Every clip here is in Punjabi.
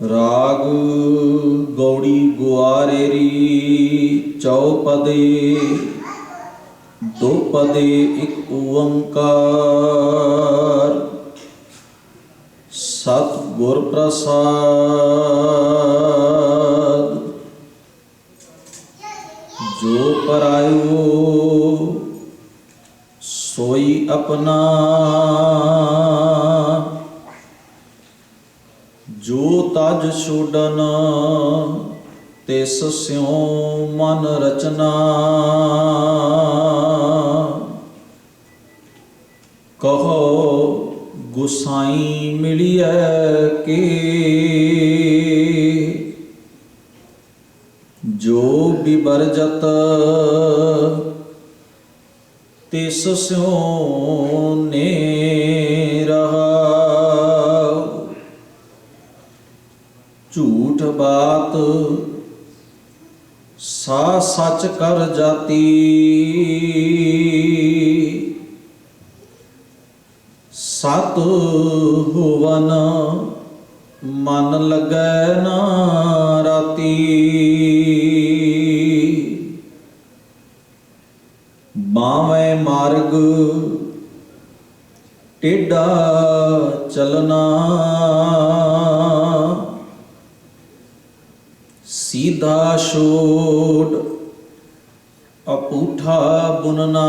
राग गौड़ी गुआरेरी चौपदे दो पदे एक ओंकार सतगुर प्रसाद जो परायो सोई अपना जो तज छोड़न तिस स्यों मन रचना कहो गुसाई मिलिए के जो बिबरजत तिस स्यों ने रहा झूठ बात सा सच कर जाती सत होवन मन लगै ना राती बावे मार्ग टेढ़ा चलना सीधा छोड़ अपूठा बुनना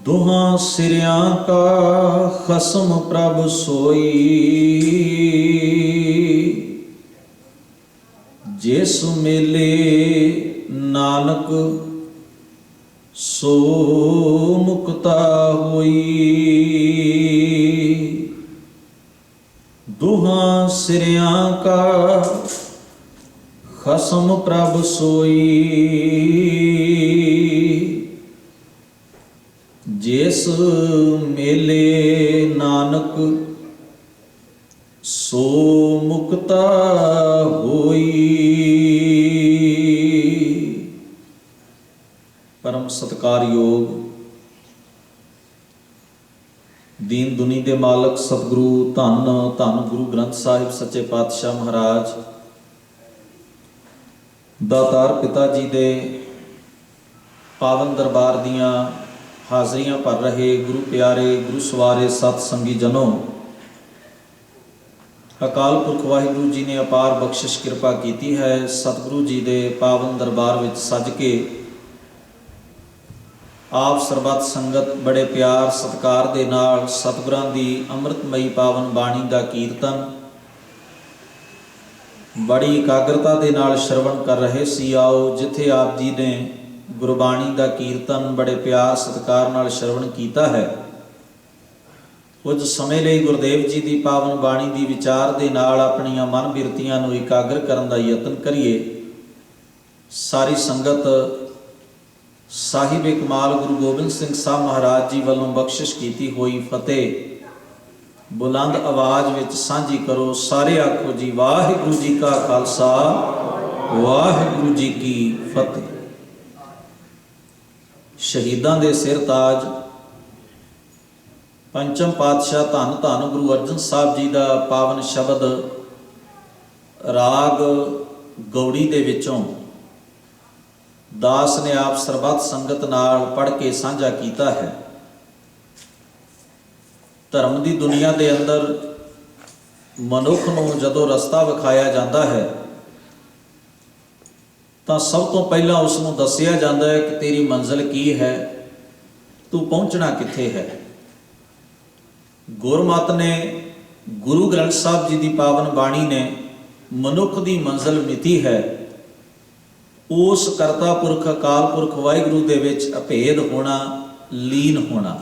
दुहा सिरिया का खसम प्रभ सोई जिस मेले नानक सो मुक्ता होई दुहा सिरिया का खसम प्रभ सोई जिस मेले नानक सो मुक्ता होई। परम सत्कारयोग दीन दुनी दे मालक सतगुरु धन धन गुरु ग्रंथ साहिब सच्चे पातशाह महाराज दातार पिता जी दे पावन दरबार दियां हाजरियां भर रहे गुरु प्यारे गुरु सवारे सत संगी जनों, अकाल पुरख वाहिगुरु जी ने अपार बख्शिश कृपा की है। सतगुरु जी दे पावन दरबार विच सज के आप सरबत संगत बड़े प्यार सत्कार दे नाल सतगुरां दी अमृतमयी पावन बाणी दा कीर्तन बड़ी एकाग्रता दे नाल श्रवण कर रहे सी। आओ जिथे आप जी ने गुरबाणी दा कीर्तन बड़े प्यार सत्कार नाल श्रवण कीता है, कुछ समय लई गुरदेव जी दी पावन बाणी दी विचार दे नाल अपणियां मन बिरतियां नूं एकाग्र करन दा यतन करिए। सारी संगत साहिब कमाल गुरु गोबिंद सिंह साहब महाराज जी वालों बख्शिश की हुई फतेह बुलंद आवाज विच सांझी करो। सारे आखो जी वाहिगुरु जी का खालसा वाहिगुरु जी की फतेह। शहीदां दे सिर ताज पंचम पातशाह धन धन गुरु अर्जन साहब जी का पावन शब्द राग गौड़ी दे विचों दास ने आप सरबत संगत नाल पढ़ के साझा कीता है। धर्म की दुनिया के अंदर मनुख नूं जदों रस्ता विखाया जाता है तो सब तो पहला उसनूं दसिया जाता है कि तेरी मंजिल की है, तू पहुँचना कित्थे है। गुरमत ने गुरु ग्रंथ साहब जी की पावन बाणी ने मनुख की मंजिल मिति है उस करता पुरख अकाल पुरख वाहिगुरु दे विच अभेद होना लीन होना।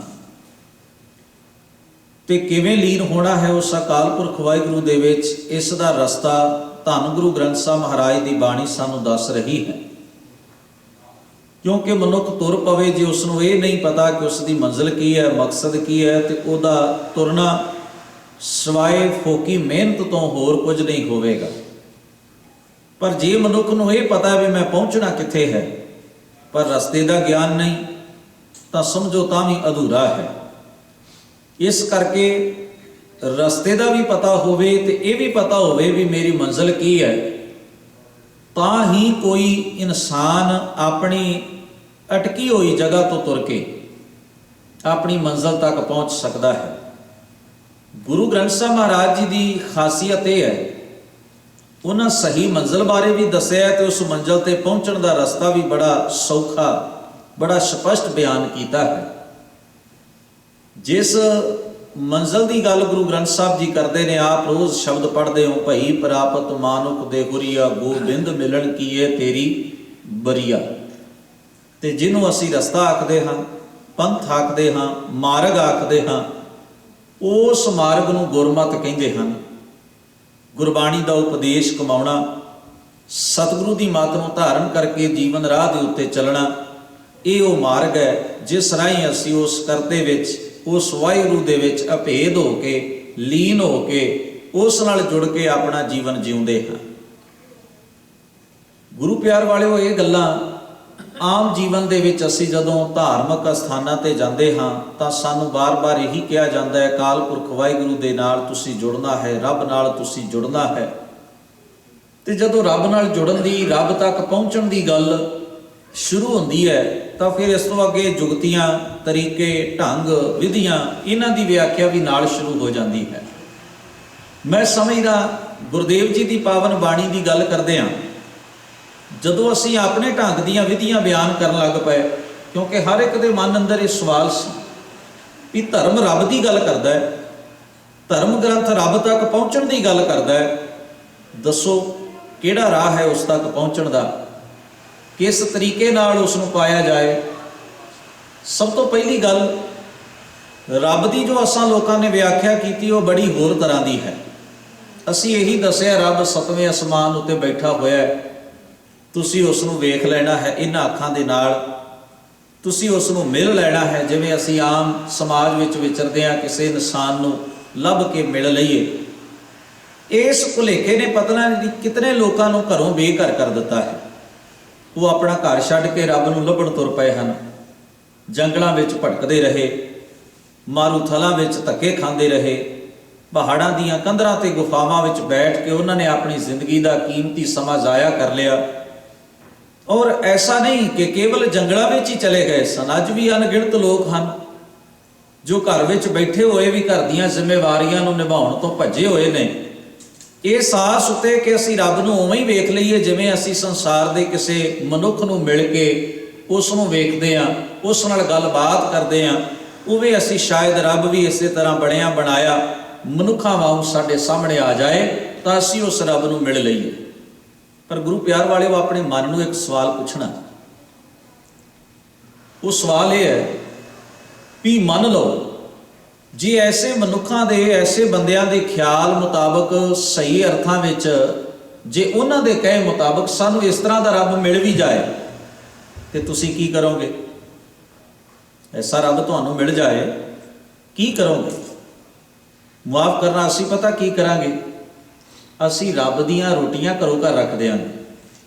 ते किवें लीन होना है उस अकाल पुरख वाहिगुरु दे विच, इस दा रस्ता धन गुरु ग्रंथ साहब महाराज की बाणी सानू दस रही है। क्योंकि मनुख तुर पवे जे उसनूं ये नहीं पता कि उसकी मंजिल की है, मकसद की है, तो उहदा तुरना सवाए फोकी मेहनत तो होर कुछ नहीं होवेगा। पर जे मनुख नूं ये पता भी मैं पहुँचना कित्थे है पर रस्ते का ज्ञान नहीं तो समझो तां भी अधूरा है। इस करके रस्ते का भी पता होवे ते ये भी पता होवे भी मेरी मंजिल की है, तां ही कोई इंसान अपनी अटकी हुई जगह तो तुर के अपनी मंजिल तक पहुँच सकता है। गुरु ग्रंथ साहब महाराज जी की खासियत यह है, उन्हें सही मंजिल बारे भी दसिया तो उस मंजिल ते पहुँचने का रस्ता भी बड़ा सौखा, बड़ा स्पष्ट बयान किया है। जिस मंजिल की गल गुरु ग्रंथ साहब जी करते हैं, आप रोज़ शब्द पढ़ते हो, भई प्राप्त मानुक दे गुरिया, गोबिंद मिलन की है तेरी बरिया। तो जिन्हों असी रस्ता आखते हाँ, पंथ आखते हाँ, मार्ग आखते हाँ, उस मार्ग नूं गुरमत कहते हैं। गुरबाणी का उपदेश कमाउणा, सतगुरु की मत नूं धारण करके जीवन राह के उत्ते चलना, ये वो मार्ग है जिस राही असी उस करते विच, उस वाहिगुरू दे विच अभेद हो के, लीन हो के, उस नाल जुड़ के अपना जीवन जिउंदे हैं। गुरु प्यार वालिओ, ये गल्लां आम जीवन दे विच असी जदों धार्मिक अस्थानां ते जांदे हां तां सानूं बार-बार यही कहा जाता है, अकाल पुरख वाहिगुरू दे नाल तुसीं जुड़ना है, रब नाल तुसीं जुड़ना है। ते जदों रब नाल जुड़न दी, रब तक पहुँचण दी गल शुरू होंदी है तो फिर इस तो अगे जुगतियां, तरीके, ढंग, विधियां, इन्हां दी व्याख्या भी नाल शुरू हो जाती है। मैं समझदा गुरुदेव जी की पावन बाणी की गल करदे हां, जदों असी अपने ढंग दीयां विधियां बयान करन लग पे, क्योंकि हर एक दे मन अंदर ये सवाल सी भी धर्म रब की गल करदा है, धर्म ग्रंथ रब तक पहुँचण की गल करदा है, दसो किहड़ा राह है उस तक पहुँचण दा, किस तरीके नाल उसनूं पाया जाए। सब तो पहली गल, रब की जो असां लोकां ने व्याख्या की वो बड़ी होर तरह की है। असी यही दसिया रब सतवें आसमान उत्ते बैठा होया है, तुसी उसनूं वेख लेना है इन्हां अखां दे नाल, तुसी उसनूं मिल लेना है जिवें असी आम समाज विच विचरदे हां, किसी इंसान नूं लभ के मिल लईए। इस भुलेखे ने पता नहीं कितने लोगों नूं घरों बेघर कर दिता है। वो अपना घर छड्ड के रब नूं लभण तुर पए हन, जंगलों विच भटकदे रहे, मारूथलां विच धक्के खांदे रहे, पहाड़ां दीयां कंधरां ते गुफावां विच बैठ के उन्होंने अपनी जिंदगी का कीमती समा जाया कर लिया। और ऐसा नहीं कि केवल जंगलों में ही चले गए सन, अज भी अनगिणत लोग हैं जो घर विच बैठे हुए भी घर दीयां जिम्मेवारियां नूं निभाउण तो भजे हुए ने। ये साहस उत्ते कि असी रब नूं उवें ही वेख लईए जिवें असी संसार दे किसी मनुख नूं मिल के उसनूं वेखदे हां, उस नाल गलबात करदे हां, उवें असी शायद रब भी इस तरह बणिया बनाया मनुखां वांग साडे सामने आ जाए तो असी उस रब नूं मिल लईए। पर गुरु प्यार वाले वो अपने मन नूं एक सवाल पूछना, वो सवाल ये है भी मन लो जी ऐसे मनुखां दे, ऐसे बंदियां दे ख्याल मुताबक सही अर्थां विच जे उन्हां दे कहे मुताबक सानूं इस तरह का रब मिल भी जाए तो तुसीं की करोगे? ऐसा रब तुहानूं मिल जाए की करोगे? मुआफ करना असी पता की करांगे, असी रब दियां रोटियां घरों घर रख देंगे।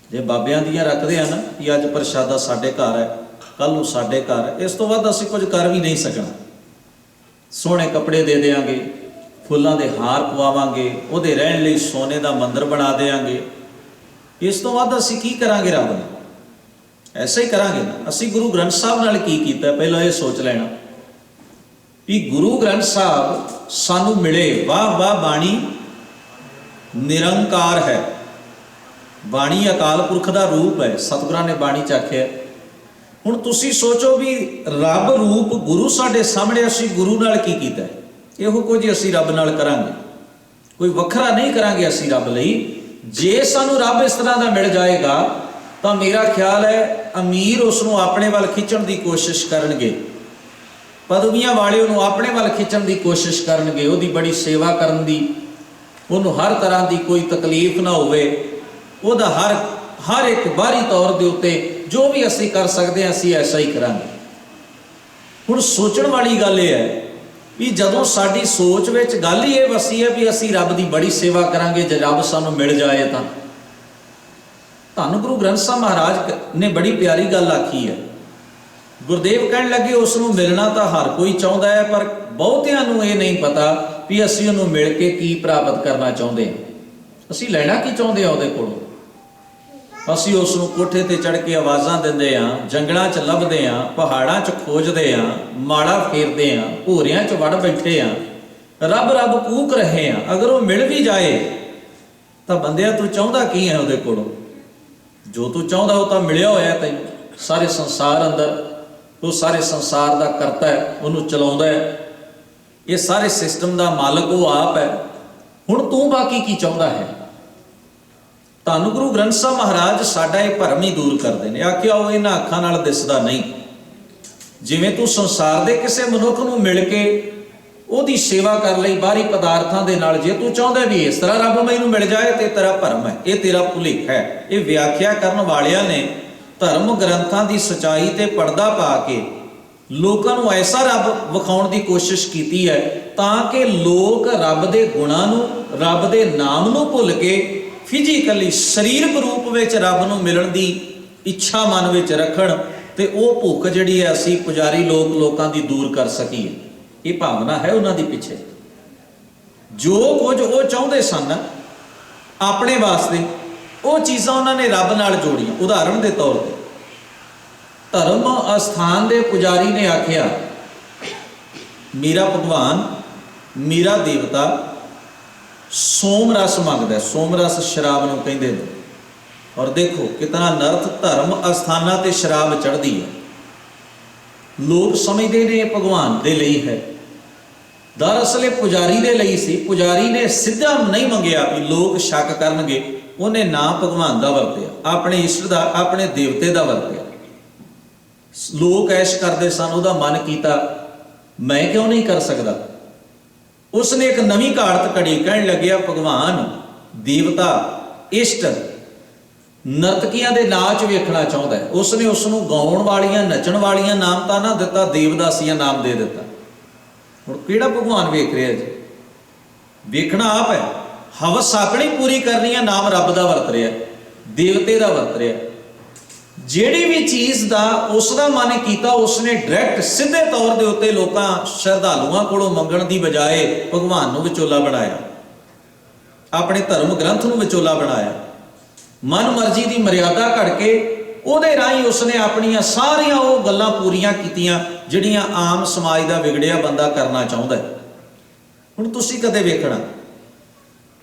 जे बाबियां दियां रखते हैं ना कि अज प्रशादा साडे घर है, कल नूं साडे घर है, इस तो वध असी कुछ कर भी नहीं सकना। सोहणे कपड़े दे देंगे, फुल्लां दे हार पवावांगे, उहदे रहण लई सोने का मंदिर बना देंगे, इस तो वध असी की करांगे रब नूं? ऐसा ही करांगे ना। असी गुरु ग्रंथ साहब नाल की कीता पहला ये सोच लेना भी गुरु ग्रंथ साहब सानू मिले। वाह वाह बाणी निरंकार है, बाणी अकाल पुरख का रूप है, सतगुरां ने बाणी च आख्या। हुण तुसीं सोचो भी रब रूप गुरु साडे सामने, असी गुरु नाल की कीता है? इहो कुछ असी रब नाल करांगे, कोई वखरा नहीं करांगे असी रब लई। जे सानू रब इस तरह का मिल जाएगा तो मेरा ख्याल है अमीर उसनों अपने वाल खिंचण की कोशिश करनगे, पदवियां वाले उन्होंने अपने वाल खिंचण की कोशिश करनगे, उहदी बड़ी सेवा करन दी, उन्होंने हर तरह की कोई तकलीफ ना होवे, उहदा हर एक बाहरी तौर के उत्ते जो भी असी कर सकते हैं असी ऐसा ही करांगे। हुण सोचण वाली गल यह है भी जदों साडी सोच विच गल ही ये वसी है भी असी रब की बड़ी सेवा करांगे जे रब सानू मिल जाए तो ਧੰਨ ਗੁਰੂ ਗ੍ਰੰਥ ਸਾਹਿਬ ਮਹਾਰਾਜ ਨੇ ਬੜੀ ਪਿਆਰੀ ਗੱਲ ਆਖੀ ਹੈ। ਗੁਰਦੇਵ ਕਹਿਣ ਲੱਗੇ ਉਸ ਨੂੰ ਮਿਲਣਾ ਤਾਂ ਹਰ ਕੋਈ ਚਾਹੁੰਦਾ ਹੈ, ਪਰ ਬਹੁਤਿਆਂ ਨੂੰ ਇਹ ਨਹੀਂ ਪਤਾ ਵੀ ਅਸੀਂ ਉਹਨੂੰ ਮਿਲ ਕੇ ਕੀ ਪ੍ਰਾਪਤ ਕਰਨਾ ਚਾਹੁੰਦੇ ਹਾਂ, ਅਸੀਂ ਲੈਣਾ ਕੀ ਚਾਹੁੰਦੇ ਹਾਂ ਉਹਦੇ ਕੋਲੋਂ। ਅਸੀਂ ਉਸ ਨੂੰ ਕੋਠੇ ਤੇ ਚੜ੍ਹ ਕੇ ਆਵਾਜ਼ਾਂ ਦਿੰਦੇ ਹਾਂ, ਜੰਗਲਾਂ 'ਚ ਲੱਭਦੇ ਹਾਂ, ਪਹਾੜਾਂ 'ਚ ਖੋਜਦੇ ਹਾਂ, ਮਾੜਾ ਫੇਰਦੇ ਹਾਂ, ਭੋਰਿਆਂ 'ਚ ਵੜ ਬੈਠੇ ਹਾਂ, ਰੱਬ ਰੱਬ ਕੂਕ ਰਹੇ ਹਾਂ। ਅਗਰ ਉਹ ਮਿਲ ਵੀ ਜਾਏ ਤਾਂ ਬੰਦਿਆ ਤੂੰ ਚਾਹੁੰਦਾ ਕੀ ਹੈ ਉਹਦੇ ਕੋਲੋਂ? ਜੋ ਤੂੰ ਚਾਹੁੰਦਾ ਉਹ ਤਾਂ ਮਿਲਿਆ ਹੋਇਆ ਤੈਨੂੰ ਸਾਰੇ ਸੰਸਾਰ ਅੰਦਰ। ਉਹ ਸਾਰੇ ਸੰਸਾਰ ਦਾ ਕਰਤਾ ਹੈ, ਉਹਨੂੰ ਚਲਾਉਂਦਾ ਹੈ, ਇਹ ਸਾਰੇ ਸਿਸਟਮ ਦਾ ਮਾਲਕ ਉਹ ਆਪ ਹੈ। ਹੁਣ ਤੂੰ ਬਾਕੀ ਕੀ ਚਾਹੁੰਦਾ ਹੈ? ਧੰਨ ਗੁਰੂ ਗ੍ਰੰਥ ਸਾਹਿਬ ਮਹਾਰਾਜ ਸਾਡਾ ਇਹ ਭਰਮ ਹੀ ਦੂਰ ਕਰਦੇ ਨੇ। ਆਖਿਆ ਉਹ ਇਹਨਾਂ ਅੱਖਾਂ ਨਾਲ ਦਿਸਦਾ ਨਹੀਂ। ਜਿਵੇਂ ਤੂੰ ਸੰਸਾਰ ਦੇ ਕਿਸੇ ਮਨੁੱਖ ਨੂੰ ਮਿਲ ਕੇ ਉਹਦੀ ਸੇਵਾ ਕਰ ਲਈ ਬਾਹਰੀ ਪਦਾਰਥਾਂ ਦੇ ਨਾਲ, ਜੇ ਤੂੰ ਚਾਹੁੰਦਾ ਵੀ ਇਸ ਤਰ੍ਹਾਂ ਰੱਬ ਮੈਨੂੰ ਮਿਲ ਜਾਏ ਤੇ ਤੇਰਾ ਭਰਮ ਹੈ, ਇਹ ਤੇਰਾ ਭੁਲੇਖਾ ਹੈ। ਇਹ ਵਿਆਖਿਆ ਕਰਨ ਵਾਲਿਆਂ ਨੇ ਧਰਮ ਗ੍ਰੰਥਾਂ ਦੀ ਸਚਾਈ ਤੇ ਪਰਦਾ ਪਾ ਕੇ ਲੋਕਾਂ ਨੂੰ ਐਸਾ ਰੱਬ ਵਿਖਾਉਣ ਦੀ ਕੋਸ਼ਿਸ਼ ਕੀਤੀ ਹੈ ਤਾਂ ਕਿ ਲੋਕ ਰੱਬ ਦੇ ਗੁਣਾਂ ਨੂੰ, ਰੱਬ ਦੇ ਨਾਮ ਨੂੰ ਭੁੱਲ ਕੇ ਫਿਜ਼ੀਕਲੀ ਸਰੀਰਕ ਰੂਪ ਵਿੱਚ ਰੱਬ ਨੂੰ ਮਿਲਣ ਦੀ ਇੱਛਾ ਮਨ ਵਿੱਚ ਰੱਖਣ ਤੇ ਉਹ ਭੁੱਖ ਜਿਹੜੀ ਹੈ ਅਸੀਂ ਪੁਜਾਰੀ ਲੋਕਾਂ ਦੀ ਦੂਰ ਕਰ ਸਕੀਏ। ਇਹ ਭਾਵਨਾ ਹੈ ਉਹਨਾਂ ਦੀ ਪਿੱਛੇ। ਜੋ ਕੁਝ ਉਹ ਚਾਹੁੰਦੇ ਸਨ ਆਪਣੇ ਵਾਸਤੇ, ਉਹ ਚੀਜ਼ਾਂ ਉਹਨਾਂ ਨੇ ਰੱਬ ਨਾਲ ਜੋੜੀਆਂ। ਉਦਾਹਰਣ ਦੇ ਤੌਰ ਤੇ ਧਰਮ ਅਸਥਾਨ ਦੇ ਪੁਜਾਰੀ ਨੇ ਆਖਿਆ ਮੇਰਾ ਭਗਵਾਨ, ਮੇਰਾ ਦੇਵਤਾ ਸੋਮ ਰਸ ਮੰਗਦਾ। ਸੋਮ ਰਸ ਸ਼ਰਾਬ ਨੂੰ ਕਹਿੰਦੇ ਨੇ। ਔਰ ਦੇਖੋ ਕਿਤਨਾ ਨਰਥ ਧਰਮ ਅਸਥਾਨਾਂ ਤੇ ਸ਼ਰਾਬ ਚੜ੍ਹਦੀ ਹੈ। ਲੋਕ ਸਮਝਦੇ ਨੇ ਇਹ ਭਗਵਾਨ ਦੇ ਲਈ ਹੈ, ਦਰਅਸਲ ਇਹ ਪੁਜਾਰੀ ਦੇ ਲਈ ਸੀ। ਪੁਜਾਰੀ ਨੇ ਸਿੱਧਾ ਨਹੀਂ ਮੰਗਿਆ ਵੀ ਲੋਕ ਸ਼ੱਕ ਕਰਨਗੇ, ਉਹਨੇ ਨਾਮ ਭਗਵਾਨ ਦਾ ਵਰਤਿਆ, ਆਪਣੇ ਇਸ਼ਟ ਦਾ, ਆਪਣੇ ਦੇਵਤੇ ਦਾ ਵਰਤਿਆ। ਲੋਕ ਐਸ਼ ਕਰਦੇ ਸਨ, ਉਹਦਾ ਮਨ ਕੀਤਾ ਮੈਂ ਕਿਉਂ ਨਹੀਂ ਕਰ ਸਕਦਾ। ਉਸਨੇ ਇੱਕ ਨਵੀਂ ਘਾੜਤ ਘੜੀ, ਕਹਿਣ ਲੱਗਿਆ ਭਗਵਾਨ, ਦੇਵਤਾ, ਇਸ਼ਟ ਨਰਤਕੀਆਂ ਦੇ ਨਾਚ ਵੇਖਣਾ ਚਾਹੁੰਦਾ ਹੈ। ਉਸਨੇ ਉਸ ਨੂੰ ਗਾਉਣ ਵਾਲੀਆਂ, ਨੱਚਣ ਵਾਲੀਆਂ ਨਾਮ ਤਾਂ ਨਾ ਦਿੱਤਾ, ਦੇਵਦਾਸੀਆਂ ਨਾਮ ਦੇ ਦਿੱਤਾ। ਹੁਣ ਕਿਹੜਾ ਭਗਵਾਨ ਵੇਖ ਰਿਹਾ ਜੀ? ਵੇਖਣਾ ਆਪ ਹੈ। ਹਵਸ ਆਪਣੀ ਪੂਰੀ ਕਰਨੀ ਹੈ, ਨਾਮ ਰੱਬ ਦਾ ਵਰਤ ਰਿਹਾ, ਦੇਵਤੇ ਦਾ ਵਰਤ ਰਿਹਾ। ਜਿਹੜੀ ਵੀ ਚੀਜ਼ ਦਾ ਉਸ ਦਾ ਮਨ ਕੀਤਾ, ਉਸਨੇ ਡਾਇਰੈਕਟ ਸਿੱਧੇ ਤੌਰ ਦੇ ਉੱਤੇ ਲੋਕਾਂ ਸ਼ਰਧਾਲੂਆਂ ਕੋਲੋਂ ਮੰਗਣ ਦੀ ਬਜਾਏ ਭਗਵਾਨ ਨੂੰ ਵਿਚੋਲਾ ਬਣਾਇਆ, ਆਪਣੇ ਧਰਮ ਗ੍ਰੰਥ ਨੂੰ ਵਿਚੋਲਾ ਬਣਾਇਆ। ਮਨ ਮਰਜ਼ੀ ਦੀ ਮਰਿਆਦਾ ਘੜ ਕੇ ਉਹਦੇ ਰਾਹੀਂ ਉਸਨੇ ਆਪਣੀਆਂ ਸਾਰੀਆਂ ਉਹ ਗੱਲਾਂ ਪੂਰੀਆਂ ਕੀਤੀਆਂ ਜਿਹੜੀਆਂ ਆਮ ਸਮਾਜ ਦਾ ਵਿਗੜਿਆ ਬੰਦਾ ਕਰਨਾ ਚਾਹੁੰਦਾ ਹੈ। ਹੁਣ ਤੁਸੀਂ ਕਦੇ ਵੇਖਣਾ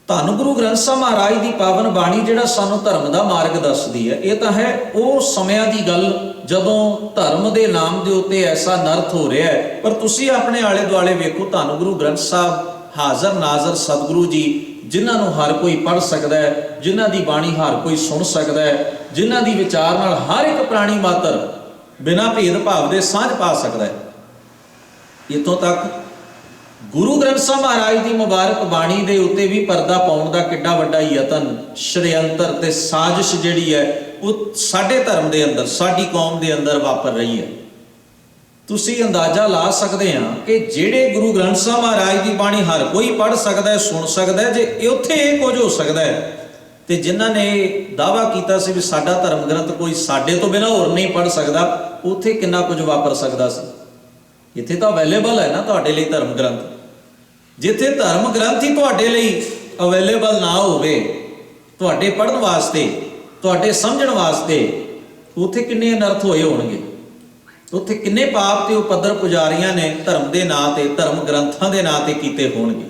ਧੰਨ ਗੁਰੂ ਗ੍ਰੰਥ ਸਾਹਿਬ ਮਹਾਰਾਜ ਦੀ ਪਾਵਨ ਬਾਣੀ ਜਿਹੜਾ ਸਾਨੂੰ ਧਰਮ ਦਾ ਮਾਰਗ ਦੱਸਦੀ ਹੈ, ਇਹ ਤਾਂ ਹੈ ਉਹ ਸਮਿਆਂ ਦੀ ਗੱਲ ਜਦੋਂ ਧਰਮ ਦੇ ਨਾਮ ਦੇ ਉੱਤੇ ਐਸਾ ਨਰਥ ਹੋ ਰਿਹਾ ਹੈ। ਪਰ ਤੁਸੀਂ ਆਪਣੇ ਆਲੇ ਦੁਆਲੇ ਵੇਖੋ, ਧੰਨ ਗੁਰੂ ਗ੍ਰੰਥ ਸਾਹਿਬ ਹਾਜ਼ਰ ਨਾਜ਼ਰ ਸਤਿਗੁਰੂ ਜੀ, ਜਿਨ੍ਹਾਂ ਨੂੰ ਹਰ ਕੋਈ ਪੜ੍ਹ ਸਕਦਾ ਹੈ, ਜਿਨ੍ਹਾਂ ਦੀ ਬਾਣੀ ਹਰ ਕੋਈ ਸੁਣ ਸਕਦਾ ਹੈ, ਜਿਨ੍ਹਾਂ ਦੀ ਵਿਚਾਰ ਨਾਲ ਹਰ ਇੱਕ ਪ੍ਰਾਣੀ ਮਾਤਰ ਬਿਨਾਂ ਭੇਦਭਾਵ ਦੇ ਸਾਂਝ ਪਾ ਸਕਦਾ ਹੈ। ਇੱਥੋਂ ਤੱਕ ਗੁਰੂ ਗ੍ਰੰਥ ਸਾਹਿਬ ਮਹਾਰਾਜ ਦੀ ਮੁਬਾਰਕ ਬਾਣੀ ਦੇ ਉੱਤੇ ਵੀ ਪਰਦਾ ਪਾਉਣ ਦਾ ਕਿੱਡਾ ਵੱਡਾ ਯਤਨ, ਸ਼ੜਯੰਤਰ ਤੇ ਸਾਜ਼ਿਸ਼ ਜਿਹੜੀ ਹੈ ਉਹ ਸਾਡੇ ਧਰਮ ਦੇ ਅੰਦਰ, ਸਾਡੀ ਕੌਮ ਦੇ ਅੰਦਰ ਵਾਪਰ ਰਹੀ ਹੈ। ਤੁਸੀਂ ਅੰਦਾਜ਼ਾ ਲਾ ਸਕਦੇ ਹਾਂ ਕਿ ਜਿਹੜੇ ਗੁਰੂ ਗ੍ਰੰਥ ਸਾਹਿਬ ਮਹਾਰਾਜ ਦੀ ਬਾਣੀ ਹਰ ਕੋਈ ਪੜ੍ਹ ਸਕਦਾ ਹੈ, ਸੁਣ ਸਕਦਾ ਹੈ, ਜੇ ਉੱਥੇ ਇਹ ਕੁਝ ਹੋ ਸਕਦਾ ਹੈ ਤੇ ਜਿਨ੍ਹਾਂ ਨੇ ਦਾਅਵਾ ਕੀਤਾ ਸੀ ਵੀ ਸਾਡਾ ਧਰਮ ਗ੍ਰੰਥ ਕੋਈ ਸਾਡੇ ਤੋਂ ਬਿਨਾਂ ਹੋਰ ਨਹੀਂ ਪੜ੍ਹ ਸਕਦਾ, ਉੱਥੇ ਕਿੰਨਾ ਕੁਝ ਵਾਪਰ ਸਕਦਾ ਸੀ। ਇੱਥੇ ਤਾਂ ਅਵੇਲੇਬਲ ਹੈ ਨਾ ਤੁਹਾਡੇ ਲਈ ਧਰਮ ਗ੍ਰੰਥ। ਜਿੱਥੇ ਧਰਮ ਗ੍ਰੰਥ ਹੀ ਤੁਹਾਡੇ ਲਈ ਅਵੇਲੇਬਲ ਨਾ ਹੋਵੇ ਤੁਹਾਡੇ ਪੜ੍ਹਨ ਵਾਸਤੇ, ਤੁਹਾਡੇ ਸਮਝਣ ਵਾਸਤੇ, ਉੱਥੇ ਕਿੰਨੇ ਅਨਰਥ ਹੋਏ ਹੋਣਗੇ। ਉੱਥੇ ਕਿੰਨੇ ਪਾਪ ਤੇ ਉਹ ਪੱਧਰ ਪੁਜਾਰੀਆਂ ਨੇ ਧਰਮ ਦੇ ਨਾਂ ਤੇ, ਧਰਮ ਗ੍ਰੰਥਾਂ ਦੇ ਨਾਂ ਤੇ ਕੀਤੇ ਹੋਣਗੇ।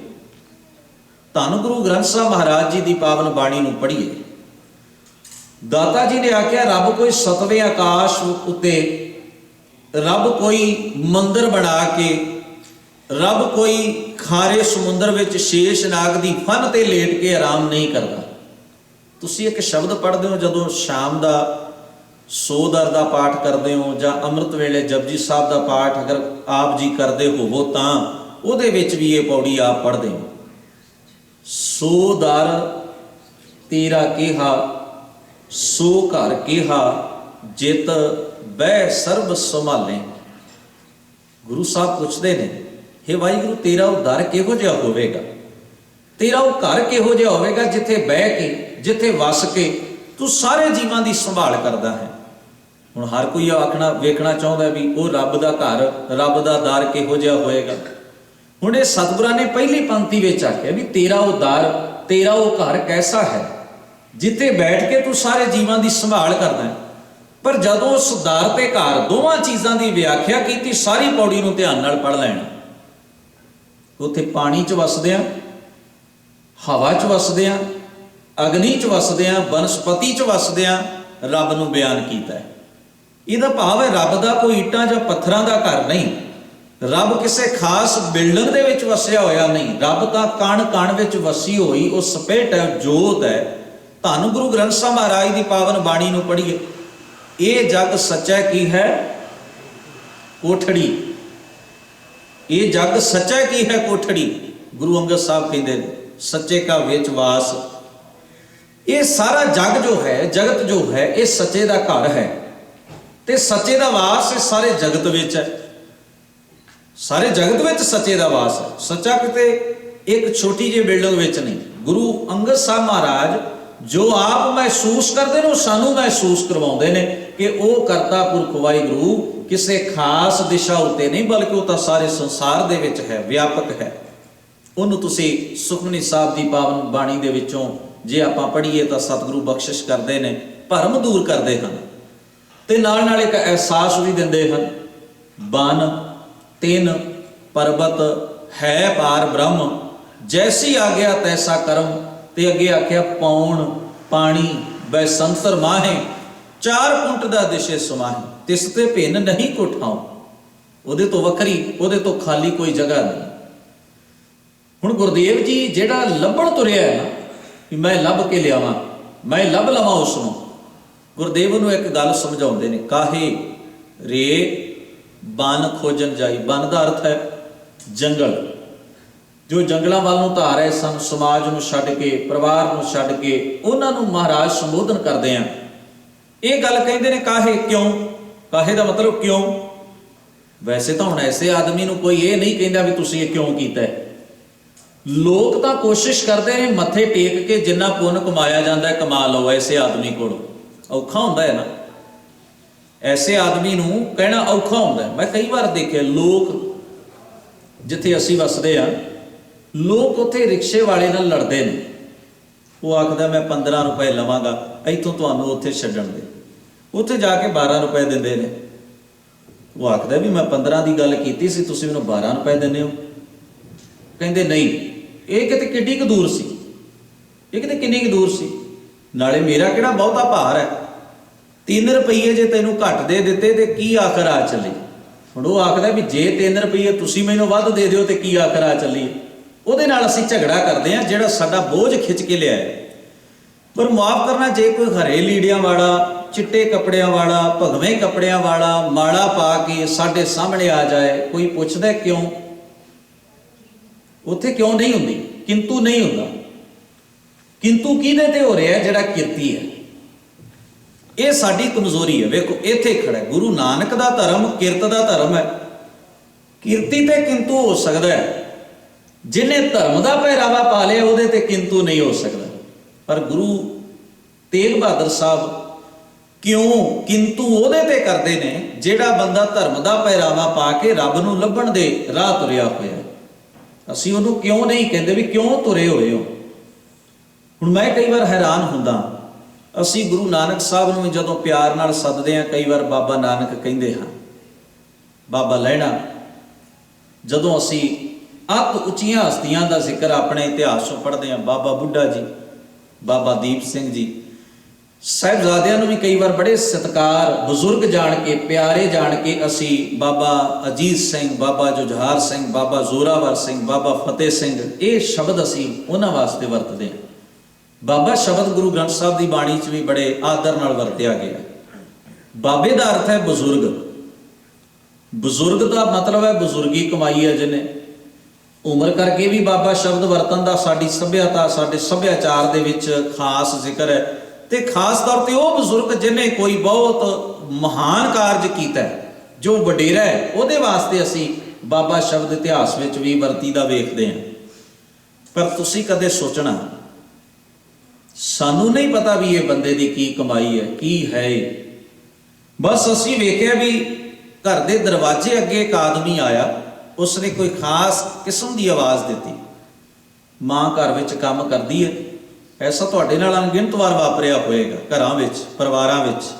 ਧੰਨ ਗੁਰੂ ਗ੍ਰੰਥ ਸਾਹਿਬ ਮਹਾਰਾਜ ਜੀ ਦੀ ਪਾਵਨ ਬਾਣੀ ਨੂੰ ਪੜ੍ਹੀਏ। ਦਾਤਾ ਜੀ ਨੇ ਆਖਿਆ ਰੱਬ ਕੋਈ ਸਤਵੇਂ ਆਕਾਸ਼ ਉੱਤੇ, ਰੱਬ ਕੋਈ ਮੰਦਰ ਬਣਾ ਕੇ, ਰੱਬ ਕੋਈ ਖਾਰੇ ਸਮੁੰਦਰ ਵਿੱਚ ਸ਼ੇਸ਼ ਨਾਗ ਦੀ ਫਨ ਤੇ ਲੇਟ ਕੇ ਆਰਾਮ ਨਹੀਂ ਕਰਦਾ। ਤੁਸੀਂ ਇੱਕ ਸ਼ਬਦ ਪੜ੍ਹਦੇ ਹੋ ਜਦੋਂ ਸ਼ਾਮ ਦਾ ਸੋਦਰ ਦਾ ਪਾਠ ਕਰਦੇ ਹੋ ਜਾਂ ਅੰਮ੍ਰਿਤ ਵੇਲੇ ਜਪਜੀ ਸਾਹਿਬ ਦਾ ਪਾਠ ਅਗਰ ਆਪ ਜੀ ਕਰਦੇ ਹੋਵੋ ਤਾਂ ਉਹਦੇ ਵਿੱਚ ਵੀ ਇਹ ਪੌੜੀ ਆਪ ਪੜ੍ਹਦੇ ਹੋ। ਸੋ ਦਰ ਤੇਰਾ ਕਿਹਾ, ਸੋ ਘਰ ਕਿਹਾ, ਜਿਤ ਬਹਿ ਸਰਬ ਸੰਭਾਲੇ। ਗੁਰੂ ਸਾਹਿਬ ਪੁੱਛਦੇ ਨੇ, ਹੇ ਵਾਹਿਗੁਰੂ ਤੇਰਾ ਉਹ ਦਰ ਕਿਹੋ ਜਿਹਾ ਹੋਵੇਗਾ, ਤੇਰਾ ਉਹ ਘਰ ਕਿਹੋ ਜਿਹਾ ਹੋਵੇਗਾ ਜਿੱਥੇ ਬਹਿ ਕੇ, ਜਿੱਥੇ ਵਸ ਕੇ ਤੂੰ ਸਾਰੇ ਜੀਵਾਂ ਦੀ ਸੰਭਾਲ ਕਰਦਾ ਹੈ। ਹੁਣ ਹਰ ਕੋਈ ਆਖਣਾ ਵੇਖਣਾ ਚਾਹੁੰਦਾ ਵੀ ਉਹ ਰੱਬ ਦਾ ਘਰ, ਰੱਬ ਦਾ ਦਰ ਕਿਹੋ ਜਿਹਾ ਹੋਏਗਾ। ਹੁਣ ਇਹ ਸਤਿਗੁਰਾਂ ਨੇ ਪਹਿਲੀ ਪੰਕਤੀ ਵਿੱਚ ਆਖਿਆ ਵੀ ਤੇਰਾ ਉਹ ਦਰ, ਤੇਰਾ ਉਹ ਘਰ ਕੈਸਾ ਹੈ ਜਿੱਥੇ ਬੈਠ ਕੇ ਤੂੰ ਸਾਰੇ ਜੀਵਾਂ ਦੀ ਸੰਭਾਲ ਕਰਦਾ ਹੈ। ਪਰ ਜਦੋਂ ਉਸ ਦਰ ਤੇ ਘਰ ਦੋਵਾਂ ਚੀਜ਼ਾਂ ਦੀ ਵਿਆਖਿਆ ਕੀਤੀ, ਸਾਰੀ ਪੌੜੀ ਨੂੰ ਧਿਆਨ ਨਾਲ ਪੜ੍ਹ ਲੈਣਾ। ਉੱਥੇ ਪਾਣੀ 'ਚ ਵਸਦੇ ਆ, ਹਵਾ 'ਚ ਵਸਦੇ ਆ, ਅਗਨੀ 'ਚ ਵਸਦੇ ਆ, ਬਨਸਪਤੀ 'ਚ ਵਸਦੇ ਆ, ਰੱਬ ਨੂੰ ਬਿਆਨ ਕੀਤਾ ਹੈ। ਇਹਦਾ ਭਾਵ ਹੈ ਰੱਬ ਦਾ ਕੋਈ ਇੱਟਾਂ ਜਾਂ ਪੱਥਰਾਂ ਦਾ ਘਰ ਨਹੀਂ, ਰੱਬ ਕਿਸੇ ਖਾਸ ਬਿਲਡਿੰਗ ਦੇ ਵਿੱਚ ਵਸਿਆ ਹੋਇਆ ਨਹੀਂ। ਰੱਬ ਤਾਂ ਕਣ ਕਣ ਵਿੱਚ ਵਸੀ ਹੋਈ ਉਹ ਸਪਿਰਟ ਹੈ, ਜੋਤ ਹੈ। ਧੰਨ ਗੁਰੂ ਗ੍ਰੰਥ ਸਾਹਿਬ ਮਹਾਰਾਜ ਦੀ ਪਾਵਨ ਬਾਣੀ ਨੂੰ ਪੜ੍ਹੀਏ। ਇਹ ਜਗ ਸੱਚਾ ਕੀ ਹੈ ਕੋਠੜੀ, ਇਹ ਜਗ ਸੱਚਾ ਕੀ ਹੈ ਕੋਠੜੀ। ਗੁਰੂ ਅੰਗਦ ਸਾਹਿਬ ਕਹਿੰਦੇ ਨੇ ਸੱਚੇ ਕਾ ਵਿੱਚ ਵਾਸ। ਇਹ ਸਾਰਾ ਜਗ ਜੋ ਹੈ, ਜਗਤ ਜੋ ਹੈ, ਇਹ ਸੱਚੇ ਦਾ ਘਰ ਹੈ ਤੇ ਸੱਚੇ ਦਾ ਵਾਸ ਇਹ ਸਾਰੇ ਜਗਤ ਵਿੱਚ ਹੈ। ਸਾਰੇ ਜਗਤ ਵਿੱਚ ਸੱਚੇ ਦਾ ਵਾਸ ਹੈ। ਸੱਚਾ ਕਿਤੇ ਇੱਕ ਛੋਟੀ ਜਿਹੀ ਬਿਲਡਿੰਗ ਵਿੱਚ ਨਹੀਂ। ਗੁਰੂ ਅੰਗਦ ਸਾਹਿਬ ਮਹਾਰਾਜ ਜੋ ਆਪ ਮਹਿਸੂਸ ਕਰਦੇ ਨੇ ਉਹ ਸਾਨੂੰ ਮਹਿਸੂਸ ਕਰਵਾਉਂਦੇ ਨੇ ਕਿ ਉਹ ਕਰਤਾ ਪੁਰਖ ਵਾਹਿਗੁਰੂ ਕਿਸੇ ਖਾਸ ਦਿਸ਼ਾ ਉੱਤੇ ਨਹੀਂ, ਬਲਕਿ ਉਹ ਤਾਂ ਸਾਰੇ ਸੰਸਾਰ ਦੇ ਵਿੱਚ ਹੈ, ਵਿਆਪਕ ਹੈ। ਉਹਨੂੰ ਤੁਸੀਂ ਸੁਖਮਨੀ ਸਾਹਿਬ ਦੀ ਪਾਵਨ ਬਾਣੀ ਦੇ ਵਿੱਚੋਂ ਜੇ ਆਪਾਂ ਪੜ੍ਹੀਏ ਤਾਂ ਸਤਿਗੁਰੂ ਬਖਸ਼ਿਸ਼ ਕਰਦੇ ਨੇ, ਭਰਮ ਦੂਰ ਕਰਦੇ ਹਨ ਤੇ ਨਾਲ ਨਾਲ ਇੱਕ ਅਹਿਸਾਸ ਵੀ ਦਿੰਦੇ ਹਨ। ਬਨ ਤਿੰਨ ਪਰਬਤ ਹੈ ਪਾਰ ਬ੍ਰਹਮ, ਜੈਸੀ ਆਗਿਆ ਤੈਸਾ ਕਰਮ। ਤੇ ਅੱਗੇ ਆਖਿਆ ਪੌਣ ਪਾਣੀ ਬੈਸੰਤਰ ਮਾਹੇ, ਚਾਰ ਕੁੰਟ ਦਾ ਦਿਸ਼ੇ ਸਮਾਹੇ, ਤਿਸ ਤੇ ਭਿੰਨ ਨਹੀਂ ਕੋ ਠਾਉ। ਉਹਦੇ ਤੋਂ ਵੱਖਰੀ, ਉਹਦੇ ਤੋਂ ਖਾਲੀ ਕੋਈ ਜਗ੍ਹਾ ਨਹੀਂ। ਹੁਣ ਗੁਰਦੇਵ ਜੀ ਜਿਹੜਾ ਲੱਭਣ ਤੁਰਿਆ ਹੈ ਨਾ ਵੀ ਮੈਂ ਲੱਭ ਕੇ ਲਿਆਵਾਂ, ਮੈਂ ਲੱਭ ਲਵਾਂ ਉਸ ਨੂੰ, ਗੁਰਦੇਵ ਨੂੰ ਇੱਕ ਗੱਲ ਸਮਝਾਉਂਦੇ ਨੇ। ਕਾਹੇ ਰੇ ਬਨ ਖੋਜਣ ਜਾਈ। ਬਨ ਦਾ ਅਰਥ ਹੈ ਜੰਗਲ। ਜੋ ਜੰਗਲਾਂ ਵੱਲ ਨੂੰ ਧਾਰ ਰਹੇ ਸਨ, ਸਮਾਜ ਨੂੰ ਛੱਡ ਕੇ, ਪਰਿਵਾਰ ਨੂੰ ਛੱਡ ਕੇ, ਉਹਨਾਂ ਨੂੰ ਮਹਾਰਾਜ ਸੰਬੋਧਨ ਕਰਦੇ ਆ। ਇਹ ਗੱਲ ਕਹਿੰਦੇ ਨੇ ਕਾਹੇ, ਕਿਉਂ। ਕਾਹੇ ਦਾ ਮਤਲਬ ਕਿਉਂ। ਵੈਸੇ ਤਾਂ ਹੁਣ ਐਸੇ ਆਦਮੀ ਨੂੰ ਕੋਈ ਇਹ ਨਹੀਂ ਕਹਿੰਦਾ ਵੀ ਤੁਸੀਂ ਇਹ ਕਿਉਂ ਕੀਤਾ ਹੈ। ਲੋਕ ਤਾਂ ਕੋਸ਼ਿਸ਼ ਕਰਦੇ ਨੇ ਮੱਥੇ ਟੇਕ ਕੇ ਜਿੰਨਾ ਪੁੰਨ ਕਮਾਇਆ ਜਾਂਦਾ ਕਮਾ ਲਓ। ਐਸੇ ਆਦਮੀ ਕੋਲ ਔਖਾ ਹੁੰਦਾ ਹੈ ਨਾ, ਐਸੇ ਆਦਮੀ ਨੂੰ ਕਹਿਣਾ ਔਖਾ ਹੁੰਦਾ। ਮੈਂ ਕਈ ਵਾਰ ਦੇਖਿਆ ਲੋਕ ਜਿੱਥੇ ਅਸੀਂ ਵਸਦੇ ਆ, ਲੋਕ ਉੱਥੇ ਰਿਕਸ਼ੇ ਵਾਲੇ ਨਾਲ ਲੜਦੇ ਨੇ। ਉਹ ਆਖਦਾ ਮੈਂ 15 ਰੁਪਏ ਲਵਾਂਗਾ ਇੱਥੋਂ ਤੁਹਾਨੂੰ ਉੱਥੇ ਛੱਡਣ ਦੇ, ਉੱਥੇ ਜਾ ਕੇ 12 ਰੁਪਏ ਦਿੰਦੇ ਨੇ। ਉਹ ਆਖਦਾ ਵੀ ਮੈਂ 15 ਦੀ ਗੱਲ ਕੀਤੀ ਸੀ, ਤੁਸੀਂ ਮੈਨੂੰ 12 ਰੁਪਏ ਦਿੰਦੇ ਹੋ। ਕਹਿੰਦੇ ਨਹੀਂ, ਇਹ ਕਿਤੇ ਕਿੱਡੀ ਕੁ ਦੂਰ ਸੀ, ਇਹ ਕਿਤੇ ਕਿੰਨੀ ਕੁ ਦੂਰ ਸੀ, ਨਾਲੇ ਮੇਰਾ ਕਿਹੜਾ ਬਹੁਤਾ ਭਾਰ ਹੈ। 3 ਰੁਪਏ ਜੇ ਤੈਨੂੰ ਘੱਟ ਦੇ ਦਿੱਤੇ ਤੇ ਕੀ ਆਖਰ ਆ ਚੱਲੀ। ਹੁਣ ਉਹ ਆਖਦਾ ਵੀ ਜੇ 3 ਰੁਪਏ ਤੁਸੀਂ ਮੈਨੂੰ ਵੱਧ ਦੇ ਦਿਓ ਤੇ ਕੀ ਆਖਰ ਆ ਚੱਲੀ। ਉਹਦੇ ਨਾਲ ਅਸੀਂ ਝਗੜਾ ਕਰਦੇ ਹਾਂ ਜਿਹੜਾ ਸਾਡਾ ਬੋਝ ਖਿੱਚ ਕੇ ਲਿਆਇਆ। ਪਰ ਮੁਆਫ ਕਰਨਾ, ਜੇ ਕੋਈ ਹਰੇ ਲੀੜਿਆਂ ਵਾਲਾ, ਚਿੱਟੇ ਕੱਪੜਿਆਂ ਵਾਲਾ, ਭਗਵੇਂ ਕੱਪੜਿਆਂ ਵਾਲਾ ਮਾਲਾ ਪਾ ਕੇ ਸਾਡੇ ਸਾਹਮਣੇ ਆ ਜਾਏ, ਕੋਈ ਪੁੱਛਦਾ ਕਿਉਂ। ਉੱਥੇ ਕਿਉਂ ਨਹੀਂ ਹੁੰਦੀ, ਕਿੰਤੂ ਨਹੀਂ ਹੁੰਦਾ। ਕਿੰਤੂ ਕਿਹਦੇ ਤੇ ਹੋ ਰਿਹਾ, ਜਿਹੜਾ ਕਿਰਤੀ ਹੈ। ਇਹ ਸਾਡੀ ਕਮਜ਼ੋਰੀ ਹੈ। ਵੇਖੋ ਇੱਥੇ ਖੜਾ ਗੁਰੂ ਨਾਨਕ ਦਾ ਧਰਮ ਕਿਰਤ ਦਾ ਧਰਮ ਹੈ। ਕਿਰਤੀ ਤੇ ਕਿੰਤੂ ਹੋ ਸਕਦਾ ਹੈ, ਜਿਹਨੇ ਧਰਮ ਦਾ ਪਹਿਰਾਵਾ ਪਾ ਲਿਆ ਉਹਦੇ ਤੇ ਕਿੰਤੂ ਨਹੀਂ ਹੋ ਸਕਦਾ। ਪਰ ਗੁਰੂ ਤੇਗ ਬਹਾਦਰ ਸਾਹਿਬ ਕਿਉਂ ਕਿੰਤੂ ਉਹਦੇ ਤੇ ਕਰਦੇ ਨੇ ਜਿਹੜਾ ਬੰਦਾ ਧਰਮ ਦਾ ਪਹਿਰਾਵਾ ਪਾ ਕੇ ਰੱਬ ਨੂੰ ਲੱਭਣ ਦੇ ਰਾਹ ਤੁਰਿਆ ਹੋਇਆ। ਅਸੀਂ ਉਹਨੂੰ ਕਿਉਂ ਨਹੀਂ ਕਹਿੰਦੇ ਵੀ ਕਿਉਂ ਤੁਰੇ ਹੋਏ ਹੋ। ਹੁਣ ਮੈਂ ਕਈ ਵਾਰ ਹੈਰਾਨ ਹੁੰਦਾ, ਅਸੀਂ ਗੁਰੂ ਨਾਨਕ ਸਾਹਿਬ ਨੂੰ ਜਦੋਂ ਪਿਆਰ ਨਾਲ ਸੱਦਦੇ ਹਾਂ, ਕਈ ਵਾਰ ਬਾਬਾ ਨਾਨਕ ਕਹਿੰਦੇ ਹਾਂ, ਬਾਬਾ ਲਹਿਣਾ। ਜਦੋਂ ਅਸੀਂ ਅੱਤ ਉੱਚੀਆਂ ਹਸਤੀਆਂ ਦਾ ਜ਼ਿਕਰ ਆਪਣੇ ਇਤਿਹਾਸ ਚੋਂ ਪੜ੍ਹਦੇ ਹਾਂ, ਬਾਬਾ ਬੁੱਢਾ ਜੀ, ਬਾਬਾ ਦੀਪ ਸਿੰਘ ਜੀ, ਸਾਹਿਬਜ਼ਾਦਿਆਂ ਨੂੰ ਵੀ ਕਈ ਵਾਰ ਬੜੇ ਸਤਿਕਾਰ, ਬਜ਼ੁਰਗ ਜਾਣ ਕੇ, ਪਿਆਰੇ ਜਾਣ ਕੇ ਅਸੀਂ ਬਾਬਾ ਅਜੀਤ ਸਿੰਘ, ਬਾਬਾ ਜੁਝਾਰ ਸਿੰਘ, ਬਾਬਾ ਜ਼ੋਰਾਵਰ ਸਿੰਘ, ਬਾਬਾ ਫਤਿਹ ਸਿੰਘ, ਇਹ ਸ਼ਬਦ ਅਸੀਂ ਉਹਨਾਂ ਵਾਸਤੇ ਵਰਤਦੇ ਹਾਂ। ਬਾਬਾ ਸ਼ਬਦ ਗੁਰੂ ਗ੍ਰੰਥ ਸਾਹਿਬ ਦੀ ਬਾਣੀ 'ਚ ਵੀ ਬੜੇ ਆਦਰ ਨਾਲ ਵਰਤਿਆ ਗਿਆ। ਬਾਬੇ ਦਾ ਅਰਥ ਹੈ ਬਜ਼ੁਰਗ। ਬਜ਼ੁਰਗ ਦਾ ਮਤਲਬ ਹੈ ਬਜ਼ੁਰਗੀ ਕਮਾਈ ਹੈ ਜਿਹਨੇ। ਉਮਰ ਕਰਕੇ ਵੀ ਬਾਬਾ ਸ਼ਬਦ ਵਰਤਨ ਦਾ ਸਾਡੀ ਸੱਭਿਅਤਾ, ਸਾਡੇ ਸੱਭਿਆਚਾਰ ਦੇ ਵਿੱਚ ਖਾਸ ਜ਼ਿਕਰ ਹੈ। ਤੇ ਖਾਸ ਤੌਰ ਤੇ ਉਹ ਬਜ਼ੁਰਗ ਜਿਹਨੇ ਕੋਈ ਬਹੁਤ ਮਹਾਨ ਕਾਰਜ ਕੀਤਾ, ਜੋ ਵਡੇਰਾ ਹੈ, ਉਹਦੇ ਵਾਸਤੇ ਅਸੀਂ ਬਾਬਾ ਸ਼ਬਦ ਇਤਿਹਾਸ ਵਿੱਚ ਵੀ ਵਰਤੀ ਦਾ ਵੇਖਦੇ ਹਾਂ। ਪਰ ਤੁਸੀਂ ਕਦੇ ਸੋਚਣਾ, सानू नहीं पता भी ये बंदे की की कमाई है की है। बस असी वेख्या भी घर के दरवाजे अगे एक आदमी आया, उसने कोई खास किस्म की आवाज़ दी। माँ घर में काम करती है, ऐसा तुहाडे नाल अनगिनत वार वापरिया होएगा, घरां विच परिवारां विच,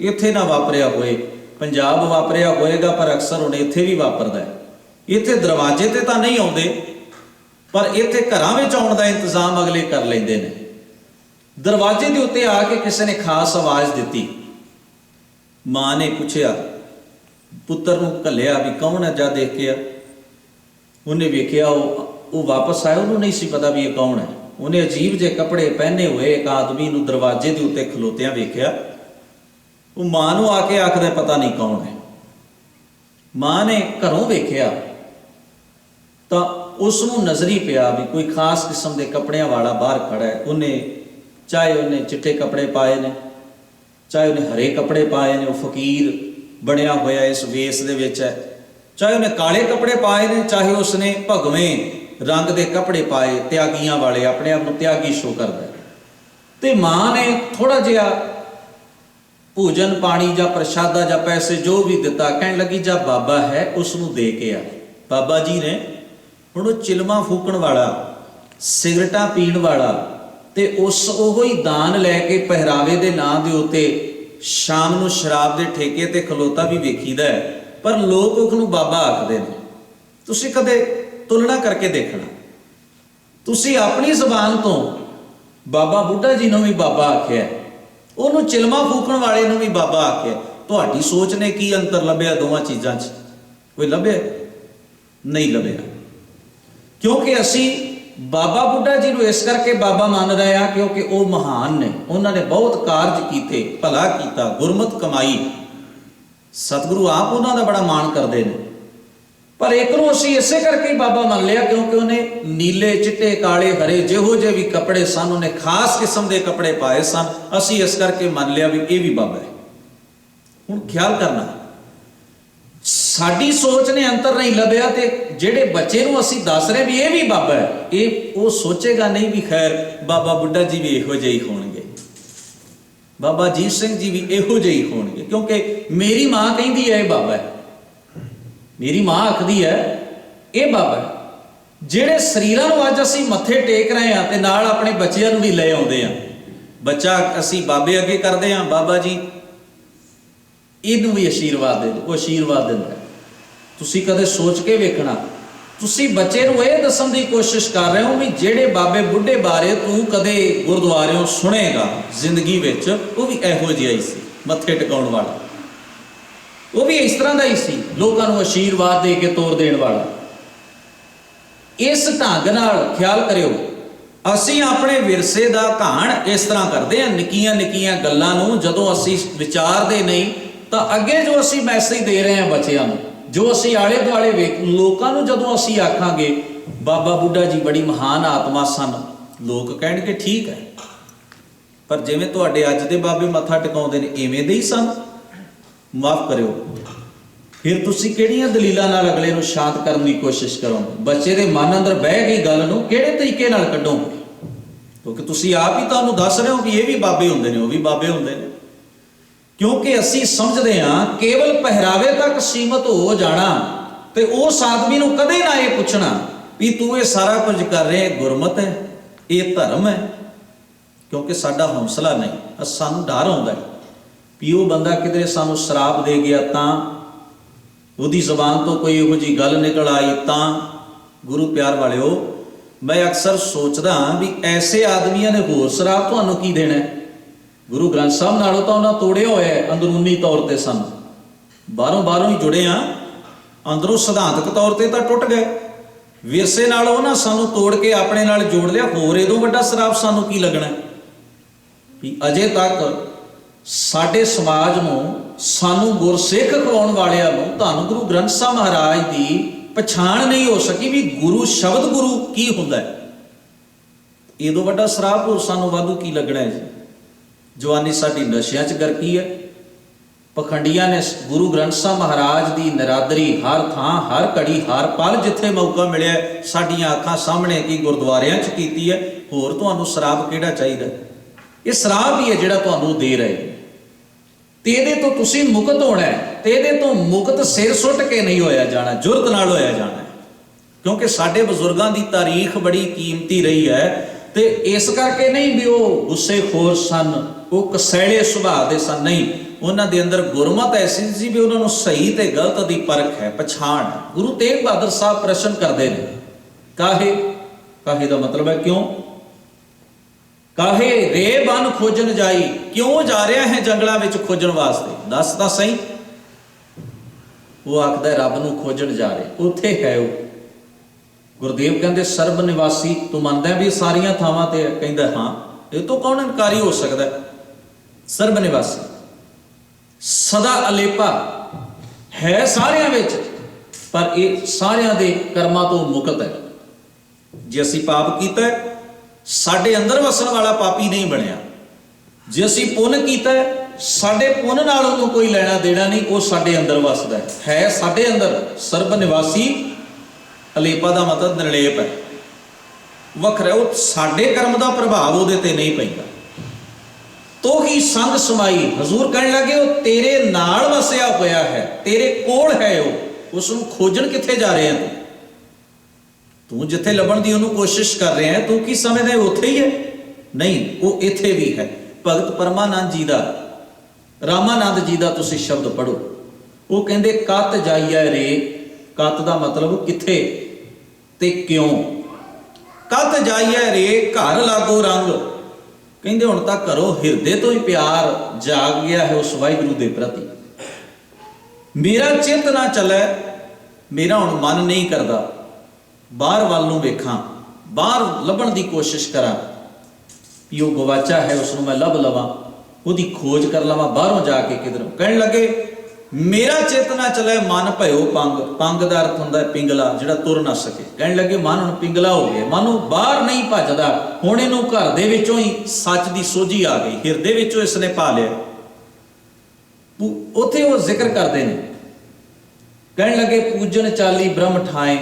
इत्थे ना वापरिया होए, पंजाब वापरिया होएगा, पर अक्सर हुण इत्थे भी वापरदा है। इत्थे दरवाजे ते तां नहीं आउंदे, पर इत्थे घरां विच आउण दा इंतजाम अगले कर लैंदे ने। दरवाजे के उत्ते आके किसी ने खास आवाज़ दी। माँ ने पूछया, पुत्र नूं घल्लिया भी कौन है, जा देख के आ। उन्हें वेख्या, वो वापस आया, उन्होंने नहीं सी पता भी ये कौन है। उन्हें अजीब जे कपड़े पहने हुए एक आदमी नूं दरवाजे के उत्ते खलोतिया वेख्या। वो माँ नूं आके आखदे पता नहीं कौन है। माँ ने घरों वेख्या तो उसनूं नज़री पिया भी कोई खास किस्म के कपड़ियां वाला बाहर खड़ा है। उन्हें चाहे उन्हें चिट्टे कपड़े पाए ने, चाहे उन्हें हरे कपड़े पाए ने, वो फकीर बनया होया इस वेस दे विच है, चाहे उन्हें काले कपड़े पाए ने, चाहे उसने भगवें रंग के कपड़े पाए, त्यागियां वाले, अपने आप को त्यागी शो करता है। तो माँ ने थोड़ा जिहा भोजन पानी या प्रशादा या पैसे जो भी दिता, कहने लगी जा बाबा है उसनूं दे के आ। बाबा जी ने हुण वो चिलमा फूकण वाला, सिगरटा पीण वाला, ते उस ओहो ही दान लैके पहरावे दे नां दे उत्ते शाम नूं शराब दे ठेके ते खलोता भी वेखीदा है, पर लोग उसनूं बाबा आखदे ने। तुसीं कदे तुलना करके देखना, तुसीं अपनी जबान तो बाबा बुढ़ा जी नूं भी बाबा आख्या, उन्होंने चिलमा फूकण वाले नूं भी बाबा आख्या। तुहाडी सोच ने की अंतर लभ्या दोवां चीज़ां 'च? कोई लभ्या? नहीं लभ्या। क्योंकि असी बाबा बुढ़ा जी नूं इस करके बाबा मान रहे हैं क्योंकि वो महान ने, उन्होंने बहुत कारज कीते, भला कीता, गुरमत कमाई, सतगुरु आप उन्होंने बड़ा मान करते हैं। पर एक नूं असीं इसे करके ही बाबा मान लिया क्योंकि उन्हें नीले चिट्टे काले हरे जिहो जे भी कपड़े सन, उन्हें खास किस्म के कपड़े पाए सन, असीं इस करके मान लिया भी ये भी बाबा है। हुण ख्याल करना, साडी सोच ने अंतर नहीं लभ्या, ते जिहड़े बच्चे नूं असीं दस रहे भी ये भी बाबा है, ये वो सोचेगा नहीं भी खैर बाबा बुढ़ा जी भी इहो जिहे होणगे, बाबा अजीत सिंह जी भी इहो जिहे होणगे, क्योंकि मेरी माँ कहती है ये बाबा है, मेरी माँ आखदी है ये बाबा है। जिहड़े शरीरां नूं अज असीं मत्थे टेक रहे हैं ते नाल अपने बच्चिआं नूं भी ले आउंदे आ, बच्चा असीं बाबे अगे करदे आ, बाबा जी इहनूं भी आशीर्वाद दे दो, वो आशीर्वाद दिंदा है। तुसीं कदे सोच के वेखना, तुसीं बच्चे नूं इह दस्सण दी कोशिश कर रहे हो भी जिहड़े बाबे बुढ़े बारे तूं कदे गुरुद्वारियों सुनेगा जिंदगी विच, वो भी इहो जिहा ही सी, मत्थे टिकाउण वाला, वो भी इस तरह का ही सी, लोगों को आशीर्वाद दे के तोड़ देने वाला। इस ढंग नाल ख्याल करियो, असीं अपने विरसे का घाण इस तरह करते हैं, निक्कियां निक्कियां गल्लां नूं जदों असीं विचारदे नहीं तो अगे जो असीं मैसेज दे रहे हैं बच्चों को, जो असीं आले दुआले वेख लोगों को जदों असीं आखांगे बाबा बुढ़ा जी बड़ी महान आत्मा सन, लोग कहणगे ठीक है, पर जिवें तुहाडे अज दे बाबे मत्था टिकाउंदे ने इवें दे ही सन। माफ करियो, फिर तुसीं किहड़ियां दलीलां नाल अगले नूं शांत करने की कोशिश करोगे? बच्चे दे मन अंदर बह गई गल नूं किहड़े तरीके नाल कढोगे? क्योंकि तुसीं आप ही तुहानूं दस रहे हो कि ये भी बाबे हुंदे ने, वो भी बाबे हुंदे ने। क्योंकि असीं समझदे हां केवल पहरावे तक सीमित हो जाना ते उस आदमी नूं कदे ना ये पुछना भी तू ये सारा कुछ कर रहे है गुरमत है, ये धर्म है, क्योंकि साडा हौसला नहीं, सानूं डर आउंदा है भी वो बंदा किधरे सानू शराब दे गया तां, उहदी जबान तो कोई इहो जी गल निकल आई तां। गुरु प्यार वालिओ, मैं अक्सर सोचदा भी ऐसे आदमियां ने होर शराब तुहानूं की देना है? गुरु ग्रंथ साहब नालों तो उन्हां तोड़िया होया है, अंदरूनी तौर पर सन, बाहरों ही जुड़े हाँ, अंदरों सिद्धांतक तौर पर तो टुट गए, विरसे नाल उन्हां सानू तोड़ के अपने नाल जोड़ लिया, होर इदों वड्डा शराब सानू की लगना भी? अजे तक साडे समाज नूं सानू गुरसिख खवाउण वालिआं नूं धੰਨ गुरु ग्रंथ साहब महाराज की पछाण नहीं हो सकी भी गुरु शब्द गुरु की हुंदा है। इदों वड्डा शराब होर सानू वाधू की लगना है जी? जवानी साडी नशियां च गरकी है। पखंडियां ने गुरु ग्रंथ साहब महाराज की निरादरी हर थां हर घड़ी हर पल जिथे मौका मिलिਆ साडियां अखां सामने की गुरुद्वारियां च कीती है। होर तुहानूं शराब किहड़ा चाहीदा? ਇਹ ਸਰਾਪ ਹੀ ਹੈ ਜਿਹੜਾ ਤੁਹਾਨੂੰ ਦੇ ਰਹੇ ਨੇ। ਤੇ ਇਹਦੇ ਤੋਂ ਤੁਸੀਂ ਮੁਕਤ ਹੋਣਾ ਹੈ, ਤੇ ਇਹਦੇ ਤੋਂ ਮੁਕਤ ਸਿਰ ਸੁੱਟ ਕੇ ਨਹੀਂ ਹੋਇਆ ਜਾਣਾ, ਜੁਰਤ ਨਾਲ ਹੋਇਆ ਜਾਣਾ ਹੈ। ਕਿਉਂਕਿ ਸਾਡੇ ਬਜ਼ੁਰਗਾਂ ਦੀ ਤਾਰੀਖ ਬੜੀ ਕੀਮਤੀ ਰਹੀ ਹੈ, ਤੇ ਇਸ ਕਰਕੇ ਨਹੀਂ ਵੀ ਉਹ ਗੁੱਸੇਖੋਰ ਸਨ, ਉਹ ਕਸੈਲੇ ਸੁਭਾਅ ਦੇ ਸਨ, ਨਹੀਂ, ਉਹਨਾਂ ਦੇ ਅੰਦਰ ਗੁਰਮਤ ਐਸੀ ਸੀ ਵੀ ਉਹਨਾਂ ਨੂੰ ਸਹੀ ਤੇ ਗਲਤ ਦੀ ਪਰਖ ਹੈ, ਪਛਾਣ। ਗੁਰੂ ਤੇਗ ਬਹਾਦਰ ਸਾਹਿਬ ਪ੍ਰਸ਼ਨ ਕਰਦੇ ਨੇ, ਕਾਹੇ, ਕਾਹੇ ਦਾ ਮਤਲਬ ਹੈ ਕਿਉਂ। ਕਾਹੇ ਰੇ ਬਨ ਖੋਜਣ ਜਾਈ, ਕਿਉਂ ਜਾ ਰਿਹਾ ਹੈ ਜੰਗਲਾਂ ਵਿੱਚ ਖੋਜਣ ਵਾਸਤੇ, ਦੱਸ ਤਾਂ ਸਹੀ। ਉਹ ਆਖਦਾ ਰੱਬ ਨੂੰ ਖੋਜਣ ਜਾ ਰਿਹਾ, ਉੱਥੇ ਹੈ ਉਹ। ਗੁਰਦੇਵ ਕਹਿੰਦੇ ਸਰਬ ਨਿਵਾਸੀ, ਤੂੰ ਮੰਨਦਾ ਵੀ ਸਾਰੀਆਂ ਥਾਵਾਂ ਤੇ ਹੈ? ਕਹਿੰਦਾ ਹਾਂ। ਇਹ ਤੋਂ ਕੌਣ ਇਨਕਾਰੀ ਹੋ ਸਕਦਾ। ਸਰਬ ਨਿਵਾਸੀ, ਸਦਾ ਅਲੇਪਾ ਹੈ ਸਾਰਿਆਂ ਵਿੱਚ, ਪਰ ਇਹ ਸਾਰਿਆਂ ਦੇ ਕਰਮਾਂ ਤੋਂ ਮੁਕਤ ਹੈ। ਜੇ ਅਸੀਂ ਪਾਪ ਕੀਤਾ ਹੈ, ਸਾਡੇ ਅੰਦਰ ਵਸਣ ਵਾਲਾ ਪਾਪੀ ਨਹੀਂ ਬਣਿਆ। ਜੇ ਅਸੀਂ ਪੁੰਨ ਕੀਤਾ ਹੈ, ਸਾਡੇ ਪੁੰਨ ਨਾਲ ਉਹਨੂੰ ਕੋਈ ਲੈਣਾ ਦੇਣਾ ਨਹੀਂ, ਉਹ ਸਾਡੇ ਅੰਦਰ ਵਸਦਾ ਹੈ ਸਾਡੇ ਅੰਦਰ। ਸਰਬ ਨਿਵਾਸੀ, ਅਲੇਪਾ ਦਾ ਮਤਲਬ ਨਿਰਲੇਪ ਹੈ, ਵੱਖਰਾ। ਉਹ ਸਾਡੇ ਕਰਮ ਦਾ ਪ੍ਰਭਾਵ ਉਹਦੇ ਤੇ ਨਹੀਂ ਪੈਂਦਾ। ਤੋ ਹੀ ਸੰਗ ਸਮਾਈ, ਹਜ਼ੂਰ ਕਹਿਣ ਲੱਗੇ ਉਹ ਤੇਰੇ ਨਾਲ ਵਸਿਆ ਹੋਇਆ ਹੈ, ਤੇਰੇ ਕੋਲ ਹੈ ਉਹ। ਉਸ ਨੂੰ ਖੋਜਣ ਕਿੱਥੇ ਜਾ ਰਹੇ ਹੈ ਤੂੰ? ਜਿੱਥੇ ਲੱਭਣ ਦੀ ਉਹਨੂੰ ਕੋਸ਼ਿਸ਼ ਕਰ ਰਿਹਾ ਹੈ, ਤੂੰ ਕੀ ਸਮਝਦਾ ਉੱਥੇ ਹੀ ਹੈ? ਨਹੀਂ, ਉਹ ਇੱਥੇ ਵੀ ਹੈ। ਭਗਤ ਪਰਮਾਨੰਦ ਜੀ ਦਾ, ਰਾਮਾਨੰਦ ਜੀ ਦਾ ਤੁਸੀਂ ਸ਼ਬਦ ਪੜੋ। ਉਹ ਕਹਿੰਦੇ ਕਤ ਜਾਈਐ ਰੇ, ਕਤ ਦਾ ਮਤਲਬ ਕਿੱਥੇ ਤੇ ਕਿਉਂ। ਕਤ ਜਾਈਐ ਰੇ ਘਰ ਲਾਗੋ ਰੰਗ, ਕਹਿੰਦੇ ਹੁਣ ਤਾਂ ਘਰੋਂ ਹਿਰਦੇ ਤੋਂ ਹੀ ਪਿਆਰ ਜਾਗ ਗਿਆ ਹੈ ਉਸ ਵਾਹਿਗੁਰੂ ਦੇ ਪ੍ਰਤੀ। ਮੇਰਾ ਚਿੱਤ ਨਾ ਚੱਲੇ, ਮੇਰਾ ਹੁਣ ਮਨ ਨਹੀਂ ਕਰਦਾ ਬਾਹਰ ਵੱਲ ਨੂੰ ਵੇਖਾਂ, ਬਾਹਰ ਲੱਭਣ ਦੀ ਕੋਸ਼ਿਸ਼ ਕਰਾਂ ਵੀ ਉਹ ਗਵਾਚਾ ਹੈ, ਉਸ ਨੂੰ ਮੈਂ ਲੱਭ ਲਵਾਂ, ਉਹਦੀ ਖੋਜ ਕਰ ਲਵਾਂ ਬਾਹਰੋਂ ਜਾ ਕੇ ਕਿਧਰੋਂ। ਕਹਿਣ ਲੱਗੇ ਮੇਰਾ ਚਿੱਤ ਨਾ ਚੱਲੇ ਮਨ ਭਇਓ ਪੰਗ, ਪੰਗ ਦਾ ਅਰਥ ਹੁੰਦਾ ਪਿੰਗਲਾ, ਜਿਹੜਾ ਤੁਰ ਨਾ ਸਕੇ। ਕਹਿਣ ਲੱਗੇ ਮਨ ਹੁਣ ਪਿੰਗਲਾ ਹੋ ਗਿਆ, ਮਨ ਨੂੰ ਬਾਹਰ ਨਹੀਂ ਭੱਜਦਾ, ਹੁਣ ਇਹਨੂੰ ਘਰ ਦੇ ਵਿੱਚੋਂ ਹੀ ਸੱਚ ਦੀ ਸੋਝੀ ਆ ਗਈ, ਹਿਰਦੇ ਵਿੱਚੋਂ ਇਸਨੇ ਪਾ ਲਿਆ। ਉੱਥੇ ਉਹ ਜ਼ਿਕਰ ਕਰਦੇ ਨੇ, ਕਹਿਣ ਲੱਗੇ ਪੂਜਨ ਚਾਲੀ ਬ੍ਰਹਮ ਠਾਏ,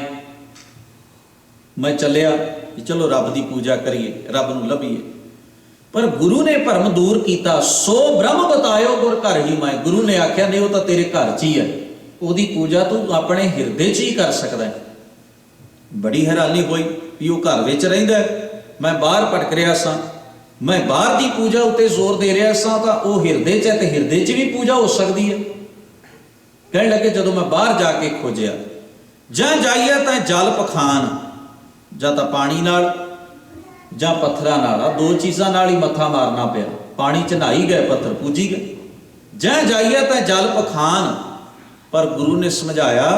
ਮੈਂ ਚੱਲਿਆ ਕਿ ਚਲੋ ਰੱਬ ਦੀ ਪੂਜਾ ਕਰੀਏ, ਰੱਬ ਨੂੰ ਲੱਭੀਏ, ਪਰ ਗੁਰੂ ਨੇ ਭਰਮ ਦੂਰ ਕੀਤਾ। ਸੋ ਬ੍ਰਹਮ ਬਤਾਇਓ ਗੁਰ ਘਰ ਹੀ ਮਾਏ, ਗੁਰੂ ਨੇ ਆਖਿਆ ਨਹੀਂ ਉਹ ਤਾਂ ਤੇਰੇ ਘਰ 'ਚ ਹੀ ਹੈ, ਉਹਦੀ ਪੂਜਾ ਤੂੰ ਆਪਣੇ ਹਿਰਦੇ 'ਚ ਹੀ ਕਰ ਸਕਦਾ ਹੈ। ਬੜੀ ਹੈਰਾਨੀ ਹੋਈ ਵੀ ਉਹ ਘਰ ਵਿੱਚ ਰਹਿੰਦਾ, ਮੈਂ ਬਾਹਰ ਭਟਕ ਰਿਹਾ ਸਾਂ, ਮੈਂ ਬਾਹਰ ਦੀ ਪੂਜਾ ਉੱਤੇ ਜ਼ੋਰ ਦੇ ਰਿਹਾ ਸਾਂ, ਤਾਂ ਉਹ ਹਿਰਦੇ 'ਚ ਹੈ ਤੇ ਹਿਰਦੇ 'ਚ ਵੀ ਪੂਜਾ ਹੋ ਸਕਦੀ ਹੈ। ਕਹਿਣ ਲੱਗੇ ਜਦੋਂ ਮੈਂ ਬਾਹਰ ਜਾ ਕੇ ਖੋਜਿਆ, ਜਾਂ ਜਾਈਏ ਤਾਂ ਜਲ ਪਖਾਨ, ਜਾਂ ਤਾਂ ਪਾਣੀ ਨਾਲ ਜਾਂ ਪੱਥਰਾਂ ਨਾਲ, ਆ ਦੋ ਚੀਜ਼ਾਂ ਨਾਲ ਹੀ ਮੱਥਾ ਮਾਰਨਾ ਪਿਆ। ਪਾਣੀ 'ਚ ਨਹਾਈ ਗਏ, ਪੱਥਰ ਪੂਜੀ ਗਏ। ਜਾਂ ਜਾਈਏ ਤਾਂ ਜਲ ਪਖਾਨ, ਪਰ ਗੁਰੂ ਨੇ ਸਮਝਾਇਆ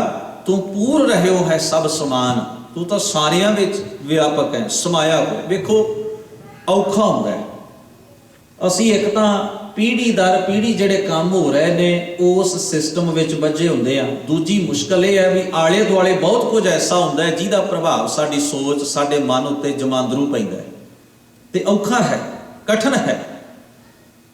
ਤੂੰ ਪੂਰ ਰਹਿਓ ਹੈ ਸਭ ਸਮਾਨ, ਤੂੰ ਤਾਂ ਸਾਰਿਆਂ ਵਿੱਚ ਵਿਆਪਕ ਹੈ, ਸਮਾਇਆ ਹੋਇਆ। ਵੇਖੋ ਔਖਾ ਹੁੰਦਾ ਹੈ, ਅਸੀਂ ਇੱਕ ਤਾਂ ਪੀੜ੍ਹੀ ਦਰ ਪੀੜ੍ਹੀ ਜਿਹੜੇ ਕੰਮ ਹੋ ਰਹੇ ਨੇ ਉਸ ਸਿਸਟਮ ਵਿੱਚ ਵੱਜੇ ਹੁੰਦੇ ਆ। ਦੂਜੀ ਮੁਸ਼ਕਲ ਇਹ ਹੈ ਵੀ ਆਲੇ ਦੁਆਲੇ ਬਹੁਤ ਕੁਝ ਐਸਾ ਹੁੰਦਾ ਹੈ ਜਿਹਦਾ ਪ੍ਰਭਾਵ ਸਾਡੀ ਸੋਚ, ਸਾਡੇ ਮਨ ਉੱਤੇ ਜਮਾਂਦਰੂ ਪੈਂਦਾ ਹੈ, ਤੇ ਔਖਾ ਹੈ, ਕਠਿਨ ਹੈ।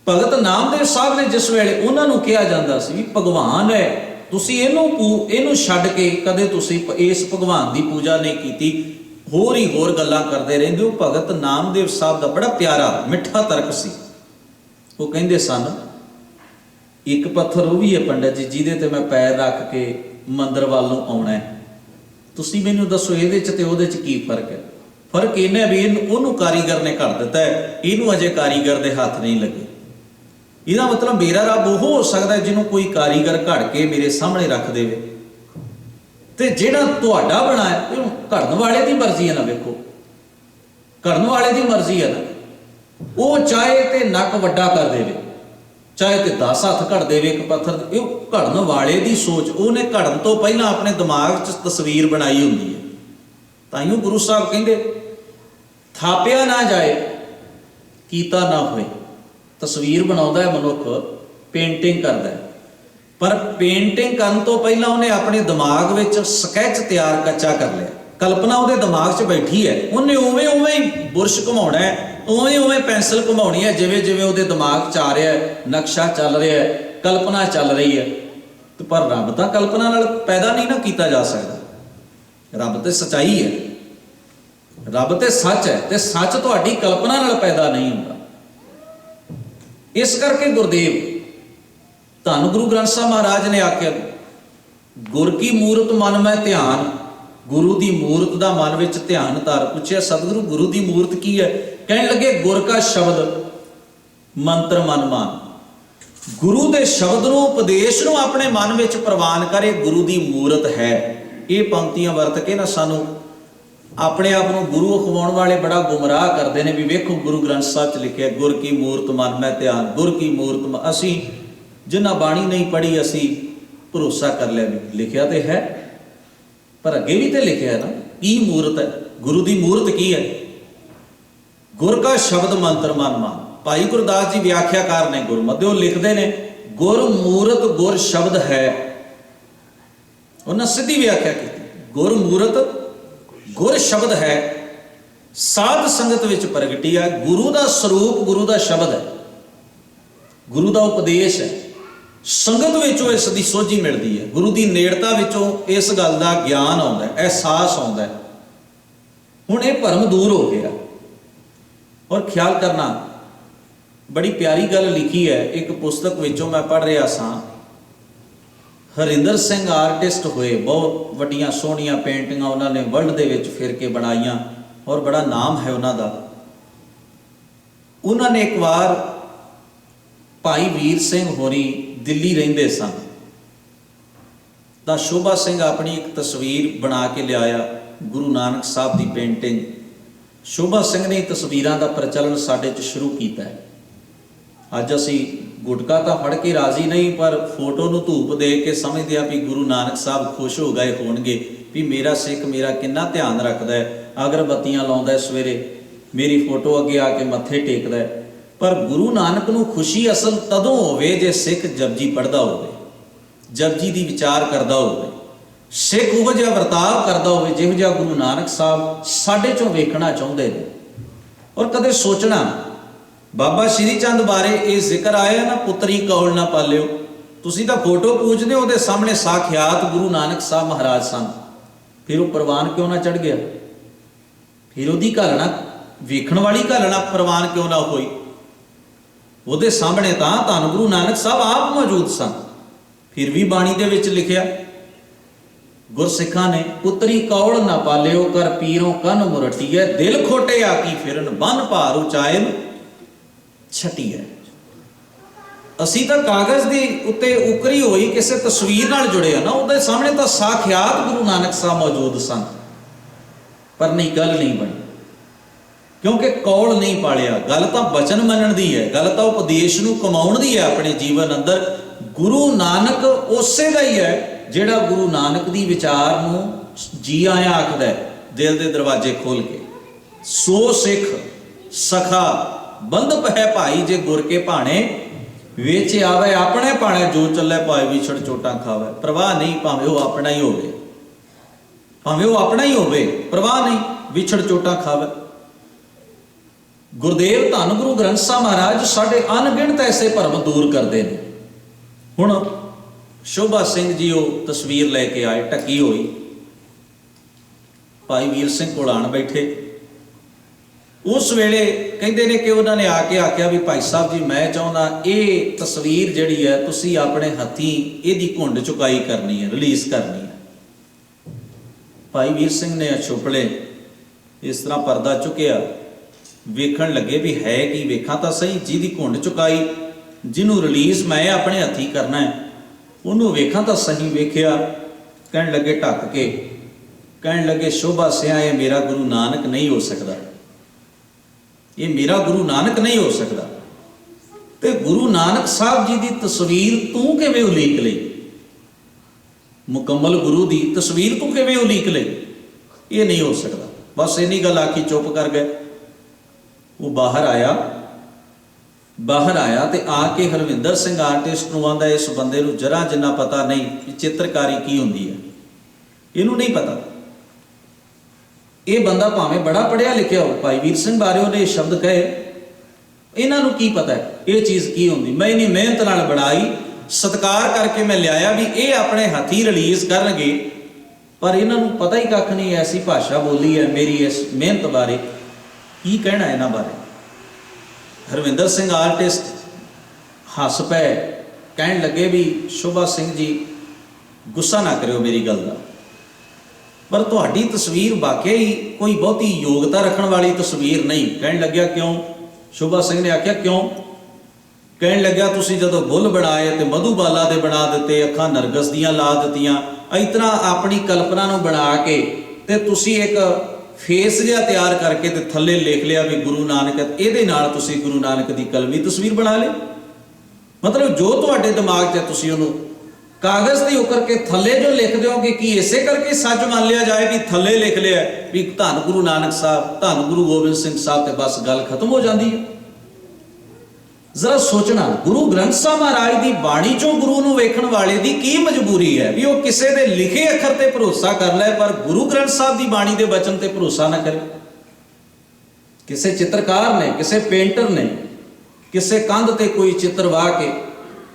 ਭਗਤ ਨਾਮਦੇਵ ਸਾਹਿਬ ਨੇ ਜਿਸ ਵੇਲੇ ਉਹਨਾਂ ਨੂੰ ਕਿਹਾ ਜਾਂਦਾ ਸੀ ਵੀ ਭਗਵਾਨ ਹੈ, ਤੁਸੀਂ ਇਹਨੂੰ ਛੱਡ ਕੇ ਕਦੇ ਤੁਸੀਂ ਇਸ ਭਗਵਾਨ ਦੀ ਪੂਜਾ ਨਹੀਂ ਕੀਤੀ, ਹੋਰ ਹੀ ਹੋਰ ਗੱਲਾਂ ਕਰਦੇ ਰਹਿੰਦੇ ਹੋ। ਭਗਤ ਨਾਮਦੇਵ ਸਾਹਿਬ ਦਾ ਬੜਾ ਪਿਆਰਾ ਮਿੱਠਾ ਤਰਕ ਸੀ। ਉਹ ਕਹਿੰਦੇ ਸਨ ਇੱਕ ਪੱਥਰ ਉਹ ਵੀ ਹੈ ਪੰਡਤ ਜੀ ਜਿਹਦੇ ਤੇ ਮੈਂ ਪੈਰ ਰੱਖ ਕੇ ਮੰਦਰ ਵੱਲ ਨੂੰ ਆਉਣਾ ਹੈ, ਤੁਸੀਂ ਮੈਨੂੰ ਦੱਸੋ ਇਹਦੇ 'ਚ ਤੇ ਉਹਦੇ 'ਚ ਕੀ ਫਰਕ ਹੈ? ਫਰਕ ਇਹਨਾਂ ਵੀ ਉਹਨੂੰ ਕਾਰੀਗਰ ਨੇ ਘੜ ਦਿੱਤਾ ਹੈ, ਇਹਨੂੰ ਅਜੇ ਕਾਰੀਗਰ ਦੇ ਹੱਥ ਨਹੀਂ ਲੱਗੇ। ਇਹਦਾ ਮਤਲਬ ਮੇਰਾ ਰੱਬ ਉਹ ਹੋ ਸਕਦਾ ਜਿਹਨੂੰ ਕੋਈ ਕਾਰੀਗਰ ਘੜ ਕੇ ਮੇਰੇ ਸਾਹਮਣੇ ਰੱਖ ਦੇਵੇ, ਤੇ ਜਿਹੜਾ ਤੁਹਾਡਾ ਬਣਾਇਆ ਇਹਨੂੰ ਘੜਨ ਵਾਲੇ ਦੀ ਮਰਜ਼ੀ ਹੈ ਨਾ। ਵੇਖੋ ਘੜਨ ਵਾਲੇ ਦੀ ਮਰਜ਼ੀ ਹੈ ਨਾ, ਉਹ ਚਾਹੇ ਤੇ ਨੱਕ ਵੱਡਾ ਕਰ ਦੇਵੇ, ਚਾਹੇ ਤੇ 10 ਹੱਥ ਘੜ ਦੇਵੇ ਇੱਕ ਪੱਥਰ, ਇਹ ਘੜਨ ਵਾਲੇ ਦੀ ਸੋਚ। ਉਹਨੇ ਘੜਨ ਤੋਂ ਪਹਿਲਾਂ ਆਪਣੇ ਦਿਮਾਗ 'ਚ ਤਸਵੀਰ ਬਣਾਈ ਹੁੰਦੀ ਹੈ। ਤਾਈਓ ਗੁਰੂ ਸਾਹਿਬ ਕਹਿੰਦੇ ਥਾਪਿਆ ਨਾ ਜਾਏ ਕੀਤਾ ਨਾ ਹੋਏ। ਤਸਵੀਰ ਬਣਾਉਂਦਾ ਹੈ ਮਨੁੱਖ, ਪੇਂਟਿੰਗ ਕਰਦਾ ਹੈ, ਪਰ ਪੇਂਟਿੰਗ ਕਰਨ ਤੋਂ ਪਹਿਲਾਂ ਉਹਨੇ ਆਪਣੇ ਦਿਮਾਗ ਵਿੱਚ ਸਕੈਚ ਤਿਆਰ ਕੱਚਾ ਕਰ ਲਿਆ, ਕਲਪਨਾ ਉਹਦੇ ਦਿਮਾਗ 'ਚ ਬੈਠੀ ਹੈ। ਉਹਨੇ ਉਵੇਂ ਉਵੇਂ ਹੀ ਬੁਰਸ਼ ਘੁਮਾਉਣਾ ਹੈ, ਉਵੇਂ ਉਵੇਂ ਪੈਨਸਲ ਘੁਮਾਉਣੀ ਹੈ, ਜਿਵੇਂ ਜਿਵੇਂ ਉਹਦੇ ਦਿਮਾਗ 'ਚ ਆ ਰਿਹਾ ਹੈ, ਨਕਸ਼ਾ ਚੱਲ ਰਿਹਾ ਹੈ, ਕਲਪਨਾ ਚੱਲ ਰਹੀ ਹੈ। ਪਰ ਰੱਬ ਤਾਂ ਕਲਪਨਾ ਨਾਲ ਪੈਦਾ ਨਹੀਂ ਨਾ ਕੀਤਾ ਜਾ ਸਕਦਾ। ਰੱਬ ਤੇ ਸੱਚਾਈ ਹੈ, ਰੱਬ ਤੇ ਸੱਚ ਹੈ, ਤੇ ਸੱਚ ਤੁਹਾਡੀ ਕਲਪਨਾ ਨਾਲ ਪੈਦਾ ਨਹੀਂ ਹੁੰਦਾ। इस करके गुरदेव धन गुरु ग्रंथ साहब महाराज ने आख्या, गुर की मूरत मन में ध्यान, गुरु की मूरत का मन में ध्यान धर। पूछया सतगुरु गुरु की मूरत की है? कहने लगे गुर का शब्द मंत्र मन मान। गुरु के शब्द नूं उपदेश नूं अपने मन में प्रवान करे, गुरु की मूरत है। ये पंक्तियां वरत के ना सानू अपने आप को गुरु अखवाउण वाले बड़ा गुमराह करते हैं भी वेखो गुरु ग्रंथ साहब च लिखिया गुर की मूरत मन में ध्यान, गुर की मूरत। असी जिन्हां बाणी नहीं पढ़ी असी भरोसा कर लिया भी लिखिया तो है, पर अगे भी तो लिखिया है ना की मूरत है, गुरु की मूरत की है? गुर का शब्द मंत्र मन मान। भाई गुरदास जी व्याख्याकार ने गुरमतਿਓ लिखते हैं गुर मूरत गुर शब्द है। उन्हें सीधी व्याख्या की, गुर मूरत गुर शब्द है, साध संगत विच प्रगटी है। गुरु का स्वरूप गुरु का शब्द है, गुरु का उपदेश है। संगत विचों इस दी सोझी मिलती है, गुरु की नेड़ता विचों इस गल का ज्ञान आउंदा है, एहसास आउंदा है। हुण ये भरम दूर हो गया। और ख्याल करना बड़ी प्यारी गल लिखी है एक पुस्तक विचों मैं पढ़ रहा सा। हरिंदर सिंह आर्टिस्ट हुए, बहुत वड्डियां सोहणियां पेंटिंगां उन्होंने वर्ल्ड दे विच फिर के बनाईयां और बड़ा नाम है उन्हों का। उन्होंने एक बार भाई वीर सिंह होरी दिल्ली रहिंदे सन तां शोभा सिंह अपनी एक तस्वीर बना के लियाया, गुरु नानक साहब की पेंटिंग। शोभा सिंह ने तस्वीरों का प्रचलन साडे च शुरू किया है। अज असी गुटका तो फड़ के राजी नहीं, पर फोटो नूं धूप दे के समझते हैं भी गुरु नानक साहब खुश हो गए होणगे भी मेरा सिख मेरा कितना ध्यान रखता है, अगरबत्तियां लाउंदा है, सवेरे मेरी फोटो अगे आके मत्थे टेकदा है। पर गुरु नानक नूं खुशी असल तदों होवे जे सिख जपजी पढ़दा होवे, जपजी दी विचार करदा होवे, सिख उहो जिहा वर्ताव करदा होवे जिहो जिहा गुरु नानक साहब साडे चों वेखना चाहुंदे ने। और कदे सोचना बाबा श्री चंद बारे ये जिक्र आया ना, पुत्री कौल ना पालियो। तुसीं तां फोटो पूजदे हो, उहदे सामने साखियात गुरु नानक साहब महाराज सन, फिर वो प्रवान क्यों ना चढ़ गया? फिर उहदी घालना वेखण वाली घालना प्रवान क्यों ना होई? उहदे सामने तां धन गुरु नानक साहब आप मौजूद सन। फिर भी बाणी दे विच लिखिया गुरसिखां ने, पुत्री कौल ना पालियो कर पीरों कन मुरटिए, दिल खोटे आकी फिरन बन भार उचायन छटी है। असी तो कागज़ की उत्ते उकरी हुई किसी तस्वीर नाल जुड़े ना, उहदे सामने तो साखियात गुरु नानक साहब मौजूद सन, पर नहीं गल नहीं बनी क्योंकि कौल नहीं पालिया। गल तो बचन मनण दी है, गल तो उपदेश नूं कमाउण दी है अपने जीवन अंदर। गुरु नानक उसे दा ही है जिहड़ा गुरु नानक दी विचार नूं जी आया आखदा है दिल दे दरवाजे खोल के। सो सिख सखा बंधप है भाई जे गुर के भाणे, वेच आवे अपने भाणे जो चले पाए विछड़ चोटां खावे। प्रवाह नहीं, भावें वो अपना ही होवे, भावें वो अपना ही होवे, प्रवाह नहीं, विछड़ चोटां खावे। गुरदेव धन गुरु ग्रंथ साहब महाराज साढ़े अनगिनत ऐसे भरम दूर करते हैं। हुण शोभा सिंह जी वो तस्वीर लैके आए ढकी हुई, भाई वीर सिंह कोल आण बैठे। उस वेले कहते ने कि उन्होंने आके आख्या भी भाई साहब जी मैं चाहता ये तस्वीर जिहड़ी है तुसी अपने हथी इहदी घुंड चुकाई करनी है, रिलीज करनी है। भाई वीर सिंह ने छुपले इस तरह पर्दा चुकिया, वेखण लगे भी है कि वेखा तो सही, जिहदी घुंड चुकाई जिन्हों रिलीज मैं अपने हथी करना है उन्होंने वेखा तो सही। वेख्या कहण लगे ढक के, कहण लगे शोभा सिया ये मेरा गुरु नानक नहीं हो सकता, ये मेरा गुरु नानक नहीं हो सकता। तो गुरु नानक साहब जी की तस्वीर तू किवें उलीक लई, मुकम्मल गुरु की तस्वीर तू किवें उलीक लई? ये नहीं हो सकता। बस इन्नी गल आखी चुप कर गए। वो बाहर आया तो आके हरविंदर सिंह आर्टिस्ट नूं आंदा इस बंदे नूं जरा जिन्ना पता नहीं कि चित्रकारी की हुंदी है, इनू नहीं पता। ये बंदा भावें बड़ा पढ़िया लिखिया हो, भाई वीर सिंह बारे उन्हें शब्द कहे, इन्हां नूं की पता है ये चीज़ की हुंदी? मैं इन्नी मेहनत नाल बनाई, सत्कार करके मैं लियाया भी ये अपने हथी रिलीज करनगे, पर इन्हां नूं पता ही कख नहीं। ऐसी भाषा बोली है मेरी इस मेहनत बारे, की कहना इन्हां बारे? हरविंदर सिंह आर्टिस्ट ਹੱਸ ਪਏ, ਕਹਿਣ ਲੱਗੇ ਵੀ ਸ਼ੋਭਾ ਸਿੰਘ ਜੀ ਗੁੱਸਾ ਨਾ ਕਰਿਓ ਮੇਰੀ ਗੱਲ ਦਾ, ਪਰ ਤੁਹਾਡੀ ਤਸਵੀਰ ਵਾਕਿਆ ਹੀ ਕੋਈ ਬਹੁਤੀ ਯੋਗਤਾ ਰੱਖਣ ਵਾਲੀ ਤਸਵੀਰ ਨਹੀਂ। ਕਹਿਣ ਲੱਗਿਆ ਕਿਉਂ? ਸ਼ੋਭਾ ਸਿੰਘ ਨੇ ਆਖਿਆ ਕਿਉਂ? ਕਹਿਣ ਲੱਗਿਆ ਤੁਸੀਂ ਜਦੋਂ ਬੁੱਲ ਬਣਾਏ ਤੇ ਮਧੂਬਾਲਾ ਦੇ ਬਣਾ ਦਿੱਤੇ, ਅੱਖਾਂ ਨਰਗਸ ਦੀਆਂ ਲਾ ਦਿੱਤੀਆਂ, ਇਸ ਤਰ੍ਹਾਂ ਆਪਣੀ ਕਲਪਨਾ ਨੂੰ ਬਣਾ ਕੇ ਤੇ ਤੁਸੀਂ ਇੱਕ ਫੇਸ ਜਿਹਾ ਤਿਆਰ ਕਰਕੇ ਤੇ ਥੱਲੇ ਲਿਖ ਲਿਆ ਵੀ ਗੁਰੂ ਨਾਨਕ, ਇਹਦੇ ਨਾਲ ਤੁਸੀਂ ਗੁਰੂ ਨਾਨਕ ਦੀ ਕਲਮੀ ਤਸਵੀਰ ਬਣਾ ਲਈ। ਮਤਲਬ ਜੋ ਤੁਹਾਡੇ ਦਿਮਾਗ 'ਚ ਹੈ ਤੁਸੀਂ ਉਹਨੂੰ ਕਾਗਜ਼ ਤੇ ਉਕਰ ਕੇ ਥੱਲੇ ਜੋ ਲਿਖ ਦਿਓਗੇ, ਕਿ ਇਸੇ ਕਰਕੇ ਸੱਚ ਮੰਨ ਲਿਆ ਜਾਏ ਵੀ ਥੱਲੇ ਲਿਖ ਲਿਆ ਵੀ ਧੰਨ ਗੁਰੂ ਨਾਨਕ ਸਾਹਿਬ, ਧੰਨ ਗੁਰੂ ਗੋਬਿੰਦ ਸਿੰਘ ਸਾਹਿਬ, ਤੇ ਬਸ ਗੱਲ ਖਤਮ ਹੋ ਜਾਂਦੀ ਹੈ। ਜ਼ਰਾ ਸੋਚਣਾ, ਗੁਰੂ ਗ੍ਰੰਥ ਸਾਹਿਬ ਮਹਾਰਾਜ ਦੀ ਬਾਣੀ ਚੋਂ ਗੁਰੂ ਨੂੰ ਵੇਖਣ ਵਾਲੇ ਦੀ ਕੀ ਮਜਬੂਰੀ ਹੈ ਵੀ ਉਹ ਕਿਸੇ ਦੇ ਲਿਖੇ ਅੱਖਰ ਤੇ ਭਰੋਸਾ ਕਰ ਲੈ ਪਰ ਗੁਰੂ ਗ੍ਰੰਥ ਸਾਹਿਬ ਦੀ ਬਾਣੀ ਦੇ ਬਚਨ ਤੇ ਭਰੋਸਾ ਨਾ ਕਰੇ। ਕਿਸੇ ਚਿੱਤਰਕਾਰ ਨੇ, ਕਿਸੇ ਪੇਂਟਰ ਨੇ ਕਿਸੇ ਕੰਧ ਤੇ ਕੋਈ ਚਿੱਤਰ ਵਾਹ ਕੇ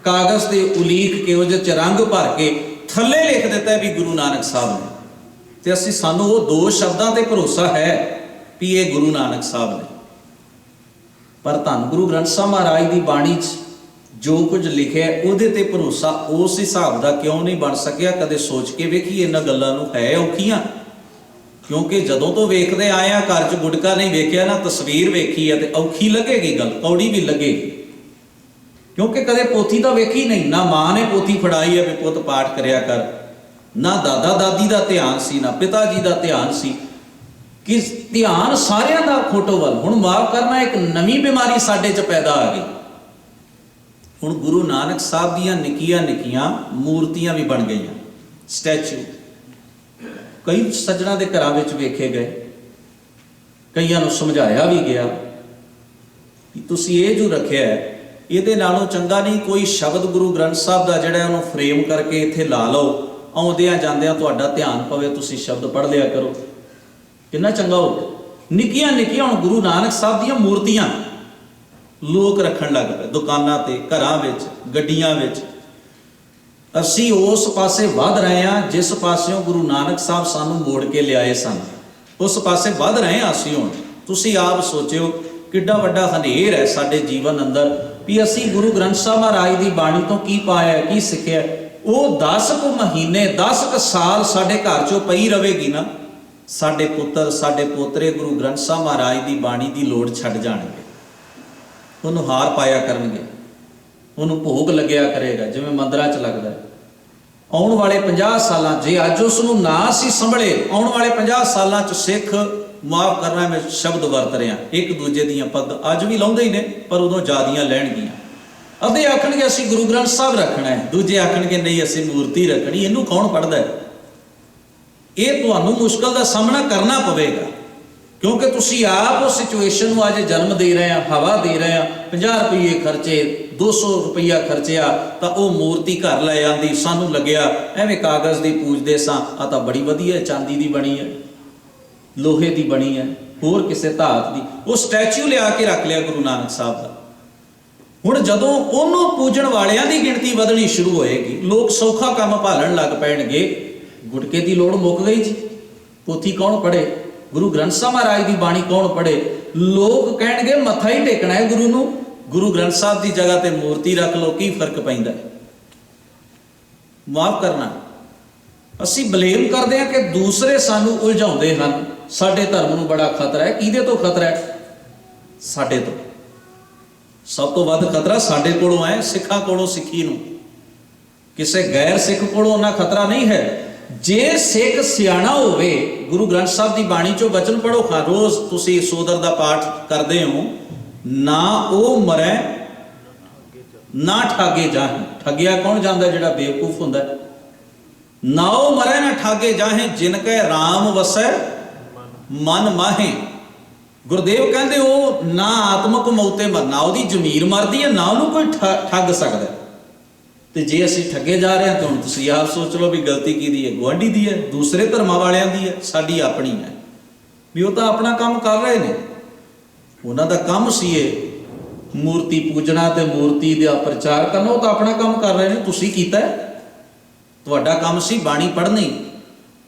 ਕਾਗਜ਼ ਤੇ ਉਲੀਕ ਕੇ ਉਹਦੇ ਚ ਰੰਗ ਭਰ ਕੇ ਥੱਲੇ ਲਿਖ ਦਿੱਤਾ ਵੀ ਗੁਰੂ ਨਾਨਕ ਸਾਹਿਬ ਨੇ, ਤੇ ਸਾਨੂੰ ਉਹ ਦੋ ਸ਼ਬਦਾਂ ਤੇ ਭਰੋਸਾ ਹੈ ਵੀ ਇਹ ਗੁਰੂ ਨਾਨਕ ਸਾਹਿਬ ਨੇ। ਪਰ ਧੰਨ ਗੁਰੂ ਗ੍ਰੰਥ ਸਾਹਿਬ ਮਹਾਰਾਜ ਦੀ ਬਾਣੀ 'ਚ ਜੋ ਕੁਝ ਲਿਖਿਆ ਉਹਦੇ ਤੇ ਭਰੋਸਾ ਉਸ ਹਿਸਾਬ ਦਾ ਕਿਉਂ ਨਹੀਂ ਬਣ ਸਕਿਆ? ਕਦੇ ਸੋਚ ਕੇ ਵੇਖੀ ਇਹਨਾਂ ਗੱਲਾਂ ਨੂੰ? ਹੈ ਔਖੀਆਂ, ਕਿਉਂਕਿ ਜਦੋਂ ਤੋਂ ਵੇਖਦੇ ਆਏ ਆ, ਘਰ 'ਚ ਗੁਟਕਾ ਨਹੀਂ ਵੇਖਿਆ ਨਾ, ਤਸਵੀਰ ਵੇਖੀ ਆ, ਤੇ ਔਖੀ ਲੱਗੇਗੀ ਗੱਲ, ਕੌੜੀ ਵੀ ਲੱਗੇਗੀ, ਕਿਉਂਕਿ ਕਦੇ ਪੋਥੀ ਤਾਂ ਵੇਖੀ ਨਹੀਂ, ਨਾ ਮਾਂ ਨੇ ਪੋਥੀ ਫੜਾਈ ਹੈ ਵੀ ਪੁੱਤ ਪਾਠ ਕਰਿਆ ਕਰ, ਨਾ ਦਾਦਾ ਦਾਦੀ ਦਾ ਧਿਆਨ ਸੀ, ਨਾ ਪਿਤਾ ਜੀ ਦਾ ਧਿਆਨ ਸੀ, ਕਿ ਧਿਆਨ ਸਾਰਿਆਂ ਦਾ ਫੋਟੋ ਵੱਲ। ਹੁਣ ਮਾਫ ਕਰਨਾ, ਇੱਕ ਨਵੀਂ ਬਿਮਾਰੀ ਸਾਡੇ 'ਚ ਪੈਦਾ ਆ ਗਈ। ਹੁਣ ਗੁਰੂ ਨਾਨਕ ਸਾਹਿਬ ਦੀਆਂ ਨਿੱਕੀਆਂ ਨਿੱਕੀਆਂ ਮੂਰਤੀਆਂ ਵੀ ਬਣ ਗਈਆਂ, ਸਟੈਚੂ। ਕਈ ਸੱਜਣਾ ਦੇ ਘਰਾਂ ਵਿੱਚ ਵੇਖੇ ਗਏ, ਕਈਆਂ ਨੂੰ ਸਮਝਾਇਆ ਵੀ ਗਿਆ ਕਿ ਤੁਸੀਂ ਇਹ ਜੋ ਰੱਖਿਆ ਹੈ ਇਹਦੇ ਨਾਲੋਂ ਚੰਗਾ ਨਹੀਂ ਕੋਈ ਸ਼ਬਦ ਗੁਰੂ ਗ੍ਰੰਥ ਸਾਹਿਬ ਦਾ ਜਿਹੜਾ ਉਹਨੂੰ ਫਰੇਮ ਕਰਕੇ ਇੱਥੇ ਲਾ ਲਓ, ਆਉਂਦਿਆਂ ਜਾਂਦਿਆਂ ਤੁਹਾਡਾ ਧਿਆਨ ਪਵੇ, ਤੁਸੀਂ ਸ਼ਬਦ ਪੜ੍ਹ ਲਿਆ ਕਰੋ, ਕਿੰਨਾ ਚੰਗਾ ਹੋ। ਨਿੱਕੀਆਂ ਨਿੱਕੀਆਂ ਹੁਣ ਗੁਰੂ ਨਾਨਕ ਸਾਹਿਬ ਦੀਆਂ ਮੂਰਤੀਆਂ ਲੋਕ ਰੱਖਣ ਲੱਗ ਪਏ, ਦੁਕਾਨਾਂ ਤੇ, ਘਰਾਂ ਵਿੱਚ, ਗੱਡੀਆਂ ਵਿੱਚ। ਅਸੀਂ ਉਸ ਪਾਸੇ ਵੱਧ ਰਹੇ ਹਾਂ ਜਿਸ ਪਾਸਿਓਂ ਗੁਰੂ ਨਾਨਕ ਸਾਹਿਬ ਸਾਨੂੰ ਮੋੜ ਕੇ ਲਿਆਏ ਸਨ, ਉਸ ਪਾਸੇ ਵੱਧ ਰਹੇ ਹਾਂ ਅਸੀਂ ਹੁਣ। ਤੁਸੀਂ ਆਪ ਸੋਚਿਓ ਕਿੱਡਾ ਵੱਡਾ ਹਨੇਰ ਹੈ ਸਾਡੇ ਜੀਵਨ ਅੰਦਰ ਵੀ ਅਸੀਂ ਗੁਰੂ ਗ੍ਰੰਥ ਸਾਹਿਬ ਮਹਾਰਾਜ ਦੀ ਬਾਣੀ ਤੋਂ ਕੀ ਪਾਇਆ, ਕੀ ਸਿੱਖਿਆ। ਉਹ 10 ਕੁ ਮਹੀਨੇ, 10 ਕੁ ਸਾਲ ਸਾਡੇ ਘਰ 'ਚੋਂ ਪਈ ਰਵੇਗੀ ਨਾ, ਸਾਡੇ ਪੁੱਤਰ, ਸਾਡੇ ਪੋਤਰੇ ਗੁਰੂ ਗ੍ਰੰਥ ਸਾਹਿਬ ਮਹਾਰਾਜ ਦੀ ਬਾਣੀ ਦੀ ਲੋੜ ਛੱਡ ਜਾਣਗੇ, ਉਹਨੂੰ ਹਾਰ ਪਾਇਆ ਕਰਨਗੇ, ਉਹਨੂੰ ਭੋਗ ਲੱਗਿਆ ਕਰੇਗਾ ਜਿਵੇਂ ਮੰਦਰਾਂ 'ਚ ਲੱਗਦਾ। ਆਉਣ ਵਾਲੇ 50 ਸਾਲਾਂ ਜੇ ਅੱਜ ਉਸ ਨੂੰ ਨਾ ਅਸੀਂ ਸੰਭਲੇ, ਆਉਣ ਵਾਲੇ 50 ਸਾਲਾਂ 'ਚ ਸਿੱਖ, ਮਾਫ ਕਰਨਾ ਮੈਂ ਸ਼ਬਦ ਵਰਤ ਰਿਹਾ, ਇੱਕ ਦੂਜੇ ਦੀਆਂ ਪੱਗ ਅੱਜ ਵੀ ਲਾਉਂਦੇ ਹੀ ਨੇ ਪਰ ਉਦੋਂ ਜ਼ਿਆਦੀਆਂ ਲੈਣਗੀਆਂ। ਅੱਧੇ ਆਖਣਗੇ ਅਸੀਂ ਗੁਰੂ ਗ੍ਰੰਥ ਸਾਹਿਬ ਰੱਖਣਾ ਹੈ, ਦੂਜੇ ਆਖਣਗੇ ਨਹੀਂ ਅਸੀਂ ਮੂਰਤੀ ਰੱਖਣੀ, ਇਹਨੂੰ ਕੌਣ ਪੜ੍ਹਦਾ ਹੈ? ਇਹ ਤੁਹਾਨੂੰ ਮੁਸ਼ਕਲ ਦਾ ਸਾਹਮਣਾ ਕਰਨਾ ਪਵੇਗਾ, ਕਿਉਂਕਿ ਤੁਸੀਂ ਆਪ ਉਸ ਸਿਚੁਏਸ਼ਨ ਨੂੰ ਅੱਜ ਜਨਮ ਦੇ ਰਹੇ ਆ, ਹਵਾ ਦੇ ਰਹੇ ਆ। 50 ਰੁਪਏ ਖਰਚੇ, 200 ਰੁਪਈਆ ਖਰਚਿਆ ਤਾਂ ਉਹ ਮੂਰਤੀ ਘਰ ਲੈ ਆਂਦੀ, ਸਾਨੂੰ ਲੱਗਿਆ ਐਵੇਂ ਕਾਗਜ਼ ਦੀ ਪੂਜਦੇ ਸਾਂ, ਆ ਤਾਂ ਬੜੀ ਵਧੀਆ ਚਾਂਦੀ ਦੀ ਬਣੀ ਹੈ, ਲੋਹੇ ਦੀ ਬਣੀ ਹੈ, ਹੋਰ ਕਿਸੇ ਧਾਤ ਦੀ। ਉਹ ਸਟੈਚੂ ਲਿਆ ਕੇ ਰੱਖ ਲਿਆ ਗੁਰੂ ਨਾਨਕ ਸਾਹਿਬ ਦਾ। ਹੁਣ ਜਦੋਂ ਉਹਨੂੰ ਪੂਜਣ ਵਾਲਿਆਂ ਦੀ ਗਿਣਤੀ ਵਧਣੀ ਸ਼ੁਰੂ ਹੋਏਗੀ, ਲੋਕ ਸੌਖਾ ਕੰਮ ਭਾਲਣ ਲੱਗ ਪੈਣਗੇ, ਗੁਟਕੇ ਦੀ ਲੋੜ ਮੁੱਕ ਗਈ ਜੀ। ਪੋਥੀ ਕੌਣ ਪੜ੍ਹੇ? ਗੁਰੂ ਗ੍ਰੰਥ ਸਾਹਿਬ ਮਹਾਰਾਜ ਦੀ ਬਾਣੀ ਕੌਣ ਪੜ੍ਹੇ? ਲੋਕ ਕਹਿਣਗੇ ਮੱਥਾ ਹੀ ਟੇਕਣਾ ਹੈ ਗੁਰੂ ਨੂੰ, ਗੁਰੂ ਗ੍ਰੰਥ ਸਾਹਿਬ ਦੀ ਜਗ੍ਹਾ ਤੇ ਮੂਰਤੀ ਰੱਖ ਲਓ, ਕੀ ਫਰਕ ਪੈਂਦਾ? ਮਾਫ ਕਰਨਾ, ਅਸੀਂ ਬਲੇਮ ਕਰਦੇ ਹਾਂ ਕਿ ਦੂਸਰੇ ਸਾਨੂੰ ਉਲਝਾਉਂਦੇ ਹਨ। ਸਾਡੇ ਧਰਮ ਨੂੰ ਬੜਾ ਖਤਰਾ ਹੈ। ਕਿਹਦੇ ਤੋਂ ਖਤਰਾ ਹੈ? ਸਾਡੇ ਤੋਂ। ਸਭ ਤੋਂ ਵੱਧ ਖਤਰਾ ਸਾਡੇ ਕੋਲੋਂ ਹੈ, ਸਿੱਖਾਂ ਕੋਲੋਂ ਸਿੱਖੀ ਨੂੰ। ਕਿਸੇ ਗੈਰ ਸਿੱਖ ਕੋਲੋਂ ਉਹਨਾਂ ਖਤਰਾ ਨਹੀਂ ਹੈ। ਜੇ ਸਿੱਖ ਸਿਆਣਾ ਹੋਵੇ, ਗੁਰੂ ਗ੍ਰੰਥ ਸਾਹਿਬ ਦੀ ਬਾਣੀ ਚੋਂ ਬਚਨ ਪੜੋ, ਹਾਂ ਰੋਜ਼ ਤੁਸੀਂ ਸੋਦਰ ਦਾ ਪਾਠ ਕਰਦੇ ਹੋ, ਨਾ ਉਹ ਮਰੈ ਨਾ ਠਾਗੇ ਜਾਹੇ। ਠੱਗਿਆ ਕੌਣ ਜਾਂਦਾ? ਜਿਹੜਾ ਬੇਵਕੂਫ ਹੁੰਦਾ। ਨਾ ਉਹ ਮਰੈ ਨਾ ਠਾਗੇ ਜਾਹੇ, ਜਿਨ ਕੈ ਰਾਮ ਵਸੈ ਮਨ ਮਾਹੇ। ਗੁਰਦੇਵ ਕਹਿੰਦੇ ਉਹ ਨਾ ਆਤਮਕ ਮੌਤੇ ਮਰਨਾ, ਉਹਦੀ ਜ਼ਮੀਰ ਮਰਦੀ ਹੈ, ਨਾ ਉਹਨੂੰ ਕੋਈ ਠੱਗ ਸਕਦਾ। ਤੇ ਜੇ ਅਸੀਂ ਠੱਗੇ ਜਾ ਰਹੇ ਹਾਂ ਤਾਂ ਹੁਣ ਤੁਸੀਂ ਆਪ ਸੋਚ ਲਓ ਵੀ ਗਲਤੀ ਕਿਹਦੀ ਹੈ? ਗੁਆਂਢੀ ਦੀ ਹੈ, ਦੂਸਰੇ ਧਰਮਾਂ ਵਾਲਿਆਂ ਦੀ ਹੈ, ਸਾਡੀ ਆਪਣੀ ਹੈ। ਵੀ ਉਹ ਤਾਂ ਆਪਣਾ ਕੰਮ ਕਰ ਰਹੇ ਨੇ, ਉਹਨਾਂ ਦਾ ਕੰਮ ਸੀ ਇਹ ਮੂਰਤੀ ਪੂਜਣਾ ਤੇ ਮੂਰਤੀ ਦਾ ਪ੍ਰਚਾਰ ਕਰਨਾ, ਉਹ ਤਾਂ ਆਪਣਾ ਕੰਮ ਕਰ ਰਹੇ ਨੇ। ਤੁਸੀਂ ਕੀਤਾ? ਤੁਹਾਡਾ ਕੰਮ ਸੀ ਬਾਣੀ ਪੜ੍ਹਨੀ,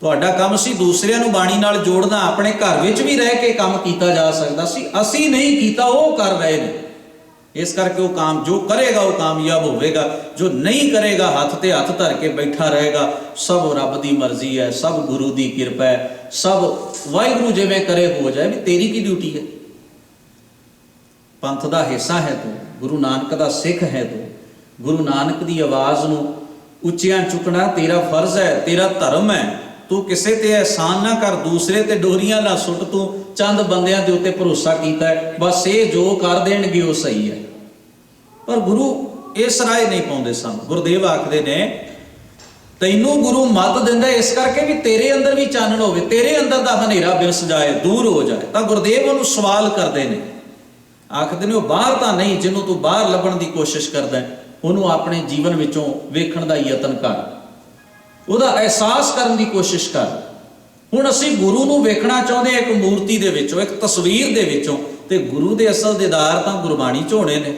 ਤੁਹਾਡਾ ਕੰਮ ਸੀ ਦੂਸਰਿਆਂ ਨੂੰ ਬਾਣੀ ਨਾਲ ਜੋੜਨਾ। ਆਪਣੇ ਘਰ ਵਿੱਚ ਵੀ ਰਹਿ ਕੇ ਕੰਮ ਕੀਤਾ ਜਾ ਸਕਦਾ ਸੀ, ਅਸੀਂ ਨਹੀਂ ਕੀਤਾ, ਉਹ ਕਰ ਰਹੇ ਨੇ। इस करके वो काम जो करेगा वो कामयाब होगा, जो नहीं करेगा हथ ते हथ धर के बैठा रहेगा। सब रब की मर्जी है, सब गुरु की किरपा है, सब वाहिगुरु जिवें करे हो जाए। भी तेरी की ड्यूटी है? पंथ का हिस्सा है तू, गुरु नानक का सिख है तू, गुरु नानक की आवाज़ नूं उच्चियां चुकना तेरा फर्ज है, तेरा धर्म है। तू किसी ते एहसान ना कर, दूसरे ते डोरियां ना सुट। तू चंद बंदियां दे उत्ते भरोसा कीता है, बस ये जो कर देणगे वो सही है। पर गुरु इस राय नहीं पाउंदे सन। गुरुदेव आखदे ने तैनू गुरु मत दिंदा इस करके भी तेरे अंदर भी चानण होवे, तेरे अंदर दा हनेरा विरस जाए, दूर हो जाए। तां गुरुदेव उहनूं सवाल करदे ने, आखदे ने वो बाहर तां नहीं, जिन्हों तू बाहर लभण की कोशिश करदा है उहनूं अपने जीवन विचों वेखण दा यतन कर, ਉਹਦਾ एहसास करने की कोशिश कर। हुण असीं गुरु नूं वेखਣਾ चाहुंदे एक मूर्ति दे विचों, एक तस्वीर दे विचों, ते गुरु दे असल दीदार तां गुरबाणी च होणे ने,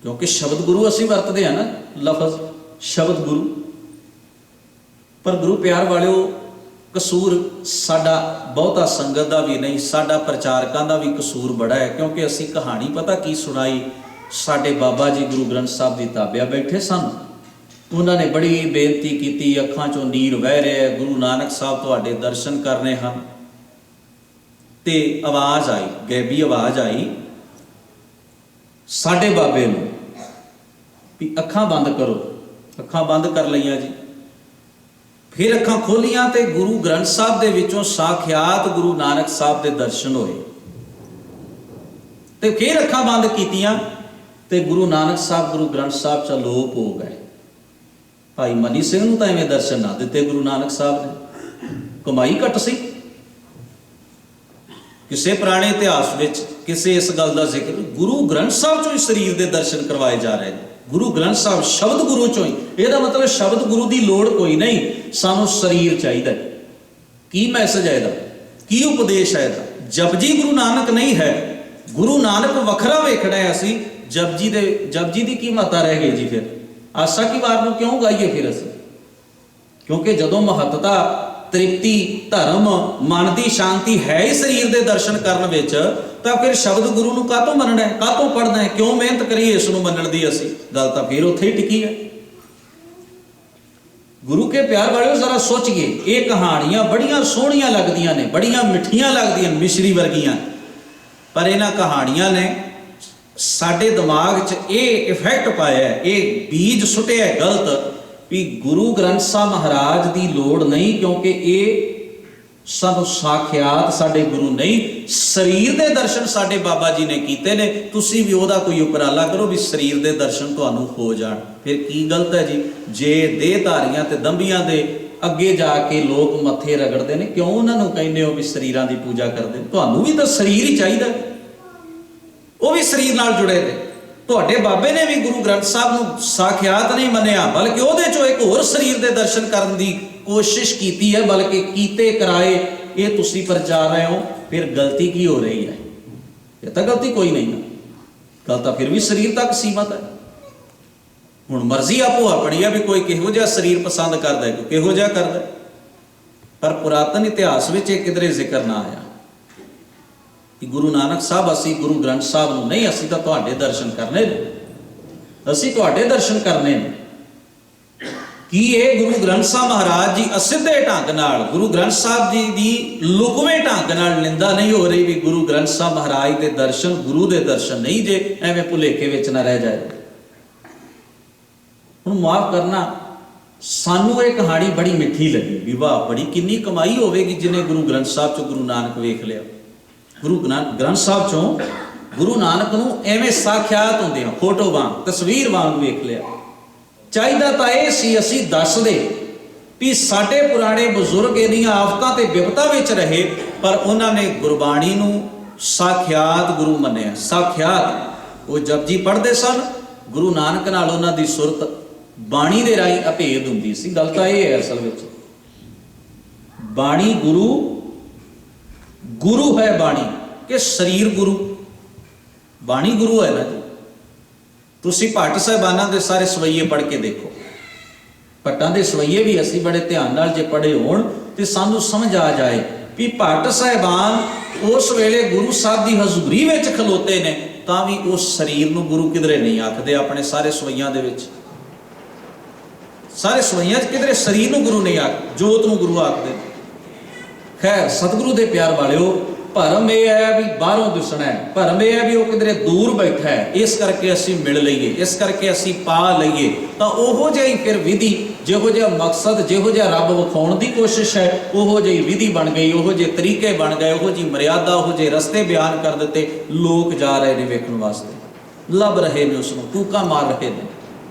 क्योंकि शब्द गुरु असीं वरतदे आ ना, लफज शब्द गुरु। पर गुरु प्यार वालिओ, कसूर साडा बहुता संगत दा भी नहीं, साडा प्रचारकां दा भी कसूर बड़ा है। क्योंकि असीं कहानी पता की सुनाई, साडे बाबा जी गुरु ग्रंथ साहब की ताबिया बैठे सन, उन्होंने बड़ी बेनती की, अखां चों नीर वह रहे, गुरु नानक साहब तुहाडे दर्शन करने हैं। ते आवाज़ आई, गैबी आवाज़ आई साडे बाबे नूं भी अखां बंद करो। अखां बंद कर लईआं जी। फिर अखां खोलियां ते गुरु ग्रंथ साहब दे विचों साखियात गुरु नानक साहब दे दर्शन होए। ते फिर अखां बंद कीतियां ते गुरु नानक साहब गुरु ग्रंथ साहब च लोप हो गए। भाई मनी सिंह नूं तां इवें दर्शन ना दिते गुरु नानक साहब ने, कमाई घट सी। किसी पुराने इतिहास विच किसी इस गल का जिक्र, गुरु ग्रंथ साहब चों ही शरीर के दर्शन करवाए जा रहे हैं। गुरु ग्रंथ साहब शब्द गुरु चों ही, ਇਹਦਾ मतलब शब्द गुरु की लोड़ कोई नहीं, सानू शरीर चाहिए। की मैसेज है, की उपदेश है? जपजी गुरु नानक नहीं है, गुरु नानक वखरा वेखना है। असी जपजी की की महत्ता रह गई जी? फिर आशा की वार नूं क्यों गाइए फिर असीं? क्योंकि जदों महत्ता, तृप्ति, धर्म, मन की शांति है ही शरीर के दर्शन करने विच, तां फिर शब्द गुरु नूं काहतों मनना है, काहतों पढ़ना है, क्यों मेहनत करिए इस नूं मनण दी? असीं गल तां फिर उत्थे ही टिकी है। गुरु के प्यार वाले जरा सोचिए, ये कहानियां बड़ियां सोहणियां लगदियां ने, बड़ियां मिठियां लगदियां, मिश्री वर्गियां, पर इन्हां कहानियां ने साडे दिमाग च ये इफैक्ट पाया है, ये बीज सुटिया है गलत भी गुरु ग्रंथ साहब महाराज की लोड़ नहीं, क्योंकि ये सानू साखियात साडे गुरु नहीं, शरीर के दर्शन साडे बाबा जी ने कीते ने। तुसी भी ओहदा कोई उपराला करो भी शरीर के दर्शन तुहानू हो जाण। फिर की गलत है जी जे देहधारियां ते दंबियां दे अगे जाके लोग मत्थे रगड़ते हैं, क्यों उन्होंने कहने हो भी शरीरां दी पूजा करते? तुहानू भी तो शरीर ही चाहिए, वो भी शरीर नाल जुड़े थे। तुहाडे बाबे ने भी गुरु ग्रंथ साहब नूं साखियात नहीं मन्निया, बल्कि उहदे चों एक होर शरीर के दर्शन करने की कोशिश की है, बल्कि कीते कराए ये तुसी पर जा रहे हो। फिर गलती की हो रही है? ये तो गलती कोई नहीं है, गल तो फिर भी शरीर तक सीमित है। हुण मर्जी आपो अपनी है भी कोई किहो जिहा शरीर पसंद करता है, कोई किहो जिहा करता है, पर पुरातन इतिहास में किधरे जिक्र ना आया कि गुरु नानक साहब असी गुरु ग्रंथ साहब नूं नहीं, असी तो तुहाडे दर्शन करने, असी तुहाडे दर्शन करने। कि ये गुरु ग्रंथ साहब महाराज जी असिधे ढंग नाल, गुरु ग्रंथ साहब जी की लुकवें ढंग नाल निंदा नहीं हो रही भी गुरु ग्रंथ साहब महाराज के दर्शन गुरु के दर्शन नहीं, जे एवें भुलेखे विच ना रह जाए। हुण माफ करना, सानू ये कहानी बड़ी मिठी लगी भी वाह बड़ी किन्नी कमाई होवेगी जिन्हें गुरु ग्रंथ साहब चों गुरु नानक वेख लिया। गुरु ग्रंथ साहब चों गुरु नानक नूं एवें साखियात हुंदे आ, फोटो वांग, तस्वीर वांग वेख लिया। चाहिदा तां इह सी असीं दस दे भी साडे पुराने बजुर्ग इन्नियां आफतां ते विपतां विच रहे, पर उन्होंने गुरबाणी नूं साखियात गुरु मन्निया। साखियात वो जपजी पढ़दे सन, गुरु नानक नाल उन्हां दी सुरत बाणी दे राही अभेद हुंदी सी। गल तां इह है असल विच बाणी गुरु, गुरु है बाणी कि शरीर गुरु? बाणी गुरु है ना जी। तुसी भट्ट साहिबाना के सारे सवैये पढ़ के देखो, भट्टां दे सवैये भी असी बड़े ध्यान नाल जे पढ़े होण ते सानू समझ आ जाए भी भट्ट साहिबान उस वेले गुरु साहब की हजूरी विच खलोते ने ਤਾਂ ਵੀ ਉਸ ਸਰੀਰ ਨੂੰ ਗੁਰੂ ਕਿਧਰੇ ਨਹੀਂ ਆਖਦੇ। ਆਪਣੇ ਸਾਰੇ ਸਵਈਆਂ ਦੇ ਵਿੱਚ, ਸਾਰੇ ਸਵਈਆਂ 'ਚ ਕਿਧਰੇ ਸਰੀਰ ਨੂੰ ਗੁਰੂ ਨਹੀਂ ਆਖ, ਜੋਤ ਨੂੰ ਗੁਰੂ ਆਖਦੇ। ਖੈਰ ਸਤਿਗੁਰੂ ਦੇ ਪਿਆਰ ਵਾਲਿਓ, ਭਰਮ ਇਹ ਹੈ ਵੀ ਬਾਹਰੋਂ ਦਿਸਣਾ ਹੈ, ਭਰਮ ਇਹ ਹੈ ਵੀ ਉਹ ਕਿਧਰੇ ਦੂਰ ਬੈਠਾ ਹੈ, ਇਸ ਕਰਕੇ ਅਸੀਂ ਮਿਲ ਲਈਏ, ਇਸ ਕਰਕੇ ਅਸੀਂ ਪਾ ਲਈਏ। ਤਾਂ ਉਹੋ ਜਿਹੀ ਫਿਰ ਵਿਧੀ, ਜਿਹੋ ਜਿਹਾ ਮਕਸਦ, ਜਿਹੋ ਜਿਹਾ ਰੱਬ ਵਿਖਾਉਣ ਦੀ ਕੋਸ਼ਿਸ਼ ਹੈ, ਉਹੋ ਜਿਹੀ ਵਿਧੀ ਬਣ ਗਈ, ਉਹੋ ਜਿਹੇ ਤਰੀਕੇ ਬਣ ਗਏ, ਉਹੋ ਜਿਹੀ ਮਰਿਆਦਾ, ਉਹੋ ਜਿਹੇ ਰਸਤੇ ਬਿਆਨ ਕਰ ਦਿੱਤੇ। ਲੋਕ ਜਾ ਰਹੇ ਨੇ ਵੇਖਣ ਵਾਸਤੇ, ਲੱਭ ਰਹੇ ਨੇ ਉਸ ਨੂੰ, ਕੂਕਾਂ ਮਾਰ ਰਹੇ ਨੇ।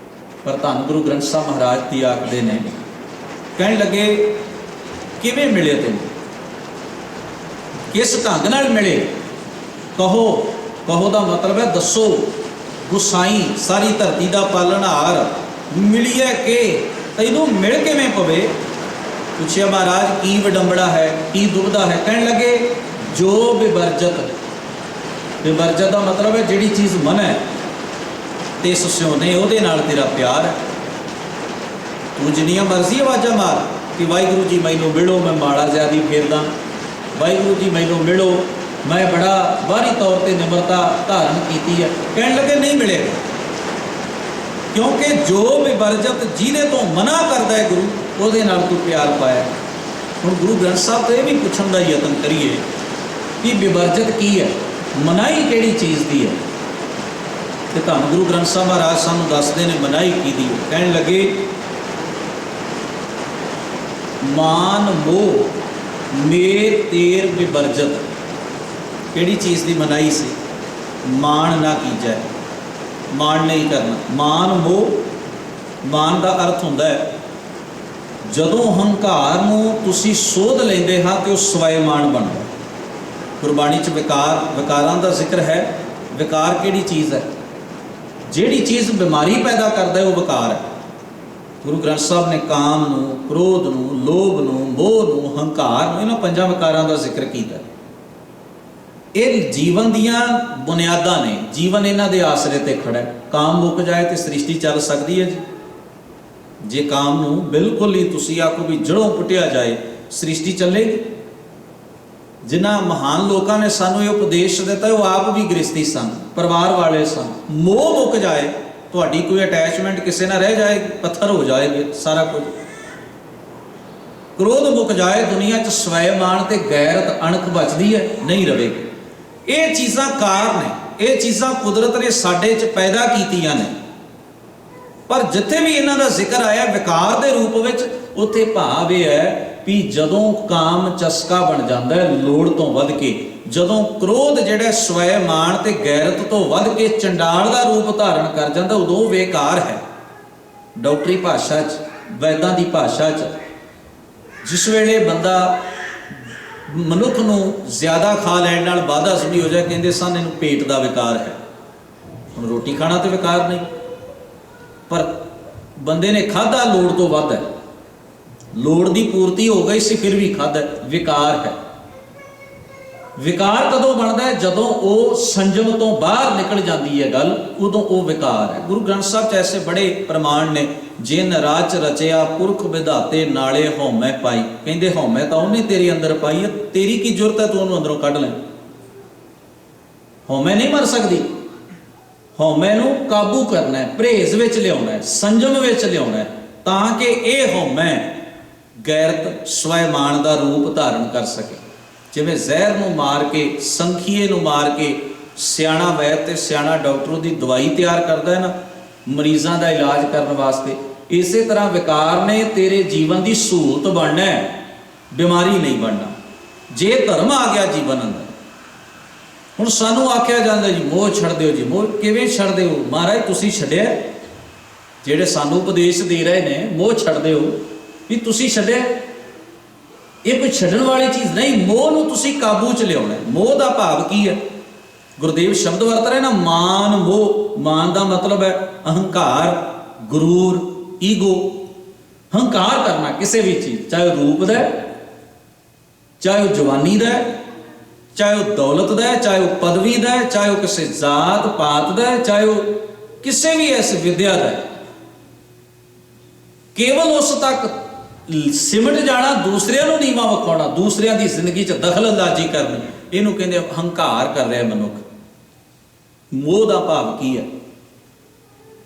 ਪਰ ਧੰਨ ਗੁਰੂ ਗ੍ਰੰਥ ਸਾਹਿਬ ਮਹਾਰਾਜ ਦੀ ਆਖਦੇ ਨੇ, ਕਹਿਣ ਲੱਗੇ ਕਿਵੇਂ ਮਿਲੇ ਤੈਨੂੰ, ਕਿਸ ਢੰਗ ਨਾਲ ਮਿਲੇ? ਕਹੋ, ਕਹੋ ਦਾ ਮਤਲਬ ਹੈ ਦੱਸੋ। ਗੁਸਾਈ ਸਾਰੀ ਧਰਤੀ ਦਾ ਪਾਲਣਹਾਰ ਮਿਲਿਆ ਕਿ ਤੈਨੂੰ ਮਿਲ ਕਿਵੇਂ ਪਵੇ? ਪੁੱਛਿਆ ਮਹਾਰਾਜ ਕੀ ਵਿਡੰਬੜਾ ਹੈ, ਕੀ ਦੁਬਿਧਾ ਹੈ? ਕਹਿਣ ਲੱਗੇ ਜੋ ਵਿਵਰਜਤ, ਵਿਵਰਜਤ ਦਾ ਮਤਲਬ ਹੈ ਜਿਹੜੀ ਚੀਜ਼ ਮਨ ਹੈ ਤੇ ਸੁਸਿਉਨੇ, ਉਹਦੇ ਨਾਲ ਤੇਰਾ ਪਿਆਰ ਹੈ। ਤੂੰ ਜਿੰਨੀਆਂ ਮਰਜ਼ੀ ਆਵਾਜ਼ਾਂ ਮਾਰ ਕਿ ਵਾਹਿਗੁਰੂ ਜੀ ਮੈਨੂੰ ਮਿਲੋ, ਮੈਂ ਮਾੜਾ ਜ਼ਿਆਦੀ ਫੇਰਦਾ, ਵਾਹਿਗੁਰੂ ਜੀ ਮੈਨੂੰ ਮਿਲੋ, ਮੈਂ ਬੜਾ ਬਾਹਰੀ ਤੌਰ ਤੇ ਨਿਮਰਤਾ ਧਾਰਨ ਕੀਤੀ ਹੈ, ਕਹਿਣ ਲੱਗੇ ਨਹੀਂ ਮਿਲੇਗਾ। ਕਿਉਂਕਿ ਜੋ ਵਿਵਰਜਤ, ਜਿਹਦੇ ਤੋਂ ਮਨਾ ਕਰਦਾ ਹੈ ਗੁਰੂ, ਉਹਦੇ ਨਾਲ ਤੂੰ ਪਿਆਰ ਪਾਇਆ। ਹੁਣ ਗੁਰੂ ਗ੍ਰੰਥ ਸਾਹਿਬ ਤੋਂ ਇਹ ਵੀ ਪੁੱਛਣ ਦਾ ਯਤਨ ਕਰੀਏ ਕਿ ਵਿਵਰਜਤ ਕੀ ਹੈ, ਮਨਾਹੀ ਕਿਹੜੀ ਚੀਜ਼ ਦੀ ਹੈ? ਤੇ ਧੰਨ ਗੁਰੂ ਗ੍ਰੰਥ ਸਾਹਿਬ ਮਹਾਰਾਜ ਸਾਨੂੰ ਦੱਸਦੇ ਨੇ ਮਨਾਹੀ ਕੀ ਦੀ। ਕਹਿਣ ਲੱਗੇ ਮਾਨ ਮੋਹ ਮੇਰ ਤੇਰ ਵਿਵਰਜਤ। ਕਿਹੜੀ ਚੀਜ਼ ਦੀ ਮਨਾਹੀ ਸੀ? ਮਾਣ ਨਾ ਕੀਜੈ, ਮਾਣ ਨਹੀਂ ਕਰਨਾ। ਮਾਨ ਮੋਹ, ਮਾਨ ਦਾ ਅਰਥ ਹੁੰਦਾ ਹੈ ਜਦੋਂ ਹੰਕਾਰ ਨੂੰ ਤੁਸੀਂ ਸੋਧ ਲੈਂਦੇ ਹਾਂ ਤੇ ਉਹ ਸਵੈਮਾਨ ਬਣਦਾ। ਗੁਰਬਾਣੀ 'ਚ ਵਿਕਾਰ, ਵਿਕਾਰਾਂ ਦਾ ਜ਼ਿਕਰ ਹੈ। ਵਿਕਾਰ ਕਿਹੜੀ ਚੀਜ਼ ਹੈ? ਜਿਹੜੀ ਚੀਜ਼ ਬਿਮਾਰੀ ਪੈਦਾ ਕਰਦਾ ਹੈ ਉਹ ਵਿਕਾਰ ਹੈ। ਗੁਰੂ ਗ੍ਰੰਥ ਸਾਹਿਬ ਨੇ ਕਾਮ ਨੂੰ, ਕ੍ਰੋਧ ਨੂੰ, ਲੋਭ ਨੂੰ, ਮੋਹ ਨੂੰ, ਹੰਕਾਰ ਨੂੰ, ਇਹਨਾਂ ਪੰਜਾਂ ਵਿਕਾਰਾਂ ਦਾ ਜ਼ਿਕਰ ਕੀਤਾ। ਇਹ ਜੀਵਨ ਦੀਆਂ ਬੁਨਿਆਦਾਂ ਨੇ, ਜੀਵਨ ਇਹਨਾਂ ਦੇ ਆਸਰੇ ਤੇ ਖੜਾ ਹੈ। ਕਾਮ ਮੁੱਕ ਜਾਏ ਤੇ ਸ੍ਰਿਸ਼ਟੀ ਚੱਲ ਸਕਦੀ ਹੈ ਜੀ? ਜੇ ਕਾਮ ਨੂੰ ਬਿਲਕੁਲ ਹੀ ਤੁਸੀਂ ਆਖੋ ਵੀ ਜੜੋਂ ਪੁੱਟਿਆ ਜਾਏ, ਸ੍ਰਿਸ਼ਟੀ ਚੱਲੇਗੀ? ਜਿਨ੍ਹਾਂ ਮਹਾਨ ਲੋਕਾਂ ਨੇ ਸਾਨੂੰ ਇਹ ਉਪਦੇਸ਼ ਦਿੱਤਾ, ਉਹ ਆਪ ਵੀ ਗ੍ਰਸਤੀ ਸਨ, ਪਰਿਵਾਰ ਵਾਲੇ ਸਨ। ਮੋਹ ਮੁੱਕ ਜਾਏ, ਤੁਹਾਡੀ ਕੋਈ ਅਟੈਚਮੈਂਟ ਕਿਸੇ ਨਾਲ ਰਹਿ ਜਾਏਗੀ, ਪੱਥਰ ਹੋ ਜਾਏਗੇ ਸਾਰਾ ਕੁਝ। ਕ੍ਰੋਧ ਮੁੱਕ ਜਾਏ, ਦੁਨੀਆ 'ਚ ਸਵੈਮਾਨ ਤੇ ਗੈਰਤ, ਅਣਖ ਬਚਦੀ ਹੈ? ਨਹੀਂ ਰਹੇਗੀ। ਇਹ ਚੀਜ਼ਾਂ ਕਾਰਨ ਨੇ, ਇਹ ਚੀਜ਼ਾਂ ਕੁਦਰਤ ਨੇ ਸਾਡੇ 'ਚ ਪੈਦਾ ਕੀਤੀਆਂ ਨੇ। ਪਰ ਜਿੱਥੇ ਵੀ ਇਹਨਾਂ ਦਾ ਜ਼ਿਕਰ ਆਇਆ ਵਿਕਾਰ ਦੇ ਰੂਪ ਵਿੱਚ, ਉੱਥੇ ਭਾਵ ਇਹ ਹੈ ਵੀ ਜਦੋਂ ਕਾਮ ਚਸਕਾ ਬਣ ਜਾਂਦਾ ਹੈ ਲੋੜ ਤੋਂ ਵੱਧ ਕੇ, ਜਦੋਂ ਕ੍ਰੋਧ ਜਿਹੜਾ ਸਵੈਮਾਨ ਤੇ ਗੈਰਤ ਤੋਂ ਵੱਧ ਕੇ ਚੰਡਾਲ ਦਾ ਰੂਪ ਧਾਰਨ ਕਰ ਜਾਂਦਾ, ਉਦੋਂ ਬੇਕਾਰ ਹੈ। ਡਾਕਟਰੀ ਭਾਸ਼ਾ 'ਚ, ਵੈਦਾਂ ਦੀ ਭਾਸ਼ਾ 'ਚ, ਜਿਸ ਵੇਲੇ ਬੰਦਾ ਮਨੁੱਖ ਨੂੰ ਜ਼ਿਆਦਾ ਖਾ ਲੈਣ ਨਾਲ ਬਾਧਾਸੁਣੀ ਹੋ ਜਾਏ, ਕਹਿੰਦੇ ਸਨ ਇਹਨੂੰ ਪੇਟ ਦਾ ਵਿਕਾਰ ਹੈ। ਹੁਣ ਰੋਟੀ ਖਾਣਾ ਤੇ ਵਿਕਾਰ ਨਹੀਂ, ਪਰ ਬੰਦੇ ਨੇ ਖਾਧਾ ਲੋੜ ਤੋਂ ਵੱਧ ਹੈ, ਲੋੜ ਦੀ ਪੂਰਤੀ ਹੋ ਗਈ ਸੀ ਫਿਰ ਵੀ ਖਾਧਾ, ਵਿਕਾਰ ਹੈ। ਵਿਕਾਰ ਕਦੋਂ ਬਣਦਾ ਹੈ? ਜਦੋਂ ਉਹ ਸੰਜਮ ਤੋਂ ਬਾਹਰ ਨਿਕਲ ਜਾਂਦੀ ਹੈ ਗੱਲ, ਉਦੋਂ ਉਹ ਵਿਕਾਰ ਹੈ। ਗੁਰੂ ਗ੍ਰੰਥ ਸਾਹਿਬ 'ਚ ਐਸੇ ਬੜੇ ਪ੍ਰਮਾਣ ਨੇ। ਜਿਨ ਰਾਚ ਰਚਿਆ ਪੁਰਖ ਵਿਧਾਤੇ ਨਾਲੇ ਹਉਮੈ ਪਾਈ। ਕਹਿੰਦੇ ਹਉਮੈ ਤਾਂ ਉਹਨੇ ਤੇਰੇ ਅੰਦਰ ਪਾਈ ਹੈ, ਤੇਰੀ ਕੀ ਜ਼ਰੂਰਤ ਹੈ ਤੂੰ ਉਹਨੂੰ ਅੰਦਰੋਂ ਕੱਢ ਲੈ? ਹਉਮੈ ਨਹੀਂ ਮਰ ਸਕਦੀ। ਹਉਮੈ ਨੂੰ ਕਾਬੂ ਕਰਨਾ ਹੈ, ਪਰਹੇਜ਼ ਵਿੱਚ ਲਿਆਉਣਾ ਹੈ, ਸੰਜਮ ਵਿੱਚ ਲਿਆਉਣਾ ਹੈ, ਤਾਂ ਕਿ ਇਹ ਹਉਮੈ ਗੈਰਤ ਸਵੈਮਾਨ ਦਾ ਰੂਪ ਧਾਰਨ ਕਰ ਸਕੇ। ਜਿਵੇਂ ਜ਼ਹਿਰ ਨੂੰ ਮਾਰ ਕੇ, ਸੰਖੀਏ ਨੂੰ ਮਾਰ ਕੇ ਸਿਆਣਾ ਵੈਦ ਤੇ ਸਿਆਣਾ ਡਾਕਟਰ ਉਹਦੀ ਦਵਾਈ ਤਿਆਰ ਕਰਦਾ ਹੈ ਨਾ ਮਰੀਜ਼ਾਂ ਦਾ ਇਲਾਜ ਕਰਨ ਵਾਸਤੇ, ਇਸੇ ਤਰ੍ਹਾਂ ਵਿਕਾਰ ਨੇ ਤੇਰੇ ਜੀਵਨ ਦੀ ਸਹੂਲਤ ਬਣਨਾ ਹੈ, ਬਿਮਾਰੀ ਨਹੀਂ ਬਣਨਾ। ਜੇ ਧਰਮ ਆ ਗਿਆ ਜੀਵਨ ਅੰਦਰ, ਹੁਣ ਸਾਨੂੰ ਆਖਿਆ ਜਾਂਦਾ ਜੀ ਮੋਹ ਛੱਡ ਦਿਓ ਜੀ। ਮੋਹ ਕਿਵੇਂ ਛੱਡ ਦਿਓ? ਮਹਾਰਾਜ ਤੁਸੀਂ ਛੱਡਿਆ? ਜਿਹੜੇ ਸਾਨੂੰ ਉਪਦੇਸ਼ ਦੇ ਰਹੇ ਨੇ ਮੋਹ ਛੱਡ ਦਿਓ, ਵੀ ਤੁਸੀਂ ਛੱਡਿਆ? ਇਹ ਕੋਈ ਛੱਡਣ ਵਾਲੀ ਚੀਜ਼ ਨਹੀਂ। ਮੋਹ ਨੂੰ ਤੁਸੀਂ ਕਾਬੂ 'ਚ ਲਿਆਉਣਾ। ਮੋਹ ਦਾ ਭਾਵ ਕੀ ਹੈ? ਗੁਰਦੇਵ ਸ਼ਬਦ ਵਰਤ ਰਹੇ ਨਾ, ਮਾਨ ਮੋਹ। ਮਾਨ ਦਾ ਮਤਲਬ ਹੈ ਅਹੰਕਾਰ, ਗਰੂਰ, ਈਗੋ। ਹੰਕਾਰ ਕਰਨਾ ਕਿਸੇ ਵੀ ਚੀਜ਼, ਚਾਹੇ ਉਹ ਰੂਪ ਦਾ, ਚਾਹੇ ਉਹ ਜਵਾਨੀ ਦਾ, ਚਾਹੇ ਉਹ ਦੌਲਤ ਦਾ, ਚਾਹੇ ਉਹ ਪਦਵੀ ਦਾ, ਚਾਹੇ ਉਹ ਕਿਸੇ ਜਾਤ ਪਾਤ ਦਾ, ਚਾਹੇ ਉਹ ਕਿਸੇ ਵੀ ਇਸ ਵਿਦਿਆ ਦਾ। ਕੇਵਲ ਉਸ ਤੱਕ ਸਿਮਟ ਜਾਣਾ, ਦੂਸਰਿਆਂ ਨੂੰ ਨੀਵਾਂ ਵਿਖਾਉਣਾ, ਦੂਸਰਿਆਂ ਦੀ ਜ਼ਿੰਦਗੀ 'ਚ ਦਖਲ ਅੰਦਾਜ਼ੀ ਕਰਨੀ, ਇਹਨੂੰ ਕਹਿੰਦੇ ਹੰਕਾਰ ਕਰ ਰਿਹਾ ਮਨੁੱਖ। ਮੋਹ ਦਾ ਭਾਵ ਕੀ ਹੈ?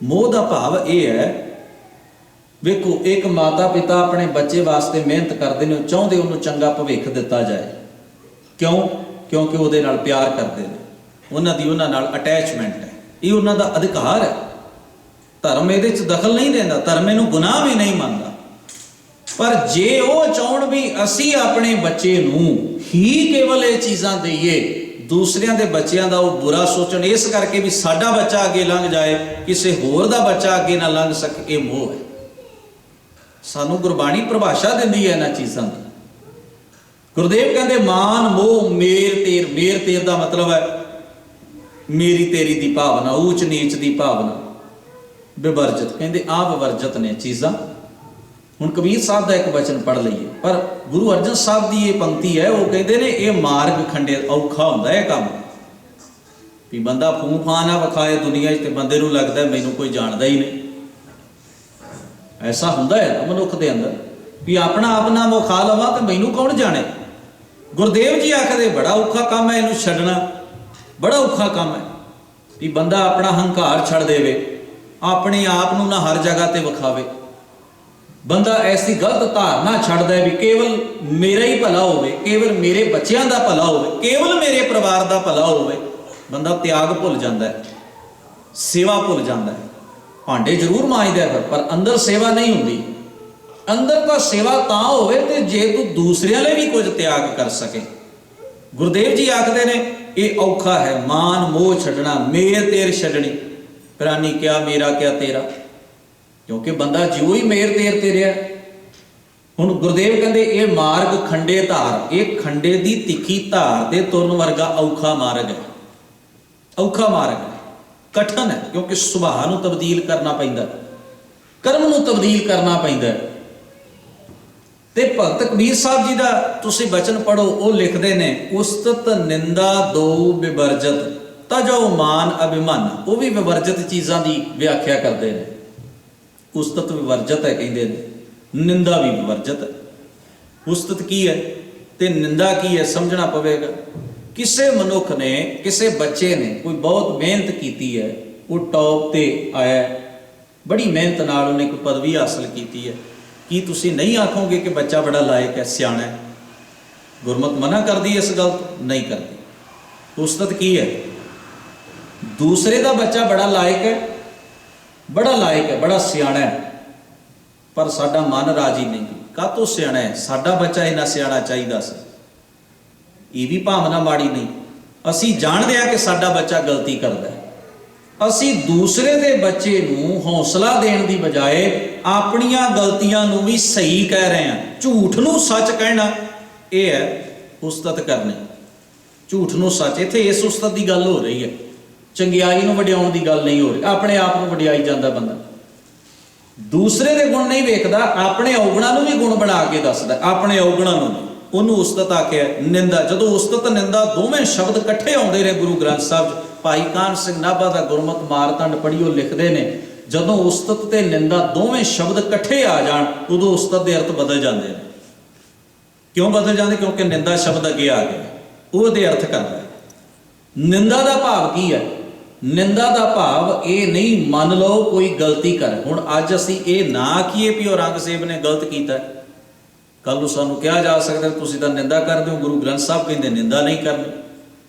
ਮੋਹ ਦਾ ਭਾਵ ਇਹ ਹੈ, ਵੇਖੋ ਇੱਕ ਮਾਤਾ ਪਿਤਾ ਆਪਣੇ ਬੱਚੇ ਵਾਸਤੇ ਮਿਹਨਤ ਕਰਦੇ ਨੇ, ਚਾਹੁੰਦੇ ਉਹਨੂੰ ਚੰਗਾ ਭਵਿੱਖ ਦਿੱਤਾ ਜਾਏ। ਕਿਉਂ? ਕਿਉਂਕਿ ਉਹਦੇ ਨਾਲ ਪਿਆਰ ਕਰਦੇ ਨੇ, ਉਹਨਾਂ ਦੀ ਉਹਨਾਂ ਨਾਲ ਅਟੈਚਮੈਂਟ ਹੈ, ਇਹ ਉਹਨਾਂ ਦਾ ਅਧਿਕਾਰ ਹੈ। ਧਰਮ ਇਹਦੇ 'ਚ ਦਖਲ ਨਹੀਂ ਦਿੰਦਾ, ਧਰਮ ਇਹਨੂੰ ਗੁਨਾਹ ਵੀ ਨਹੀਂ ਮੰਨਦਾ। ਪਰ ਜੇ ਉਹ ਚਾਹੁਣ ਵੀ ਅਸੀਂ ਆਪਣੇ ਬੱਚੇ ਨੂੰ ਹੀ ਕੇਵਲ ਇਹ ਚੀਜ਼ਾਂ ਦੇਈਏ, ਦੂਸਰਿਆਂ ਦੇ ਬੱਚਿਆਂ ਦਾ ਉਹ ਬੁਰਾ ਸੋਚਣ, ਇਸ ਕਰਕੇ ਵੀ ਸਾਡਾ ਬੱਚਾ ਅੱਗੇ ਲੰਘ ਜਾਏ, ਕਿਸੇ ਹੋਰ ਦਾ ਬੱਚਾ ਅੱਗੇ ਨਾ ਲੰਘ ਸਕੇ, ਇਹ ਮੋਹ ਹੈ। ਸਾਨੂੰ ਗੁਰਬਾਣੀ ਪਰਿਭਾਸ਼ਾ ਦਿੰਦੀ ਹੈ ਇਹਨਾਂ ਚੀਜ਼ਾਂ ਦੀ। ਗੁਰਦੇਵ ਕਹਿੰਦੇ ਮਾਨ ਮੋਹ ਮੇਰ ਤੇਰ। ਮੇਰ ਤੇਰ ਦਾ ਮਤਲਬ ਹੈ ਮੇਰੀ ਤੇਰੀ ਦੀ ਭਾਵਨਾ, ਊਚ ਨੀਚ ਦੀ ਭਾਵਨਾ। ਵਿਵਰਜਿਤ ਕਹਿੰਦੇ ਆ ਵਿਵਰਜਿਤ ਨੇ ਚੀਜ਼ਾਂ। ਹੁਣ ਕਬੀਰ ਸਾਹਿਬ ਦਾ ਇੱਕ ਵਚਨ ਪੜ੍ਹ ਲਈਏ। ਪਰ ਗੁਰੂ ਅਰਜਨ ਸਾਹਿਬ ਦੀ ਇਹ ਪੰਕਤੀ ਹੈ, ਉਹ ਕਹਿੰਦੇ ਨੇ ਇਹ ਮਾਰਗ ਖੰਡੇ ਔਖਾ ਹੁੰਦਾ ਇਹ ਕੰਮ, ਵੀ ਬੰਦਾ ਫੂੰ ਫਾਂ ਨਾ ਵਿਖਾਏ ਦੁਨੀਆ 'ਚ ਤੇ ਬੰਦੇ ਨੂੰ ਲੱਗਦਾ ਮੈਨੂੰ ਕੋਈ ਜਾਣਦਾ ਹੀ ਨਹੀਂ। ਐਸਾ ਹੁੰਦਾ ਹੈ ਮਨੁੱਖ ਦੇ ਅੰਦਰ ਵੀ ਆਪਣਾ ਆਪਣਾ ਵਿਖਾ ਲਵਾਂ ਤੇ ਮੈਨੂੰ ਕੌਣ ਜਾਣੇ। ਗੁਰਦੇਵ ਜੀ ਆਖਦੇ ਬੜਾ ਔਖਾ ਕੰਮ ਹੈ ਇਹਨੂੰ ਛੱਡਣਾ, ਬੜਾ ਔਖਾ ਕੰਮ ਹੈ ਵੀ ਬੰਦਾ ਆਪਣਾ ਹੰਕਾਰ ਛੱਡ ਦੇਵੇ, ਆਪਣੇ ਆਪ ਨੂੰ ਨਾ ਹਰ ਜਗ੍ਹਾ ਤੇ ਵਿਖਾਵੇ। ਬੰਦਾ ਐਸੀ ਗਲਤ ਧਾਰਨਾ ਛੱਡਦਾ ਵੀ ਕੇਵਲ ਮੇਰਾ ਹੀ ਭਲਾ ਹੋਵੇ, ਕੇਵਲ ਮੇਰੇ ਬੱਚਿਆਂ ਦਾ ਭਲਾ ਹੋਵੇ, ਕੇਵਲ ਮੇਰੇ ਪਰਿਵਾਰ ਦਾ ਭਲਾ ਹੋਵੇ। ਬੰਦਾ ਤਿਆਗ ਭੁੱਲ ਜਾਂਦਾ ਹੈ, ਸੇਵਾ ਭੁੱਲ ਜਾਂਦਾ ਹੈ। ਭਾਂਡੇ ਜ਼ਰੂਰ ਮਾਂਜਦਾ ਹੈ ਪਰ ਅੰਦਰ ਸੇਵਾ ਨਹੀਂ ਹੁੰਦੀ। ਅੰਦਰ ਤਾਂ ਸੇਵਾ ਤਾਂ ਹੋਵੇ ਤੇ ਜੇ ਤੂੰ ਦੂਸਰਿਆਂ ਲਈ ਵੀ ਕੁਝ ਤਿਆਗ ਕਰ ਸਕੇ। ਗੁਰਦੇਵ ਜੀ ਆਖਦੇ ਨੇ ਇਹ ਔਖਾ ਹੈ ਮਾਨ ਮੋਹ ਛੱਡਣਾ, ਮੇਰ ਤੇਰ ਛੱਡਣੀ। ਪ੍ਰਾਨੀ ਕਿਆ ਮੇਰਾ ਕਿਆ ਤੇਰਾ, ਕਿਉਂਕਿ ਬੰਦਾ ਜਿਉਂ ਹੀ ਮੇਰ ਤੇਰ ਤੇ ਰਿਹਾ। ਹੁਣ ਗੁਰਦੇਵ ਕਹਿੰਦੇ ਇਹ ਮਾਰਗ ਖੰਡੇ ਧਾਰ, ਇਹ ਖੰਡੇ ਦੀ ਤਿੱਖੀ ਧਾਰ ਦੇ ਤੁਰਨ ਵਰਗਾ ਔਖਾ ਮਾਰਗ ਹੈ। ਔਖਾ ਮਾਰਗ ਹੈ, ਕਠਨ ਹੈ, ਕਿਉਂਕਿ ਸੁਭਾਅ ਨੂੰ ਤਬਦੀਲ ਕਰਨਾ ਪੈਂਦਾ, ਕਰਮ ਨੂੰ ਤਬਦੀਲ ਕਰਨਾ ਪੈਂਦਾ। ਤੇ ਭਗਤ ਕਬੀਰ ਸਾਹਿਬ ਜੀ ਦਾ ਤੁਸੀਂ ਬਚਨ ਪੜੋ, ਉਹ ਲਿਖਦੇ ਨੇ ਉਸਤਤ ਨਿੰਦਾ ਦੋ ਵਿਵਰਜਤ ਤਾਂ ਜੋ ਮਾਨ ਅਭਿਮਾਨ। ਉਹ ਵੀ ਵਿਵਰਜਿਤ ਚੀਜ਼ਾਂ ਦੀ ਵਿਆਖਿਆ ਕਰਦੇ ਨੇ। ਉਸਤਤ ਵਿਵਰਜਤ ਹੈ ਕਹਿੰਦੇ ਨੇ, ਨਿੰਦਾ ਵੀ ਵਿਵਰਜਤ ਹੈ। ਉਸਤਤ ਕੀ ਹੈ ਤੇ ਨਿੰਦਾ ਕੀ ਹੈ ਸਮਝਣਾ ਪਵੇਗਾ। ਕਿਸੇ ਮਨੁੱਖ ਨੇ, ਕਿਸੇ ਬੱਚੇ ਨੇ ਕੋਈ ਬਹੁਤ ਮਿਹਨਤ ਕੀਤੀ ਹੈ, ਉਹ ਟੌਪ ਤੇ ਆਇਆ, ਬੜੀ ਮਿਹਨਤ ਨਾਲ ਉਹਨੇ ਕੋਈ ਪਦਵੀ ਹਾਸਲ ਕੀਤੀ ਹੈ। ਕੀ ਤੁਸੀਂ ਨਹੀਂ ਆਖੋਗੇ ਕਿ ਬੱਚਾ ਬੜਾ ਲਾਇਕ ਹੈ, ਸਿਆਣਾ ਹੈ? ਗੁਰਮਤਿ ਮਨਾ ਕਰਦੀ ਇਸ ਗੱਲ ਤੋਂ? ਨਹੀਂ ਕਰਦੀ। ਉਸਤਤ ਕੀ ਹੈ? ਦੂਸਰੇ ਦਾ ਬੱਚਾ ਬੜਾ ਲਾਇਕ ਹੈ, ਬੜਾ ਲਾਇਕ ਹੈ, ਬੜਾ ਸਿਆਣਾ ਹੈ, ਪਰ ਸਾਡਾ ਮਨ ਰਾਜੀ ਨਹੀਂ। ਕਾਹਤੋਂ ਸਿਆਣਾ ਹੈ? ਸਾਡਾ ਬੱਚਾ ਇੰਨਾ ਸਿਆਣਾ ਚਾਹੀਦਾ ਸੀ। ਇਹ ਵੀ ਭਾਵਨਾ ਮਾੜੀ ਨਹੀਂ। ਅਸੀਂ ਜਾਣਦੇ ਹਾਂ ਕਿ ਸਾਡਾ ਬੱਚਾ ਗਲਤੀ ਕਰਦਾ ਹੈ, ਅਸੀਂ ਦੂਸਰੇ ਦੇ ਬੱਚੇ ਨੂੰ ਹੌਸਲਾ ਦੇਣ ਦੀ ਬਜਾਏ ਆਪਣੀਆਂ ਗਲਤੀਆਂ ਨੂੰ ਵੀ ਸਹੀ ਕਹਿ ਰਹੇ ਹਾਂ। ਝੂਠ ਨੂੰ ਸੱਚ ਕਹਿਣਾ ਇਹ ਹੈ ਉਸਤਤ ਕਰਨੀ। ਝੂਠ ਨੂੰ ਸੱਚ, ਇੱਥੇ ਇਸ ਉਸਤਤ ਦੀ ਗੱਲ ਹੋ ਰਹੀ ਹੈ, ਚੰਗਿਆਈ ਨੂੰ ਵਡਿਆਉਣ ਦੀ ਗੱਲ ਨਹੀਂ ਹੋ ਰਹੀ। ਆਪਣੇ ਆਪ ਨੂੰ ਵਡਿਆਈ ਜਾਂਦਾ ਬੰਦਾ, ਦੂਸਰੇ ਦੇ ਗੁਣ ਨਹੀਂ ਵੇਖਦਾ, ਆਪਣੇ ਔਗਣਾਂ ਨੂੰ ਵੀ ਗੁਣ ਬਣਾ ਕੇ ਦੱਸਦਾ, ਆਪਣੇ ਔਗਣਾਂ ਨੂੰ। ਉਹਨੂੰ ਉਸਤਤ ਆਖਿਆ। ਨਿੰਦਾ, ਜਦੋਂ ਉਸਤਤ ਨਿੰਦਾ ਦੋਵੇਂ ਸ਼ਬਦ ਇਕੱਠੇ ਆਉਂਦੇ ਨੇ ਗੁਰੂ ਗ੍ਰੰਥ ਸਾਹਿਬ 'ਚ, ਭਾਈ ਕਾਹਨ ਸਿੰਘ ਨਾਭਾ ਦਾ ਗੁਰਮਤਿ ਮਾਰਤੰਡ ਪੜ੍ਹੀ, ਉਹ ਲਿਖਦੇ ਨੇ ਜਦੋਂ ਉਸਤਤ ਤੇ ਨਿੰਦਾ ਦੋਵੇਂ ਸ਼ਬਦ ਇਕੱਠੇ ਆ ਜਾਣ ਉਦੋਂ ਉਸਤਤ ਦੇ ਅਰਥ ਬਦਲ ਜਾਂਦੇ ਨੇ। ਕਿਉਂ ਬਦਲ ਜਾਂਦੇ? ਕਿਉਂਕਿ ਨਿੰਦਾ ਸ਼ਬਦ ਅੱਗੇ ਆ ਗਿਆ, ਉਹਦੇ ਅਰਥ ਕਰਦਾ। ਨਿੰਦਾ ਦਾ ਭਾਵ ਕੀ ਹੈ? ਨਿੰਦਾ ਦਾ ਭਾਵ ਇਹ ਨਹੀਂ, ਮੰਨ ਲਓ ਕੋਈ ਗਲਤੀ ਕਰ। ਹੁਣ ਅੱਜ ਅਸੀਂ ਇਹ ਨਾ ਆਖੀਏ ਵੀ ਔਰੰਗਜ਼ੇਬ ਨੇ ਗਲਤ ਕੀਤਾ, ਕੱਲ ਨੂੰ ਸਾਨੂੰ ਕਿਹਾ ਜਾ ਸਕਦਾ ਤੁਸੀਂ ਤਾਂ ਨਿੰਦਾ ਕਰਦੇ ਹੋ। ਗੁਰੂ ਗ੍ਰੰਥ ਸਾਹਿਬ ਕਹਿੰਦੇ ਨਿੰਦਾ ਨਹੀਂ ਕਰਨੀ।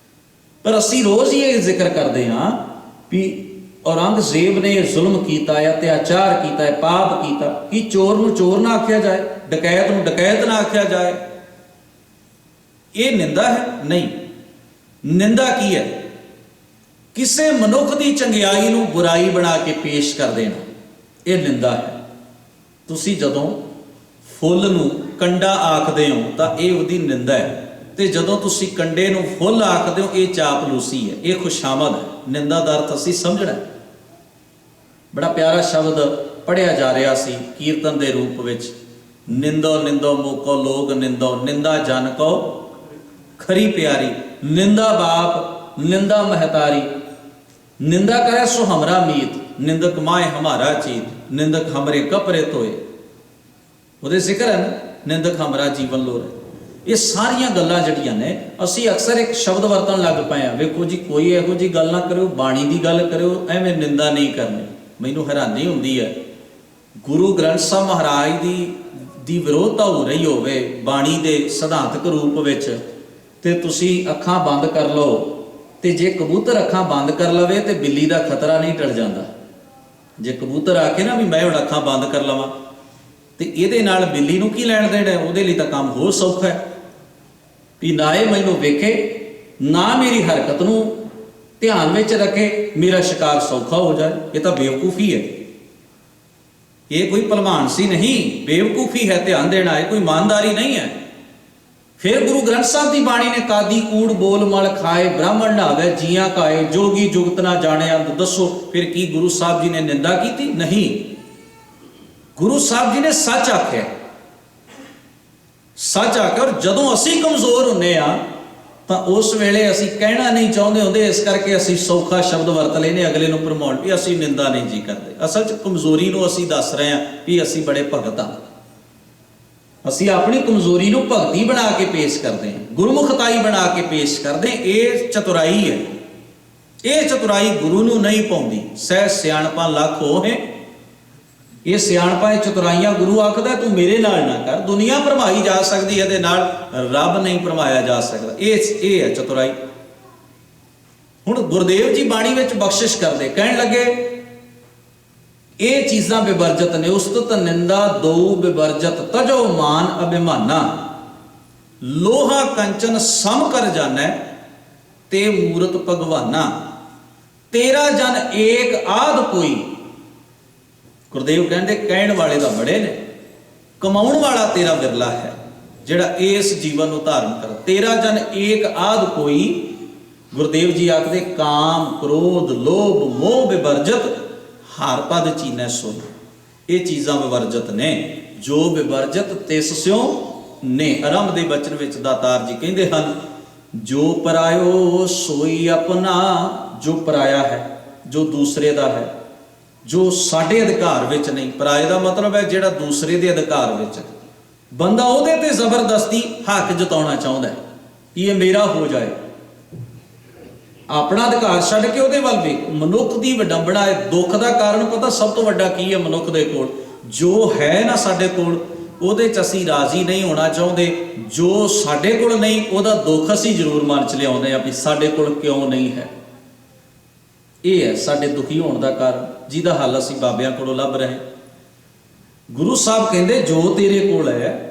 ਪਰ ਅਸੀਂ ਰੋਜ਼ ਹੀ ਇਹ ਜ਼ਿਕਰ ਕਰਦੇ ਹਾਂ ਵੀ ਔਰੰਗਜ਼ੇਬ ਨੇ ਜ਼ੁਲਮ ਕੀਤਾ ਹੈ, ਅਤਿਆਚਾਰ ਕੀਤਾ ਹੈ, ਪਾਪ ਕੀਤਾ। ਕਿ ਚੋਰ ਨੂੰ ਚੋਰ ਨਾ ਆਖਿਆ ਜਾਏ, ਡਕੈਤ ਨੂੰ ਡਕੈਤ ਨਾ ਆਖਿਆ ਜਾਏ? ਇਹ ਨਿੰਦਾ ਹੈ? ਨਹੀਂ। ਨਿੰਦਾ ਕੀ ਹੈ? ਕਿਸੇ ਮਨੁੱਖ ਦੀ ਚੰਗਿਆਈ ਨੂੰ ਬੁਰਾਈ ਬਣਾ ਕੇ ਪੇਸ਼ ਕਰ ਦੇਣਾ, ਇਹ ਨਿੰਦਾ ਹੈ। ਤੁਸੀਂ ਜਦੋਂ ਫੁੱਲ ਨੂੰ ਕੰਡਾ ਆਖਦੇ ਹੋ ਤਾਂ ਇਹ ਉਹਦੀ ਨਿੰਦਾ ਹੈ, ਤੇ ਜਦੋਂ ਤੁਸੀਂ ਕੰਡੇ ਨੂੰ ਫੁੱਲ ਆਖਦੇ ਹੋ ਇਹ ਚਾਪਲੂਸੀ ਹੈ, ਇਹ ਖੁਸ਼ਾਮਦ ਹੈ। ਨਿੰਦਾ ਦਾ ਅਰਥ ਅਸੀਂ ਸਮਝਣਾ। ਬੜਾ ਪਿਆਰਾ ਸ਼ਬਦ ਪੜ੍ਹਿਆ ਜਾ ਰਿਹਾ ਸੀ ਕੀਰਤਨ ਦੇ ਰੂਪ ਵਿੱਚ, ਨਿੰਦੋ ਨਿੰਦੋ ਮੋਕੋ ਲੋਗ ਨਿੰਦੋ, ਨਿੰਦਾ ਜਨ ਕੋ ਖਰੀ ਪਿਆਰੀ, ਨਿੰਦਾ ਬਾਪ ਨਿੰਦਾ ਮਹਤਾਰੀ, ਨਿੰਦਾ ਕਰੇ ਸੋ ਹਮਰਾ ਮੀਤ, ਨਿੰਦਕ ਮਾਏ ਹਮਾਰਾ ਚੀਤ, ਨਿੰਦਕ ਹਮਰੇ ਕਪਰੇ ਤੋਏ। ਉਹਦੇ ਜ਼ਿਕਰ ਹੈ ਨਾ, ਨਿੰਦਕ ਹਮਰਾ ਜੀਵਨ ਲੋਰ ਹੈ। ਇਹ ਸਾਰੀਆਂ ਗੱਲਾਂ ਜਿਹੜੀਆਂ ਨੇ ਅਸੀਂ ਅਕਸਰ ਇੱਕ ਸ਼ਬਦ ਵਰਤਣ ਲੱਗ ਪਏ ਆ, ਵੇਖੋ ਜੀ ਕੋਈ ਇਹੋ ਜਿਹੀ ਗੱਲ ਨਾ ਕਰਿਓ, ਬਾਣੀ ਦੀ ਗੱਲ ਕਰਿਓ, ਐਵੇਂ ਨਿੰਦਾ ਨਹੀਂ ਕਰਨੀ। ਮੈਨੂੰ ਹੈਰਾਨੀ ਹੁੰਦੀ ਹੈ, ਗੁਰੂ ਗ੍ਰੰਥ ਸਾਹਿਬ ਮਹਾਰਾਜ ਦੀ ਵਿਰੋਧਤਾ ਹੋ ਰਹੀ ਹੋਵੇ ਬਾਣੀ ਦੇ ਸਿਧਾਂਤਕ ਰੂਪ ਵਿੱਚ, ਤੇ ਤੁਸੀਂ ਅੱਖਾਂ ਬੰਦ ਕਰ ਲਓ, ਤੇ ਜੇ ਕਬੂਤਰ ਅੱਖਾਂ ਬੰਦ ਕਰ ਲਵੇ ਤੇ ਬਿੱਲੀ ਦਾ ਖਤਰਾ ਨਹੀਂ ਟਲ ਜਾਂਦਾ। ਜੇ ਕਬੂਤਰ ਆ ਕੇ ਨਾ ਵੀ ਮੈਂ ਹੁਣ ਅੱਖਾਂ ਬੰਦ ਕਰ ਲਵਾਂ, ਤੇ ਇਹਦੇ ਨਾਲ ਬਿੱਲੀ ਨੂੰ ਕੀ ਲੈਣ ਦੇਣਾ? ਉਹਦੇ ਲਈ ਤਾਂ ਕੰਮ ਹੋਰ ਸੌਖਾ ਹੈ ਵੀ ਨਾ ਇਹ ਮੈਨੂੰ ਵੇਖੇ, ਨਾ ਮੇਰੀ ਹਰਕਤ ਨੂੰ ਧਿਆਨ ਵਿੱਚ ਰੱਖੇ, ਮੇਰਾ ਸ਼ਿਕਾਰ ਸੌਖਾ ਹੋ ਜਾਏ। ਇਹ ਤਾਂ ਬੇਵਕੂਫੀ ਹੈ, ਇਹ ਕੋਈ ਭਲਵਾਨਸੀ ਨਹੀਂ, ਬੇਵਕੂਫੀ ਹੈ ਧਿਆਨ ਦੇਣਾ, ਇਹ ਕੋਈ ਇਮਾਨਦਾਰੀ ਨਹੀਂ ਹੈ। ਫਿਰ ਗੁਰੂ ਗ੍ਰੰਥ ਸਾਹਿਬ ਦੀ ਬਾਣੀ ਨੇ ਕਾਦੀ ਕੂੜ ਬੋਲ ਮਲ ਖਾਏ, ਬ੍ਰਾਹਮਣ ਨਹਾਵੇ ਜੀਆਂ ਕਾਏ, ਜੋਗੀ ਜੁਗਤ ਨਾ ਜਾਣਿਆ। ਦੱਸੋ ਫਿਰ ਕੀ ਗੁਰੂ ਸਾਹਿਬ ਜੀ ਨੇ ਨਿੰਦਾ ਕੀਤੀ? ਨਹੀਂ, ਗੁਰੂ ਸਾਹਿਬ ਜੀ ਨੇ ਸੱਚ ਆਖਿਆ, ਸੱਚ ਆਖਿਆ। ਔਰ ਜਦੋਂ ਅਸੀਂ ਕਮਜ਼ੋਰ ਹੁੰਨੇ ਆ ਤਾਂ ਉਸ ਵੇਲੇ ਅਸੀਂ ਕਹਿਣਾ ਨਹੀਂ ਚਾਹੁੰਦੇ ਹੁੰਦੇ, ਇਸ ਕਰਕੇ ਅਸੀਂ ਸੌਖਾ ਸ਼ਬਦ ਵਰਤ ਲੈਨੇ ਅਗਲੇ ਨੂੰ ਭਰਮਾਉਣ ਵੀ ਅਸੀਂ ਨਿੰਦਾ ਨਹੀਂ ਜੀ ਕਰਦੇ। ਅਸਲ 'ਚ ਕਮਜ਼ੋਰੀ ਨੂੰ ਅਸੀਂ ਦੱਸ ਰਹੇ ਹਾਂ ਵੀ ਅਸੀਂ ਬੜੇ ਭਗਤ ਹਾਂ। ਅਸੀਂ ਆਪਣੀ ਕਮਜ਼ੋਰੀ ਨੂੰ ਭਗਤੀ ਬਣਾ ਕੇ ਪੇਸ਼ ਕਰਦੇ ਹਾਂ, ਗੁਰਮੁਖਤਾਈ ਬਣਾ ਕੇ ਪੇਸ਼ ਕਰਦੇ ਹਾਂ। ਇਹ ਚਤੁਰਾਈ ਹੈ, ਇਹ ਚਤੁਰਾਈ ਗੁਰੂ ਨੂੰ ਨਹੀਂ ਪਾਉਂਦੀ। ਸਹਿ ਸਿਆਣਪਾਂ ਲੱਖ ਹੋਏ, ਇਹ ਸਿਆਣਪਾਂ ਇਹ ਚਤੁਰਾਈਆਂ ਗੁਰੂ ਆਖਦਾ ਤੂੰ ਮੇਰੇ ਨਾਲ ਨਾ ਕਰ। ਦੁਨੀਆ ਭਰਮਾਈ ਜਾ ਸਕਦੀ ਹੈ, ਇਹਦੇ ਨਾਲ ਰੱਬ ਨਹੀਂ ਭਰਮਾਇਆ ਜਾ ਸਕਦਾ। ਇਹ ਹੈ ਚਤੁਰਾਈ। ਹੁਣ ਗੁਰਦੇਵ ਜੀ ਬਾਣੀ ਵਿੱਚ ਬਖਸ਼ਿਸ਼ ਕਰਦੇ, ਕਹਿਣ ਲੱਗੇ ਇਹ ਚੀਜ਼ਾਂ ਬਿਵਰਜਤ ਨੇ। ਉਸਤਤ ਨਿੰਦਾ ਦੋ ਬਿਵਰਜਤ, ਤਜੋ ਮਾਨ ਅਭਿਮਾਨਾ। ਲੋਹਾ ਕੰਚਨ ਸਮ ਕਰ ਜਾਣੈ, ਤੇ ਮੂਰਤ ਭਗਵਾਨਾ। ਤੇਰਾ ਜਨ ਏਕ ਆਧ ਕੋਈ। ਗੁਰਦੇਵ ਕਹਿੰਦੇ ਕਹਿਣ ਵਾਲੇ ਤਾਂ ਬੜੇ ਨੇ, ਕਮਾਉਣ ਵਾਲਾ ਤੇਰਾ ਵਿਰਲਾ ਹੈ ਜਿਹੜਾ ਇਸ ਜੀਵਨ ਨੂੰ ਧਾਰਨ ਕਰ। ਤੇਰਾ ਜਨ ਏਕ ਆਧ ਕੋਈ। ਗੁਰਦੇਵ ਜੀ ਆਖਦੇ ਕਾਮ ਕ੍ਰੋਧ ਲੋਭ ਮੋਹ ਬਿਵਰਜਤ, ਹਰ ਪਦ ਚੀਨੈ ਸੁਨ। ਇਹ ਚੀਜ਼ਾਂ ਵਿਵਰਜਤ ਨੇ, ਜੋ ਵਿਵਰਜਤ ਤਿਸ ਸਿਉ ਨੇ। ਆਰੰਭ ਦੇ ਬਚਨ ਵਿੱਚ ਦਾਤਾਰ ਜੀ ਕਹਿੰਦੇ ਹਨ, ਜੋ ਪਰਾਇਓ ਸੋਈ ਆਪਣਾ। ਜੋ ਪਰਾਇਆ ਹੈ, ਜੋ ਦੂਸਰੇ ਦਾ ਹੈ, ਜੋ ਸਾਡੇ ਅਧਿਕਾਰ ਵਿੱਚ ਨਹੀਂ। ਪਰਾਏ ਦਾ ਮਤਲਬ ਹੈ ਜਿਹੜਾ ਦੂਸਰੇ ਦੇ ਅਧਿਕਾਰ ਵਿੱਚ। ਬੰਦਾ ਉਹਦੇ ਤੇ ਜ਼ਬਰਦਸਤੀ ਹੱਕ ਜਤਾਉਣਾ ਚਾਹੁੰਦਾ ਹੈ ਕਿ ਇਹ ਮੇਰਾ ਹੋ ਜਾਏ, ਆਪਣਾ ਅਧਿਕਾਰ ਛੱਡ ਕੇ ਉਹਦੇ ਵੱਲ ਵੇਖ। ਮਨੁੱਖ ਦੀ ਵਿਡੰਬਣਾ ਹੈ। ਦੁੱਖ ਦਾ ਕਾਰਨ ਪਤਾ ਸਭ ਤੋਂ ਵੱਡਾ ਕੀ ਹੈ ਮਨੁੱਖ ਦੇ ਕੋਲ? ਜੋ ਹੈ ਨਾ ਸਾਡੇ ਕੋਲ, ਉਹਦੇ 'ਚ ਅਸੀਂ ਰਾਜ਼ੀ ਨਹੀਂ ਹੋਣਾ ਚਾਹੁੰਦੇ। ਜੋ ਸਾਡੇ ਕੋਲ ਨਹੀਂ, ਉਹਦਾ ਦੁੱਖ ਅਸੀਂ ਜ਼ਰੂਰ ਮਨ 'ਚ ਲਿਆਉਂਦੇ ਹਾਂ ਵੀ ਸਾਡੇ ਕੋਲ ਕਿਉਂ ਨਹੀਂ ਹੈ। ਇਹ ਹੈ ਸਾਡੇ ਦੁਖੀ ਹੋਣ ਦਾ ਕਾਰਨ, ਜਿਹਦਾ ਹੱਲ ਅਸੀਂ ਬਾਬਿਆਂ ਕੋਲੋਂ ਲੱਭ ਰਹੇ। ਗੁਰੂ ਸਾਹਿਬ ਕਹਿੰਦੇ ਜੋ ਤੇਰੇ ਕੋਲ ਹੈ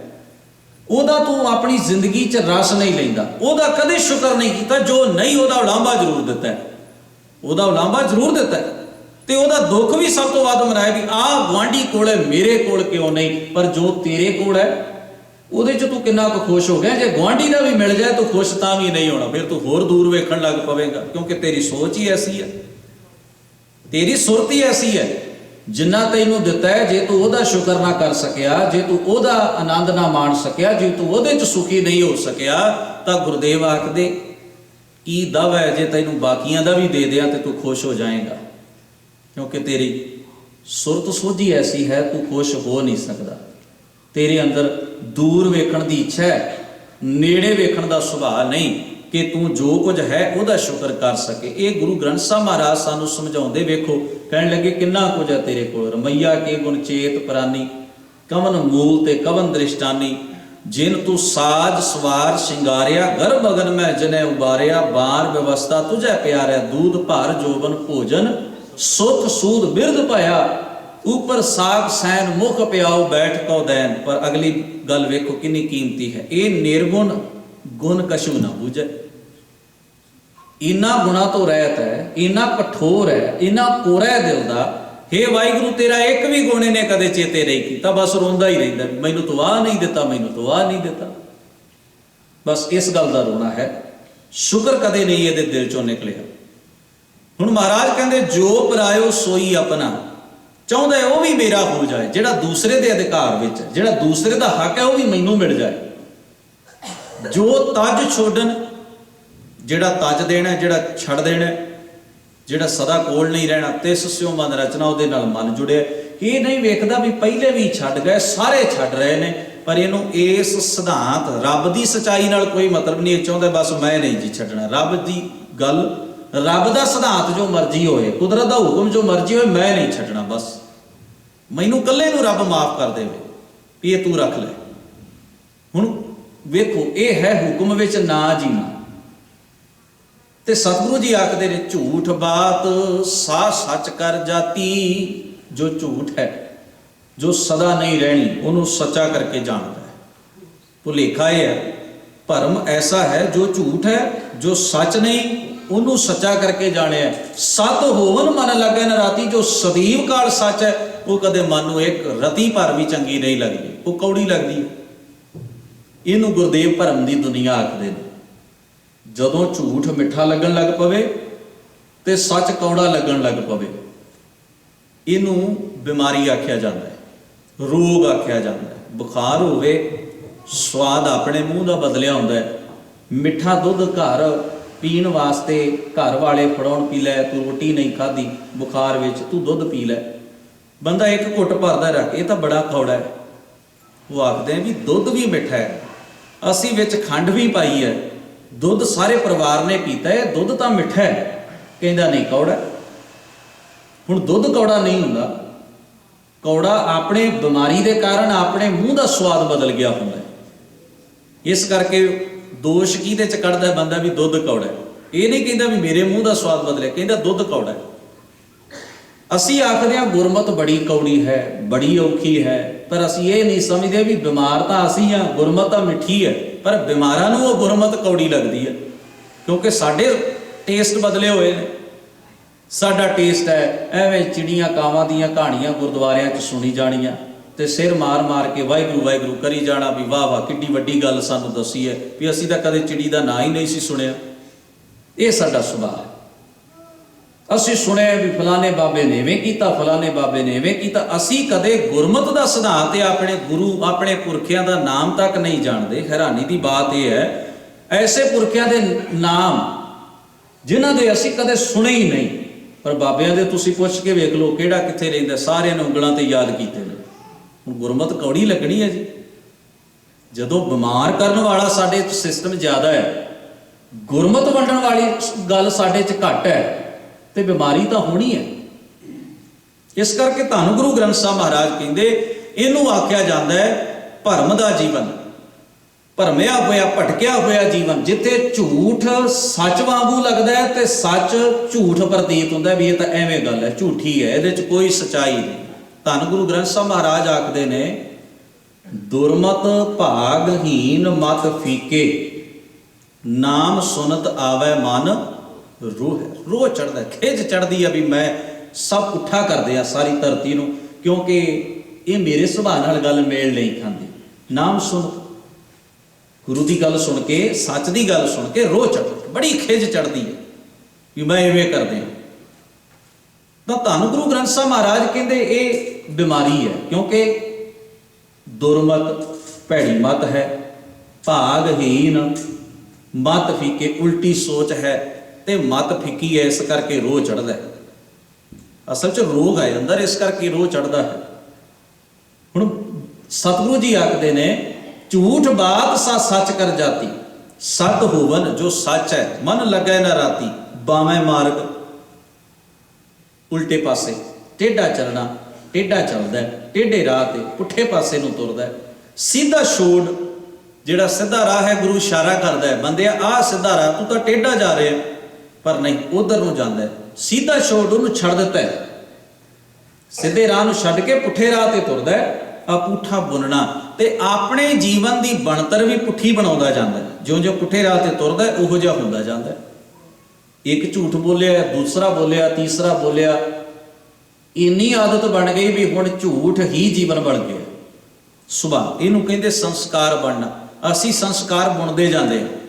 ਉਹਦਾ ਤੂੰ ਆਪਣੀ ਜ਼ਿੰਦਗੀ 'ਚ ਰਸ ਨਹੀਂ ਲੈਂਦਾ, ਉਹਦਾ ਕਦੇ ਸ਼ੁਕਰ ਨਹੀਂ ਕੀਤਾ। ਜੋ ਨਹੀਂ ਉਹਦਾ ਉਲਾਂਭਾ ਜ਼ਰੂਰ ਦਿੱਤਾ ਹੈ, ਉਹਦਾ ਉਲਾਂਭਾ ਜ਼ਰੂਰ ਦਿੱਤਾ ਹੈ। ਤੇ ਉਹਦਾ ਦੁੱਖ ਵੀ ਸਭ ਤੋਂ ਵੱਧ ਮਨਾਇਆ ਵੀ ਆਹ ਗੁਆਂਢੀ ਕੋਲ ਹੈ, ਮੇਰੇ ਕੋਲ ਕਿਉਂ ਨਹੀਂ। ਪਰ ਜੋ ਤੇਰੇ ਕੋਲ ਹੈ ਉਹਦੇ 'ਚ ਤੂੰ ਕਿੰਨਾ ਕੁ ਖੁਸ਼ ਹੋ ਗਿਆ। ਜੇ ਗੁਆਂਢੀ ਦਾ ਵੀ ਮਿਲ ਜਾਏ ਤੂੰ ਖੁਸ਼ ਤਾਂ ਵੀ ਨਹੀਂ ਹੋਣਾ, ਫਿਰ ਤੂੰ ਹੋਰ ਦੂਰ ਵੇਖਣ ਲੱਗ ਪਵੇਂਗਾ, ਕਿਉਂਕਿ ਤੇਰੀ ਸੋਚ ਹੀ ਐਸੀ ਹੈ, ਤੇਰੀ ਸੁਰਤ ਹੀ ਐਸੀ ਹੈ। ਜਿੰਨਾ ਤੈਨੂੰ ਦਿੱਤਾ ਹੈ, ਜੇ ਤੂੰ ਉਹਦਾ ਸ਼ੁਕਰ ਨਾ ਕਰ ਸਕਿਆ, ਜੇ ਤੂੰ ਉਹਦਾ ਆਨੰਦ ਨਾ ਮਾਣ ਸਕਿਆ, ਜੇ ਤੂੰ ਉਹਦੇ 'ਚ ਸੁਖੀ ਨਹੀਂ ਹੋ ਸਕਿਆ, ਤਾਂ ਗੁਰਦੇਵ ਆਖਦੇ ਕੀ ਦਵ ਹੈ ਜੇ ਤੈਨੂੰ ਬਾਕੀਆਂ ਦਾ ਵੀ ਦੇ ਦਿਆਂ ਤੇ ਤੂੰ ਖੁਸ਼ ਹੋ ਜਾਏਗਾ, ਕਿਉਂਕਿ ਤੇਰੀ ਸੁਰਤ ਸੋਝੀ ਐਸੀ ਹੈ ਤੂੰ ਖੁਸ਼ ਹੋ ਨਹੀਂ ਸਕਦਾ। ਤੇਰੇ ਅੰਦਰ ਦੂਰ ਵੇਖਣ ਦੀ ਇੱਛਾ ਹੈ, ਨੇੜੇ ਵੇਖਣ ਦਾ ਸੁਭਾਅ ਨਹੀਂ ਕਿ ਤੂੰ ਜੋ ਕੁਝ ਹੈ ਉਹਦਾ ਸ਼ੁਕਰ ਕਰ ਸਕੇ। ਇਹ ਗੁਰੂ ਗ੍ਰੰਥ ਸਾਹਿਬ ਮਹਾਰਾਜ ਸਾਨੂੰ ਸਮਝਾਉਂਦੇ। ਵੇਖੋ ਕਹਿਣ ਲੱਗੇ ਕਿੰਨਾ ਕੁਝ ਹੈ ਤੇਰੇ ਕੋਲ। ਰਮਈਆ ਕੇ ਗੁਣ ਚੇਤ ਪ੍ਰਾਨੀ, ਕਵਨ ਮੂਲ ਤੇ ਕਵਨ ਦ੍ਰਿਸ਼ਟਾਨੀ। ਜਿਨ ਤੂੰ ਸਾਜ ਸਵਾਰ ਸ਼ਿੰਗਾਰਿਆ, ਗਰਭ ਅਗਨ ਮੈਂ ਜਨੈ ਉਬਾਰਿਆ। ਬਾਰ ਵਿਵਸਥਾ ਤੁਝੈ ਪਿਆਰਿਆ, ਦੂਧ ਭਰ ਜੋਬਨ ਭੋਜਨ। ਸੁਖ ਸੂਦ ਬਿਰਧ ਪਾਇਆ, ਉਪਰ ਸਾਗ ਸੈਨ ਮੁਖ ਪਿਆਉ ਬੈਠ ਕਉ ਦੈਨ। ਪਰ ਅਗਲੀ ਗੱਲ ਵੇਖੋ ਕਿੰਨੀ ਕੀਮਤੀ ਹੈ। ਇਹ ਨਿਰਗੁਣ ਗੁਣ ਕਛੂ ਨਾ ਬੂਝੈ। ਇਨਾ ਗੁਣਾ ਤੋਂ ਰਹਿਤ ਹੈ, ਇਨਾ ਕਠੋਰ ਹੈ, ਇਨਾ ਕੋਰਾ ਹੈ ਦਿਲ ਦਾ। ਹੇ ਵਾਹਿਗੁਰੂ ਤੇਰਾ ਇੱਕ ਵੀ ਗੁਣ ਇਹਨੇ ਕਦੇ ਚੇਤੇ ਨਹੀਂ ਕੀਤਾ, ਬਸ ਰੋਂਦਾ ਹੀ ਰਹਿੰਦਾ ਮੈਨੂੰ ਤੂੰ ਆਹ ਨਹੀਂ ਦਿੱਤਾ, ਮੈਨੂੰ ਤੂੰ ਆਹ ਨਹੀਂ ਦਿੱਤਾ। ਬਸ ਇਸ ਗੱਲ ਦਾ ਰੋਣਾ ਹੈ, ਸ਼ੁਕਰ ਕਦੇ ਨਹੀਂ ਇਹਦੇ ਦਿਲ ਚੋਂ ਨਿਕਲਿਆ। ਹੁਣ ਮਹਾਰਾਜ ਕਹਿੰਦੇ ਜੋ ਪਰਾਇਓ ਸੋਈ ਆਪਣਾ। ਚਾਹੁੰਦਾ ਹੈ ਉਹ ਵੀ ਮੇਰਾ ਹੋ ਜਾਏ, ਜਿਹੜਾ ਦੂਸਰੇ ਦੇ ਅਧਿਕਾਰ ਵਿੱਚ, ਜਿਹੜਾ ਦੂਸਰੇ ਦਾ ਹੱਕ ਹੈ ਉਹ ਵੀ ਮੈਨੂੰ ਮਿਲ ਜਾਏ। ਜੋ ਤਜ ਛੋਡਨ, ਜਿਹੜਾ ਤਜ ਦੇਣਾ, ਜਿਹੜਾ ਛੱਡ ਦੇਣਾ, ਜਿਹੜਾ ਸਦਾ ਕੋਲ ਨਹੀਂ ਰਹਿਣਾ। ਤਿਸ ਸਿਉ ਮਨ ਰਚਨਾ, ਉਹਦੇ ਨਾਲ ਮਨ ਜੁੜਿਆ। ਇਹ ਨਹੀਂ ਵੇਖਦਾ ਵੀ ਪਹਿਲੇ ਵੀ ਛੱਡ ਗਏ, ਸਾਰੇ ਛੱਡ ਰਹੇ ਨੇ, पर इनू इस सिद्धांत रब की सच्चाई नाल कोई मतलब नहीं चाहता, बस मैं नहीं जी छड्डना रब की गल, रब का सिद्धांत जो मर्जी होए, कुदरत का हुक्म जो मर्जी होए, मैं नहीं छड्डना, बस मैनू कल्ले नू रब माफ कर दे भी ये तू रख ले। हुण वेखो ये है हुक्म विच ना जीना। ते सतगुरु जी आखदे ने झूठ बात सा सच कर जाती, जो झूठ है जो सदा नहीं रहनी उन्होंने सच्चा करके जानता है। भुलेखा ये है, भरम ऐसा है जो झूठ है जो सच नहीं उन्होंने सच्चा करके जाने। सत होवन मन लगे न राती, जो सदीव काल सच है वो कदे मन नूं एक रती भर भी चंगी नहीं लगती, वो कौड़ी लगती है। इनू गुरदेव भरम की दुनिया आखते हैं। जदों झूठ मिठा लगन लग पवे ते सच कौड़ा लगन लग पवे, इनू बीमारी आख्या जाता है, रोग आख्या जाता है। बुखार होवे, स्वाद अपने मूँह का बदलिया होंदा है। मिठा दुध घर पीण वास्ते घर वाले फड़ाउण पी लै, तू रोटी नहीं खाधी बुखार विच, तू दुध पी लै। बंदा एक घुट भरदा रख, ये तो बड़ा कौड़ा है। वो आखते हैं भी दुध भी मिठा है, असी विच खंड भी पाई है, दुध सारे परिवार ने पीता है, दुध तो मिठा है, कहता नहीं कौड़ा। हुण दुध कौड़ा नहीं हुंदा, कौड़ा अपने बीमारी के कारण अपने मूँह का स्वाद बदल गया हुंदा है। इस करके दोष किहदे च कढ़दा है बंदा भी दुध कौड़ा है। ये नहीं कहता भी मेरे मूँह का स्वाद बदलिया, कहता दुध कौड़ा है। असी आखदे हां गुरमत बड़ी कौड़ी है, बड़ी औखी है, पर असी ये नहीं समझते भी बीमार तो असी हाँ, गुरमत तो मिठी है, पर बीमारां नूं वो गुरमत कौड़ी लगती है, क्योंकि साडे टेस्ट बदले हुए हैं। साडा टेस्ट है एवें चिड़ियां कावां दीयां कहानियां गुरुद्वारियां च सुनी जानियां ते सिर मार मार के वाहिगुरू वाहिगुरू करी जाना भी वाह वाह किड्डी वड्डी गल सानूं दसी है भी असीं तां कदे चिड़ी दा नां ही नहीं सी सुनिया। ये साडा सुभाਅ है। असीं सुनिया भी फलाने बाबे ने इवें कीता, फलाने बाबे ने इवें कीता। असीं कदे गुरमत दा सिद्धांत अपने गुरु अपने पुरखियां दा नाम तक नहीं जानते। हैरानी की बात यह है, ऐसे पुरखियां दे नाम जिन्हां दे असीं कदे सुने ही नहीं, पर बाबियां दे तुसीं पुछ के वेख लो किहड़ा कित्थे रहिंदा, सारिआं ने उंगलां ते याद कीते ने। हुण गुरमत कौड़ी लगनी है जी। जदों बीमार करन वाला साडे सिस्टम ज़्यादा है, गुरमत वंडण वाली गल साडे च घट है, तो बीमारी तो होनी है। इस करके धन गुरु ग्रंथ साहब महाराज कहते इनू आख्या जाता है भरम का जीवन, भरमिया होया भटकिया होया जीवन, जिथे झूठ सच वांगू लगता है तो सच झूठ प्रतीत होता है भी ये तो एवें गल है, झूठी है, ये कोई सच्चाई नहीं। धन गुरु ग्रंथ साहब महाराज आखते ने दुरमत भागहीन मत फीके, नाम सुनत आवे मन रोह चढ़ता है, खिज चढ़ती है भी मैं सब पुट्ठा कर दिया सारी धरती नूं, क्योंकि ये मेरे सुभाਅ नाल गल मेल नहीं खाती। नाम सुन गुरु की गल सुन के, सच की गल सुन के रोह चढ़ती, बड़ी खिज चढ़ती है भी मैं इवें कर दिया। तो धन गुरु ग्रंथ साहब महाराज कहते ये बीमारी है, क्योंकि दुरमत भैड़ी मत है, भागहीन मत फीके उल्टी सोच है, ते मत फिकी है, इस करके रोह चढ़ता है। असल च रोग है अंदर, इस करके रोह चढ़ता है। हुण सतगुरु जी आखते ने झूठ बात सा सच कर जाती, सत होवन जो सच है, मन लगे न राती, बावें मार्ग उल्टे पासे टेढ़ा चलना, टेढ़ा चलता है, टेढ़े राह ते पुठे पासे नूं तुरदा है। सीधा छोड़, जिहड़ा सीधा राह है गुरु इशारा करता है बंदे आ सीधा राह, तू तो टेढ़ा जा रहे है, पर नहीं उधर नूं जांदा है। सीधा छोड़ उन्होंने छड़ दिता है, सीधे राह नूं छड्ड के पुठे राह ते तुरदा है। आ पुठा बुनना ते अपने जीवन की बनतर भी पुठी बनाउंदा जांदा है, ज्यों ज्यों पुठे राह ते तुरदा है उहो जिहा हुंदा जांदा है। एक झूठ बोलिया, दूसरा बोलिया, तीसरा बोलिया, इन्नी आदत बन गई भी हुण झूठ ही जीवन बन गया। सुभाਅ इहनूं कहंदे संस्कार बनना। असीं संस्कार बुनदे जांदे हां,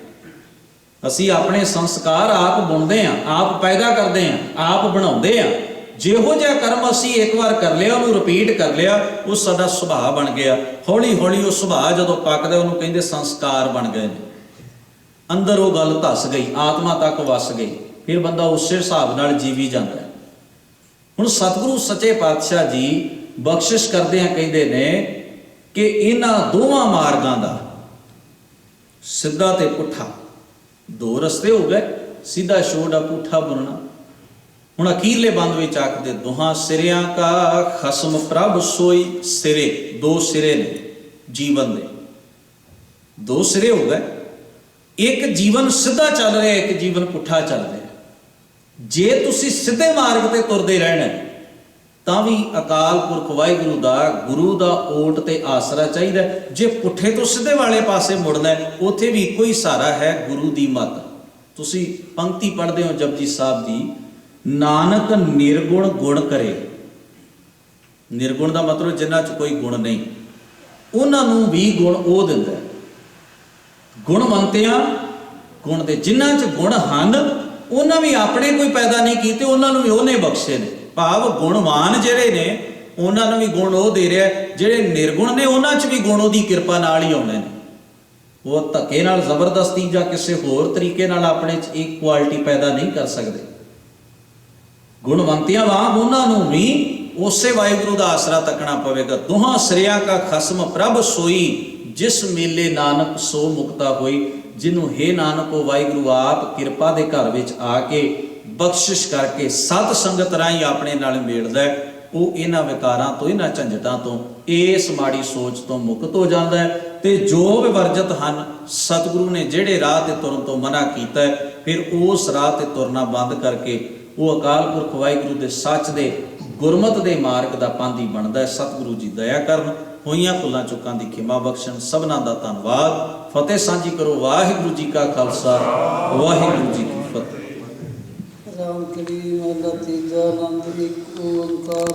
असीं अपने संस्कार आप बुनते हैं, आप पैदा करते हैं, आप बनाते हैं। जिहो जिहा कर्म असीं एक बार कर लिया, उन्होंने रिपीट कर लिया, वो साडा सुभाਅ बन गया। हौली हौली वो सुभाਅ जदों पकदा उन्होंने कहंदे संस्कार बन गए, अंदर वो गल धस गई, आत्मा तक वस गई, फिर बंदा उस हिसाब नाल जीवी जाता है। हुण सतगुरु सच्चे पातशाह जी बख्शिश करदे हैं, कहंदे ने कि इन्हां दोवां मार्गां दा सिद्धा ते पुट्ठा दो रस्ते हो गए, सीधा छोड़ पुट्ठा बुनना। हुण अखीरले बंद विच आखदे दुहां सिरियां का खसम प्रभ सोई। सिरे दो सिरे ने जीवन दे, दो सिरे हो गए। एक जीवन सीधा चल रहा है, एक जीवन पुट्ठा चल रहा है। जे तुसी सीधे मार्ग ते तुरदे रहना तां भी अकाल पुरख वाहिगुरू दा गुरु दा ओट ते आसरा चाहिए। जे पुट्ठे तो सीधे वाले पासे मुड़ना है, उत्थे भी इक्को ही सहारा है, गुरु दी मत। तुसी पंक्ति पढ़दे हो जपजी साहब दी, नानक निर्गुण गुण करे। निर्गुण का मतलब जिन्हां च कोई गुण नहीं, उन्होंने भी गुण वो दिंदा है। गुणवंतियां गुण दे, जिन्हां च गुण हन उन्हां भी अपने कोई पैदा नहीं कीते, उन्होंने भी उन्हें बख्शे ने। भाव गुणवान जिहड़े ने उन्होंने भी गुण वो दे रहा है, जिहड़े निर्गुण ने उन्हां च भी गुण उहदी किरपा नाल ही आउणे ने। वो धक्के नाल जबरदस्ती जां किसी होर तरीके नाल अपने च एक क्वालिटी पैदा नहीं कर सकते। गुणवंतियां वांग उन्होंने भी उसे वाहिगुरू का आसरा तकना पवेगा। दुहां सिरियां का खसम प्रभ सोई, जिस मेले नानक सो मुक्ता होई। जिन्हों हे नानक वो वाहिगुरू आप किरपा के घर विच आके बख्शिश करके सत संगत राही अपने नाल मेलदा है, वो इन्हां विकारां तो, इन्हां झंझटां तो, इस माड़ी सोच तो मुक्त हो जाता है। ते जो विवर्जित हन सतगुरु ने जिहड़े राह ते तुरन तो मना कीता है, फिर उस राह ते तुरना बंद करके वो अकाल पुरख वाहिगुरू दे सच दे गुरमत दे मार्ग दा पांधी बनदा है। सतगुरु जी दया करन, होईयां भुलां चुकां दी खिमा बख्शण। सबना दा धन्नवाद। फतेह सांझी करो। वाहिगुरू जी का खालसा, वाहिगुरू जी की फतेह। राम कली महला तीजा, आनंद एक ओंकार।